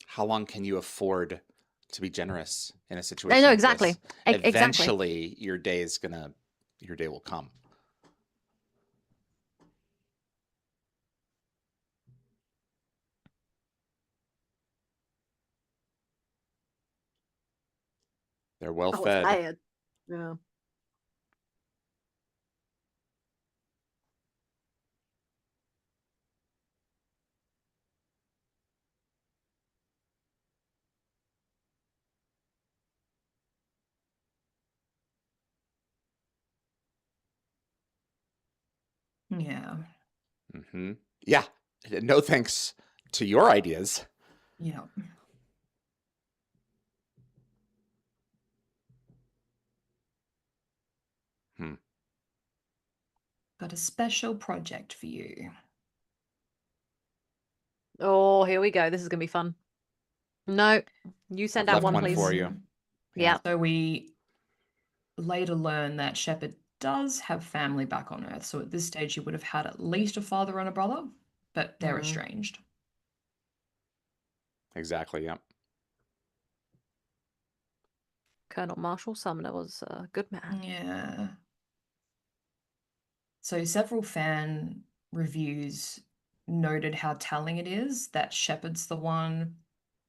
How long can you afford to be generous in a situation? I know, like exactly. this? Exactly. Eventually, your day will come. They're well I was fed. tired. Yeah. Yeah. Mm-hmm. Yeah. No thanks to your ideas. Yeah. Hmm. Got a special project for you. Oh, here we go. This is gonna be fun. No, you send I've out left one, one please. for you. Yeah. So we later learn that Shepard does have family back on Earth. So at this stage, he would have had at least a father and a brother, but they're estranged. Exactly. Yeah. Colonel Marshall Sumner was a good man. Yeah. So several fan reviews noted how telling it is that Shepard's the one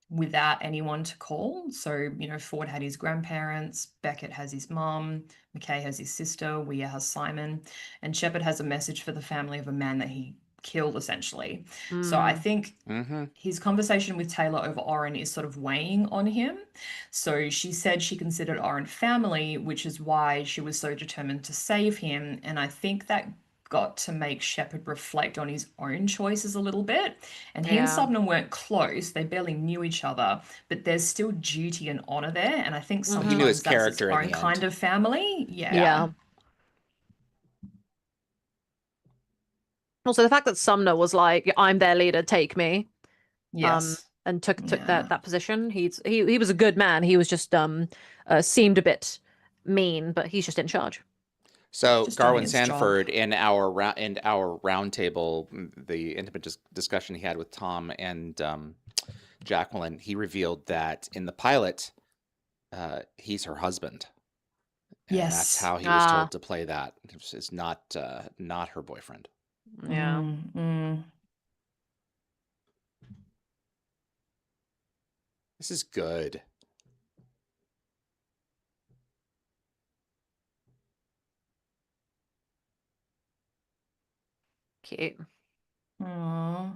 without anyone to call. So, Ford had his grandparents, Beckett has his mom, McKay has his sister, Weir has Simon, and Shepard has a message for the family of a man that he killed, essentially. So I think his conversation with Taylor over Oren is sort of weighing on him. So she said she considered Oren family, which is why she was so determined to save him. And I think that got to make Shepard reflect on his own choices a little bit. And he and Yeah. Subner weren't close, they barely knew each other, but there's still duty and honor there. And I think He knew his sometimes that's his character in own the kind end. of family. Yeah. Yeah. Also, the fact that Sumner was like, "I'm their leader, take me," Yes. and took Yeah. that position. He was a good man. He was just seemed a bit mean, but he's just in charge. So Just doing Garwin his Sanford job. in our roundtable, the intimate discussion he had with Tom and Jacqueline, he revealed that in the pilot, he's her husband. And that's Yes. how he was told to play that. It's not her boyfriend. Yeah. This is good. Cute. Aww.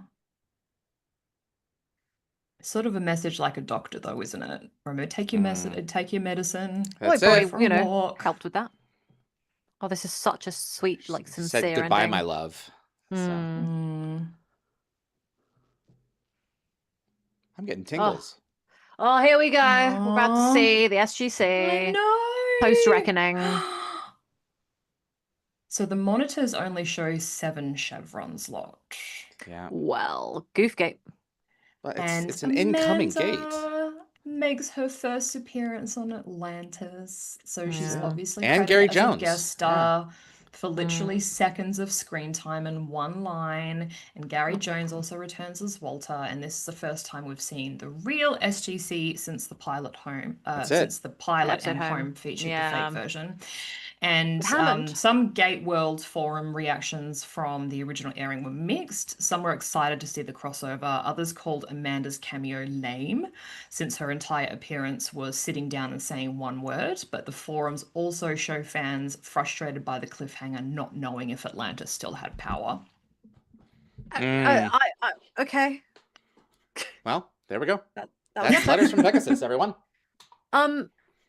Sort of a message like a doctor, though, isn't it? Remember, take your medicine. That's Boy, it. For a walk. helped with that. Oh, this is such a sweet, like, sincere Said goodbye, ending. my love. So Mm. I'm getting tingles. Oh, here we go. Aww. We're about to see the I SGC know. post-reckoning. So the monitors only show 7 chevrons locked. Yeah. Well, Goofgate. But And it's an incoming gate. Amanda makes her first appearance on Atlantis. So she's obviously And credited Gary as Jones. a guest star for literally seconds of screen time and 1 line. And Gary Jones also returns as Walter. And this is the first time we've seen the real SGC since the pilot since the pilot Episode and home featured the fake version. And some Gate World forum reactions from the original airing were mixed. Some were excited to see the crossover. Others called Amanda's cameo lame, since her entire appearance was sitting down and saying one word. But the forums also show fans frustrated by the cliffhanger, not knowing if Atlantis still had power. Okay. Well, there we go. That's letters from Pegasus, everyone.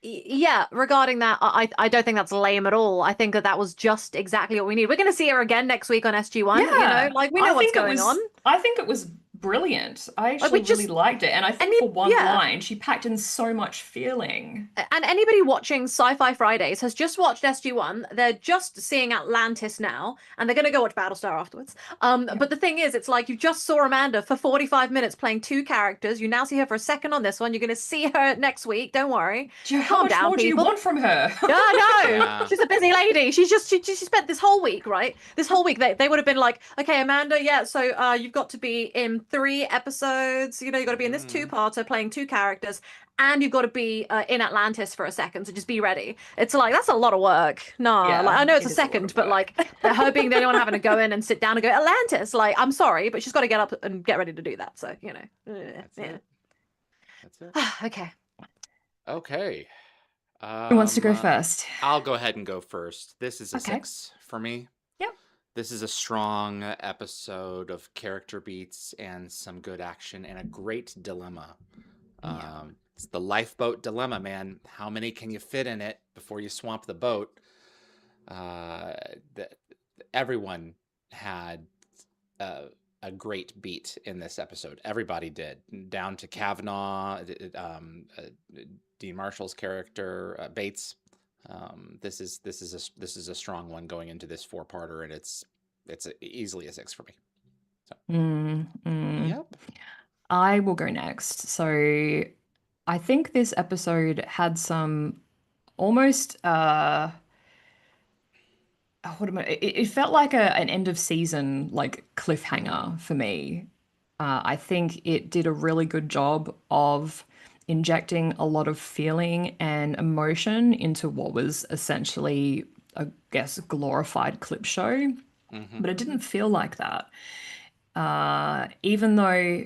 Yeah, regarding that, I don't think that's lame at all. I think that was just exactly what we need. We're going to see her again next week on SG-1. Yeah. Like, we know what's going on. I think it was brilliant. I actually really liked it. And I think for one line, she packed in so much feeling. And anybody watching Sci-Fi Fridays has just watched SG-1. They're just seeing Atlantis now, and they're going to go watch Battlestar afterwards. But the thing is, it's like you just saw Amanda for 45 minutes playing 2 characters. You now see her for a second on this one. You're going to see her next week. Don't worry. How much more do you want from her? No. She's a busy lady. She spent this whole week, right? This whole week, they would have been like, okay, Amanda, so you've got to be in 3 episodes. You've got to be in this 2-parter playing 2 characters, and you've got to be in Atlantis for a second, so just be ready. It's like, that's a lot of work. No, like, I know it's a second, but like, her being the only one having to go in and sit down and go, Atlantis, like, I'm sorry, but she's got to get up and get ready to do that. So, That's it. Okay. Okay. Who wants to go Um, first? I'll go ahead and go first. This is a Okay. 6 for me. Yep. This is a strong episode of character beats and some good action and a great dilemma. Yeah. It's the lifeboat dilemma, man. How many can you fit in it before you swamp the boat? The, everyone had a great beat in this episode. Everybody did, down to Kavanaugh, Dean Marshall's character, Bates. This is a strong one going into this 4-parter, and it's easily a 6 for me. So. Yep. I will go next. So I think this episode had some almost it felt like an end of season like cliffhanger for me. I think it did a really good job of injecting a lot of feeling and emotion into what was essentially, I guess, a glorified clip show. But it didn't feel like that. Even though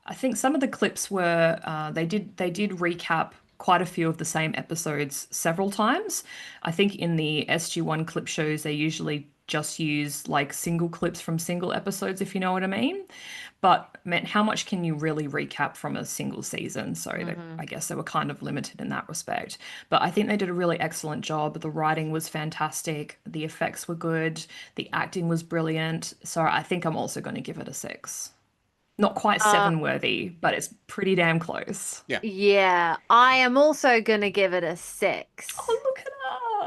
I think some of the clips were they did recap quite a few of the same episodes several times. I think in the SG-1 clip shows they usually just use like single clips from single episodes, if you know what I mean. But man, how much can you really recap from a single season? So I guess they were kind of limited in that respect. But I think they did a really excellent job. The writing was fantastic. The effects were good. The acting was brilliant. So I think I'm also going to give it a 6. Not quite 7 worthy, but it's pretty damn close. Yeah, I am also gonna give it a 6. Oh, look at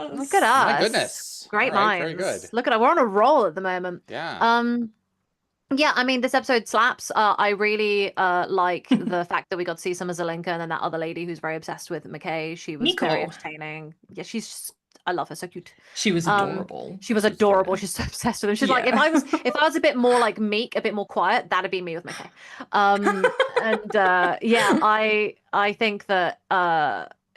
us. Look at us. My goodness. Great All right, minds. very good. Look at us. We're on a roll at the moment. Yeah. Yeah, I mean, this episode slaps. I really like the fact that we got to see Summer Zelenka and then that other lady who's very obsessed with McKay. She was very Nicole. entertaining. Yeah, I love her, so cute. She was adorable. She was adorable. She's so obsessed with him. She's like, if I was a bit more like meek, a bit more quiet, that'd be me with McKay. Yeah, I think that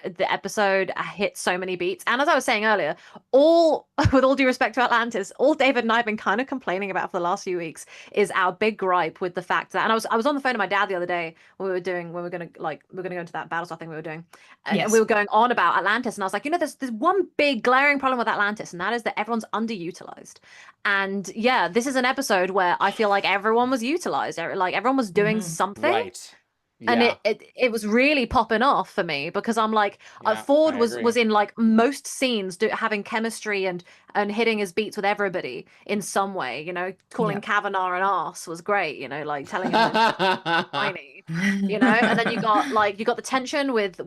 the episode hit so many beats. And as I was saying earlier, with all due respect to Atlantis, all David and I have been kind of complaining about for the last few weeks is our big gripe with the fact that, and I was on the phone to my dad the other day when we were going to go into that Battlestar thing we were doing. And we were going on about Atlantis, and I was like, there's one big glaring problem with Atlantis, and that is that everyone's underutilized. And yeah, this is an episode where I feel like everyone was utilized. Like everyone was doing something. Right. Yeah. And it was really popping off for me because I'm like, Ford was in like most scenes having chemistry and hitting his beats with everybody in some way, calling Kavanaugh an arse was great, like telling him tiny, and then you got the tension with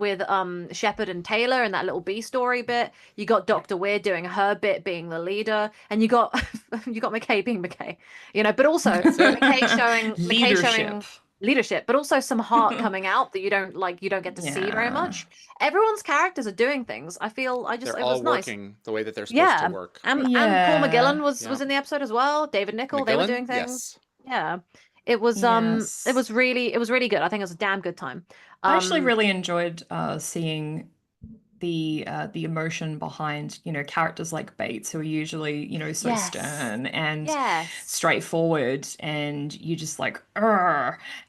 Shepard and Taylor and that little B story bit. You got Dr. Weird doing her bit being the leader, and you got McKay being McKay, but also McKay showing leadership, but also some heart coming out that you don't get to see very much. Everyone's characters are doing things. I feel they're it all was nice. working the way that they're supposed to work. And Paul McGillen was in the episode as well. David Nicol, they were doing things. Yes. Yeah. It was it was really good. I think it was a damn good time. I actually really enjoyed seeing the emotion behind characters like Bates, who are usually so stern and straightforward, and you just like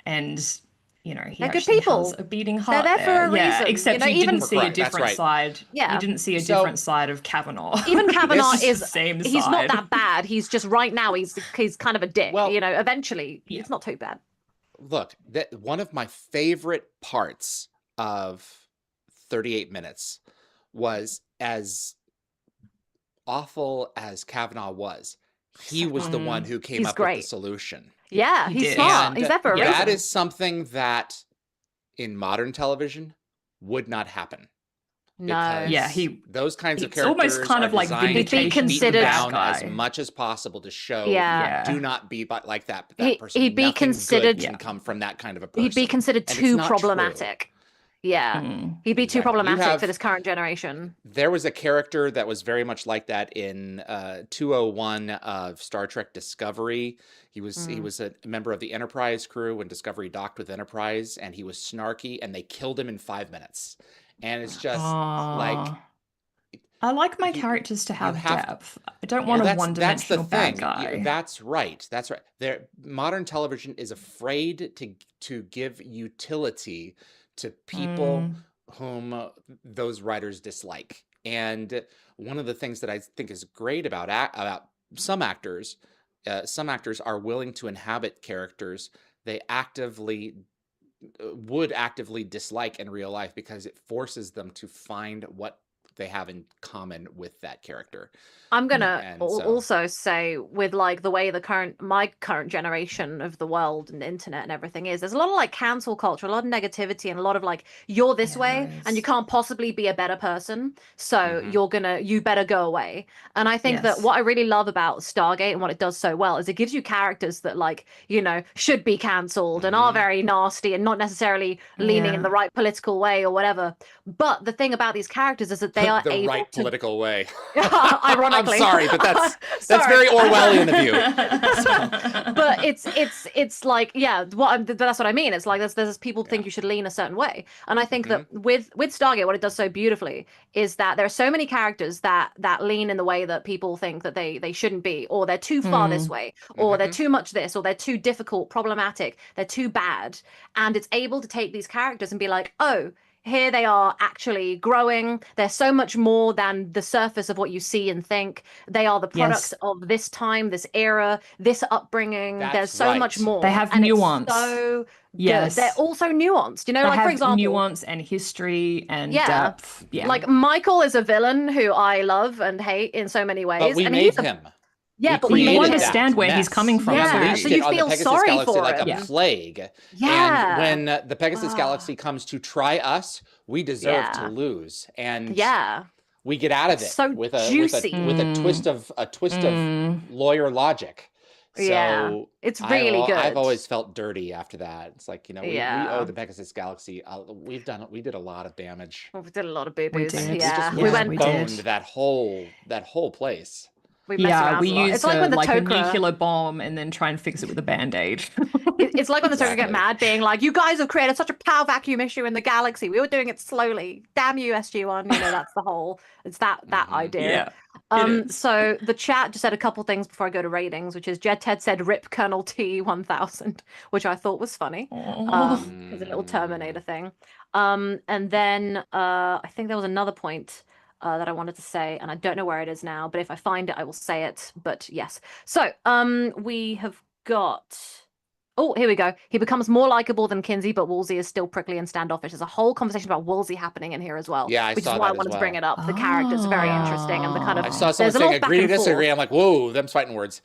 and he they're actually good people. has a beating heart. They're there for a reason. Except you didn't see a different side. Yeah, you didn't see a different side of Kavanaugh. Even Kavanaugh is the same he's side. not that bad. He's just right now he's kind of a dick. Well, eventually it's not too bad. Look, one of my favorite parts of 38 minutes was, as awful as Kavanaugh was, he was the one who came up with the solution. Yeah, he's smart. He's there for a reason. That is something that in modern television would not happen. No. Yeah, those kinds of it's characters almost kind of like he'd be considered down as much as possible to show do not be like that person. He'd be considered can come from that kind of a person. He'd be considered too problematic. Yeah, he'd be too problematic for this current generation. There was a character that was very much like that in 201 of Star Trek Discovery. He was a member of the Enterprise crew when Discovery docked with Enterprise, and he was snarky, and they killed him in 5 minutes. And it's just like, I like my characters to have depth. I don't want a one-dimensional bad guy. That's right. Modern television is afraid to give utility to people whom those writers dislike. And one of the things that I think is great about some actors are willing to inhabit characters they would actively dislike in real life, because it forces them to find what they have in common with that character. I'm gonna And so, also say, with like the way my current generation of the world and the internet and everything is, there's a lot of like cancel culture, a lot of negativity, and a lot of like, you're this Yeah, way there and you is. can't possibly be a better person, so you better go away. And I think that Yes. what I really love about Stargate and what it does so well is it gives you characters that, like, you know, should be cancelled and are very nasty and not necessarily leaning in Yeah. the right political way or whatever. But the thing about these characters is that they are the able right to political way. ironically. I'm sorry, but that's Sorry. very Orwellian of you. But it's like, yeah, but that's what I mean. It's like there's people think you should lean a certain way, and I think that with Stargate, what it does so beautifully is that there are so many characters that lean in the way that people think that they shouldn't be, or they're too far this way, or they're too much this, or they're too difficult, problematic, they're too bad, and it's able to take these characters and be like, oh, here they are actually growing. They're so much more than the surface of what you see and think. They are the products of this time, this era, this upbringing. That's There's so right. much more. They have and nuance. It's so Yes. good. They're also nuanced. You know, They like, have for example, nuance and history and depth. Yeah. like Michael is a villain who I love and hate in so many ways. But we and made him. Yeah, We but we you created made him. understand where he's mess. coming from. Yeah, so Unleashed so it you on the feel Pegasus sorry Galaxy for like him. a plague. Yeah. And when the Pegasus Galaxy comes to try us, we deserve to lose. And we get out of it So with a juicy. with a twist of lawyer logic. So it's really good. I've always felt dirty after that. It's like, you know, we owe the Pegasus Galaxy. We did a lot of damage. We did a lot of boo-boos. did. Yeah, We we just went. we boned did. that whole place. We messed around we a lot. used It's like when the a Tok'ra. nuclear bomb and then try and fix it with a band-aid. It's like when the Tok'ra get Exactly. mad, being like, "You guys have created such a power vacuum issue in the galaxy. We were doing it slowly. Damn you, SG-1." You know, that's the whole. It's that idea. So the chat just said a couple things before I go to ratings, which is Jed Ted said "Rip Colonel T 1000," which I thought was funny. As a little Terminator thing. And then I think there was another point that I wanted to say, and I don't know where it is now, but if I find it, I will say it. But yes. So we have got. Oh, here we go. He becomes more likable than Kinsey, but Woolsey is still prickly and standoffish. There's a whole conversation about Woolsey happening in here as well. Yeah, I which saw is why that I wanted as to bring well. it up. The characters are very interesting, and the kind of I saw someone there's a lot saying of back agree to and forth. disagree. I'm like, whoa, them's fighting words.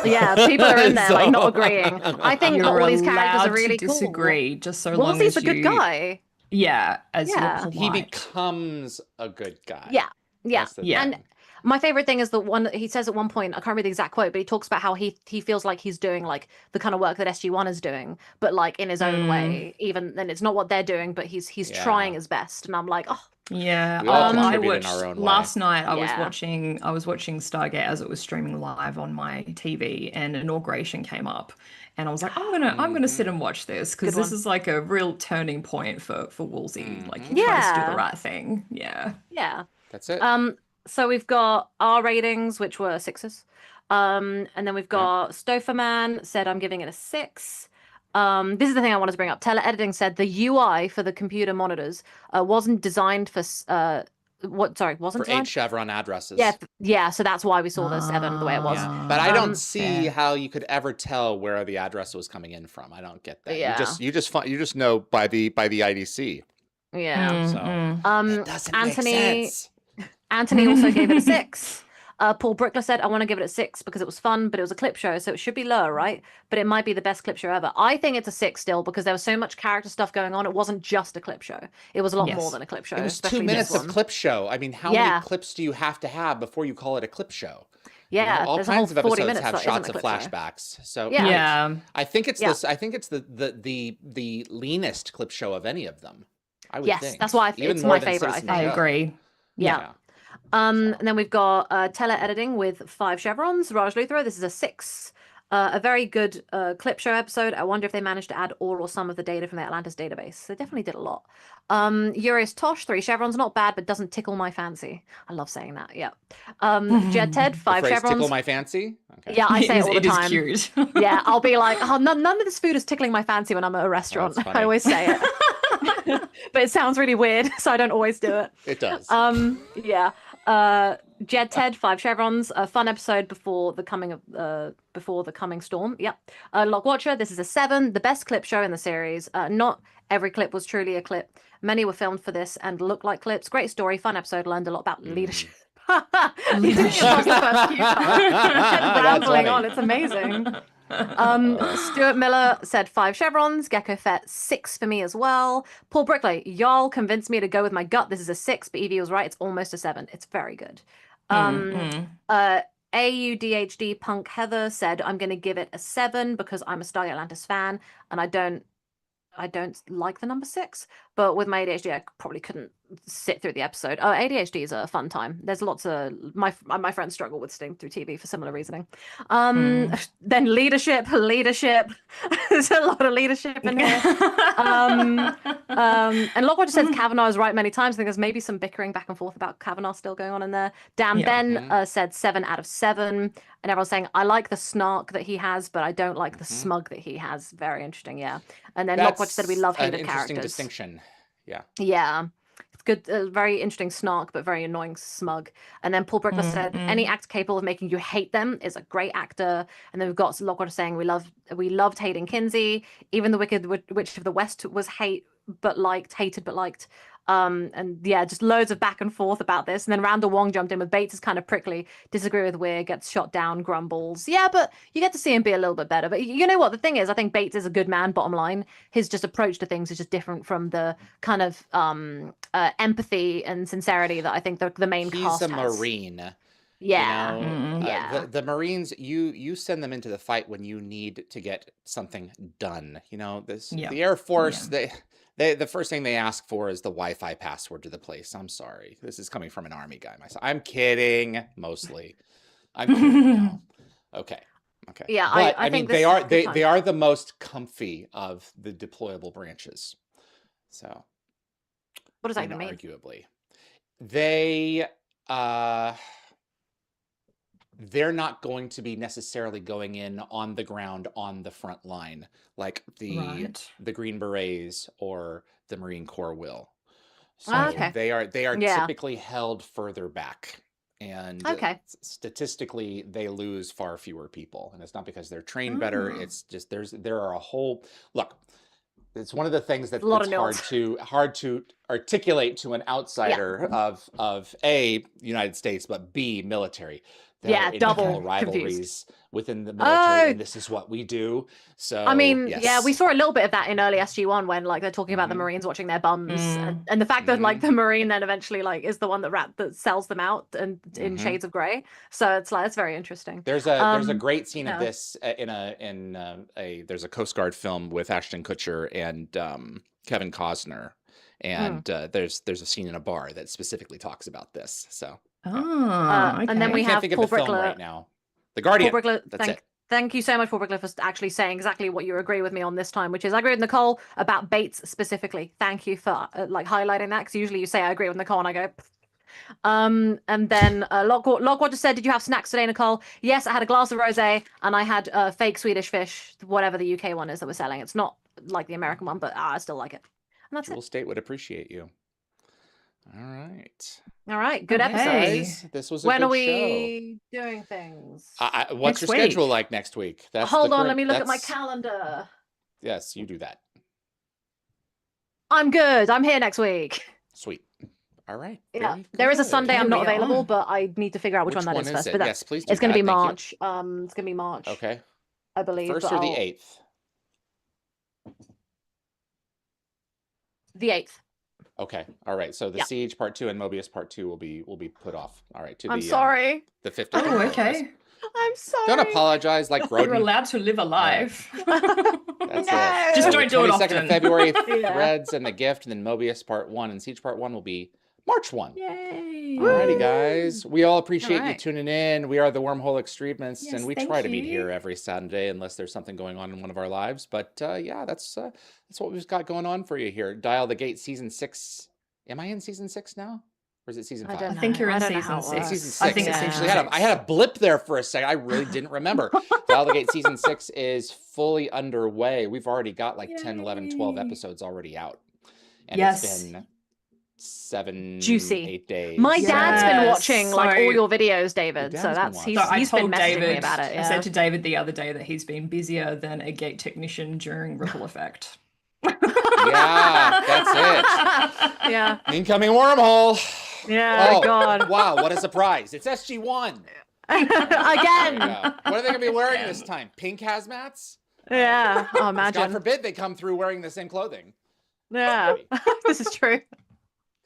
Yeah, people are in there like not agreeing. I think You're all these characters allowed are really to cool. disagree, just so long Woolsey's as a good you... guy. Yeah, as Yeah. you're He polite. becomes a good guy. Yeah. That's the Yeah. And thing. my favorite thing is the one that he says at one point, I can't remember the exact quote, but he talks about how he feels like he's doing like the kind of work that SG-1 is doing, but like in his own way, even then it's not what they're doing, but he's trying his best. And I'm like, oh, Yeah, We all I contribute in watched our own way. last night. I was Yeah. watching Stargate as it was streaming live on my TV, and Inauguration came up, and I was like, I'm gonna sit and watch this because Good this one. is like a real turning point for Woolsey. Like he tries to do the right thing. Yeah. That's it. So we've got our ratings, which were 6s. And then we've got Stoferman said, I'm giving it a 6. This is the thing I wanted to bring up. Tele-editing said the UI for the computer monitors wasn't designed for wasn't For designed? 8 Chevron addresses. Yeah. So that's why we saw the 7 the way it was. But I don't fair. see how you could ever tell where the address was coming in from. I don't get that. Yeah. You just know by the IDC. Yeah. So it doesn't Anthony make sense. Anthony also gave it a 6. Paul Brickler said, I want to give it a 6 because it was fun, but it was a clip show, so it should be lower, right? But it might be the best clip show ever. I think it's a 6 still because there was so much character stuff going on. It wasn't just a clip show. It was a lot more than a clip show. It was 2 especially minutes this of one. clip show. I mean, how many clips do you have to have before you call it a clip show? Yeah, You know, all there's kinds a of whole 40 episodes minutes have that isn't shots a of clip show. flashbacks. So Yeah. I think it's Yeah. this. I think it's the leanest clip show of any of them. I would Yes, think. that's why Even it's more my than favorite, I Citizen think. I Joe. agree. Yeah. And then we've got tele-editing with 5 chevrons. Raj Luthra, this is a 6. A very good clip show episode. I wonder if they managed to add all or some of the data from the Atlantis database. They definitely did a lot. Urius Tosh, 3 chevrons. Not bad, but doesn't tickle my fancy. I love saying that. Yeah. Jed Ted, The 5 phrase chevrons. tickle my fancy. Okay. Yeah, I say it all the It is time. cute. Yeah, I'll be like, oh, none of this food is tickling my fancy when I'm at a restaurant. that's funny. I always say it. but it sounds really weird, so I don't always do it. It does. Yeah. Jed Ted, 5 chevrons. A fun episode before the coming storm. Yep. Lock Watcher, this is a 7. The best clip show in the series. Not every clip was truly a clip. Many were filmed for this and look like clips. Great story, fun episode. Learned a lot about leadership. He did it across the first few times. Rambling on. It's amazing. Stuart Miller said 5 chevrons. Gecko Fett 6 for me as well. Paul Brickley, y'all convinced me to go with my gut. This is a 6, but Evie was right. It's almost a 7. It's very good. AUDHD Punk Heather said I'm going to give it a 7 because I'm a Stargate Atlantis fan and I don't like the number 6, but with my ADHD, I probably couldn't sit through the episode. ADHD is a fun time. There's lots of my friends struggle with sitting through TV for similar reasoning. Then leadership. There's a lot of leadership in here. And Lockwatcher says Kavanaugh is right many times. I think there's maybe some bickering back and forth about Kavanaugh still going on in there. Dan Ben said 7 out of 7. And everyone's saying, I like the snark that he has, but I don't like the smug that he has. Very interesting, yeah. And then Lockwatcher said we love hated characters. Interesting distinction. Yeah. Yeah. It's good, very interesting snark, but very annoying smug. And then Paul Brickler said, any actor capable of making you hate them is a great actor. And then we've got Lockwatcher saying we loved hating Kinsey. Even the Wicked Witch of the West was hated but liked. And yeah, just loads of back and forth about this. And then Randall Wong jumped in with Bates is kind of prickly, disagree with Weir, gets shot down, grumbles. Yeah, but you get to see him be a little bit better. But you know what? The thing is, I think Bates is a good man, bottom line. His just approach to things is just different from the kind of empathy and sincerity that I think the main cast has. He's a Marine. Yeah. You know, yeah. The Marines, you send them into the fight when you need to get something done. You know, the Air Force, the first thing they ask for is the Wi-Fi password to the place. I'm sorry. This is coming from an Army guy myself. I'm kidding, mostly. I'm kidding. No. Okay. Yeah, but, I mean, think they are the most comfy of the deployable branches. So what does that even mean? Arguably. They're not going to be necessarily going in on the ground on the front line like the Green Berets or the Marine Corps will. So they are typically held further back, and statistically they lose far fewer people, and it's not because they're trained better. It's just there are a whole look. It's one of the things that's hard to articulate to an outsider of A, United States, but B, military. Double rivalries confused. Within the military, and this is what we do. So I mean, we saw a little bit of that in early SG-1 when like they're talking about the Marines watching their bums, and the fact that like the Marine then eventually like is the one that sells them out and in shades of grey. So it's like it's very interesting. There's a great scene of this there's a Coast Guard film with Ashton Kutcher and Kevin Costner, and there's a scene in a bar that specifically talks about this. So. And then we have Paul Brickler right now. The Guardian. Paul Brickler, thank you so much, Paul Brickler, for actually saying exactly what you agree with me on this time, which is I agree with Nicole about Bates specifically. Thank you for like highlighting that, because usually you say I agree with Nicole and I go. And then Lockwatcher said, "Did you have snacks today, Nicole?" Yes, I had a glass of rosé and I had fake Swedish fish, whatever the UK one is that we're selling. It's not like the American one, but I still like it. And that's Jewel State would appreciate you. All right. Good episode. This was a when good are we doing things? What's your schedule like next week? Hold on, let me look at my calendar. Yes, you do that. I'm good. I'm here next week. Sweet. All right. Yeah, there is a Sunday I'm not available, but I need to figure out which one that is first. But yes, please do. It's going to be March. It's going to be March. Okay. I believe. The 1st or the 8th? The 8th. Okay. All right. So the Siege Part 2 and Mobius Part 2 will be put off. All right. I'm sorry. The 15th. Oh, okay. I'm sorry. Don't apologize like Roden. You're allowed to live a life. That's it. Just don't do it often. 22nd of February, Threads and the Gift, and then Mobius Part 1 and Siege Part 1 will be March 1. Yay. Alrighty, guys. We all appreciate you tuning in. We are the Wormhole Extremists, and we try to meet here every Saturday unless there's something going on in one of our lives. But that's what we've got going on for you here. Dial the Gate Season 6. Am I in Season 6 now? Or is it Season 5? I think you're in Season 6. It's Season 6. I think I had a blip there for a second. I really didn't remember. Dial the Gate Season 6 is fully underway. We've already got like 10, 11, 12 episodes already out. and Yes. it's been 7, Juicy. 8 days. My dad's been Yes, watching like so- all your videos, David. Your So dad's been that's watching. So I he's been told messaging me David, about it. I Yeah. said to David the other day that he's been busier than a gate technician during Ripple Effect. Yeah, that's Yeah. Incoming wormhole. Yeah. Oh, God. Wow, what a surprise. It's SG-1. Again. What are they going to be wearing this time? Pink hazmats? Yeah. Oh, God imagine. forbid they come through wearing the same clothing. Yeah. This is true.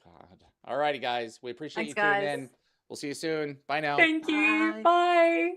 God. All righty, guys. We appreciate Thanks, you tuning guys. in. We'll see you soon. Bye now. Thank you. Bye. Bye.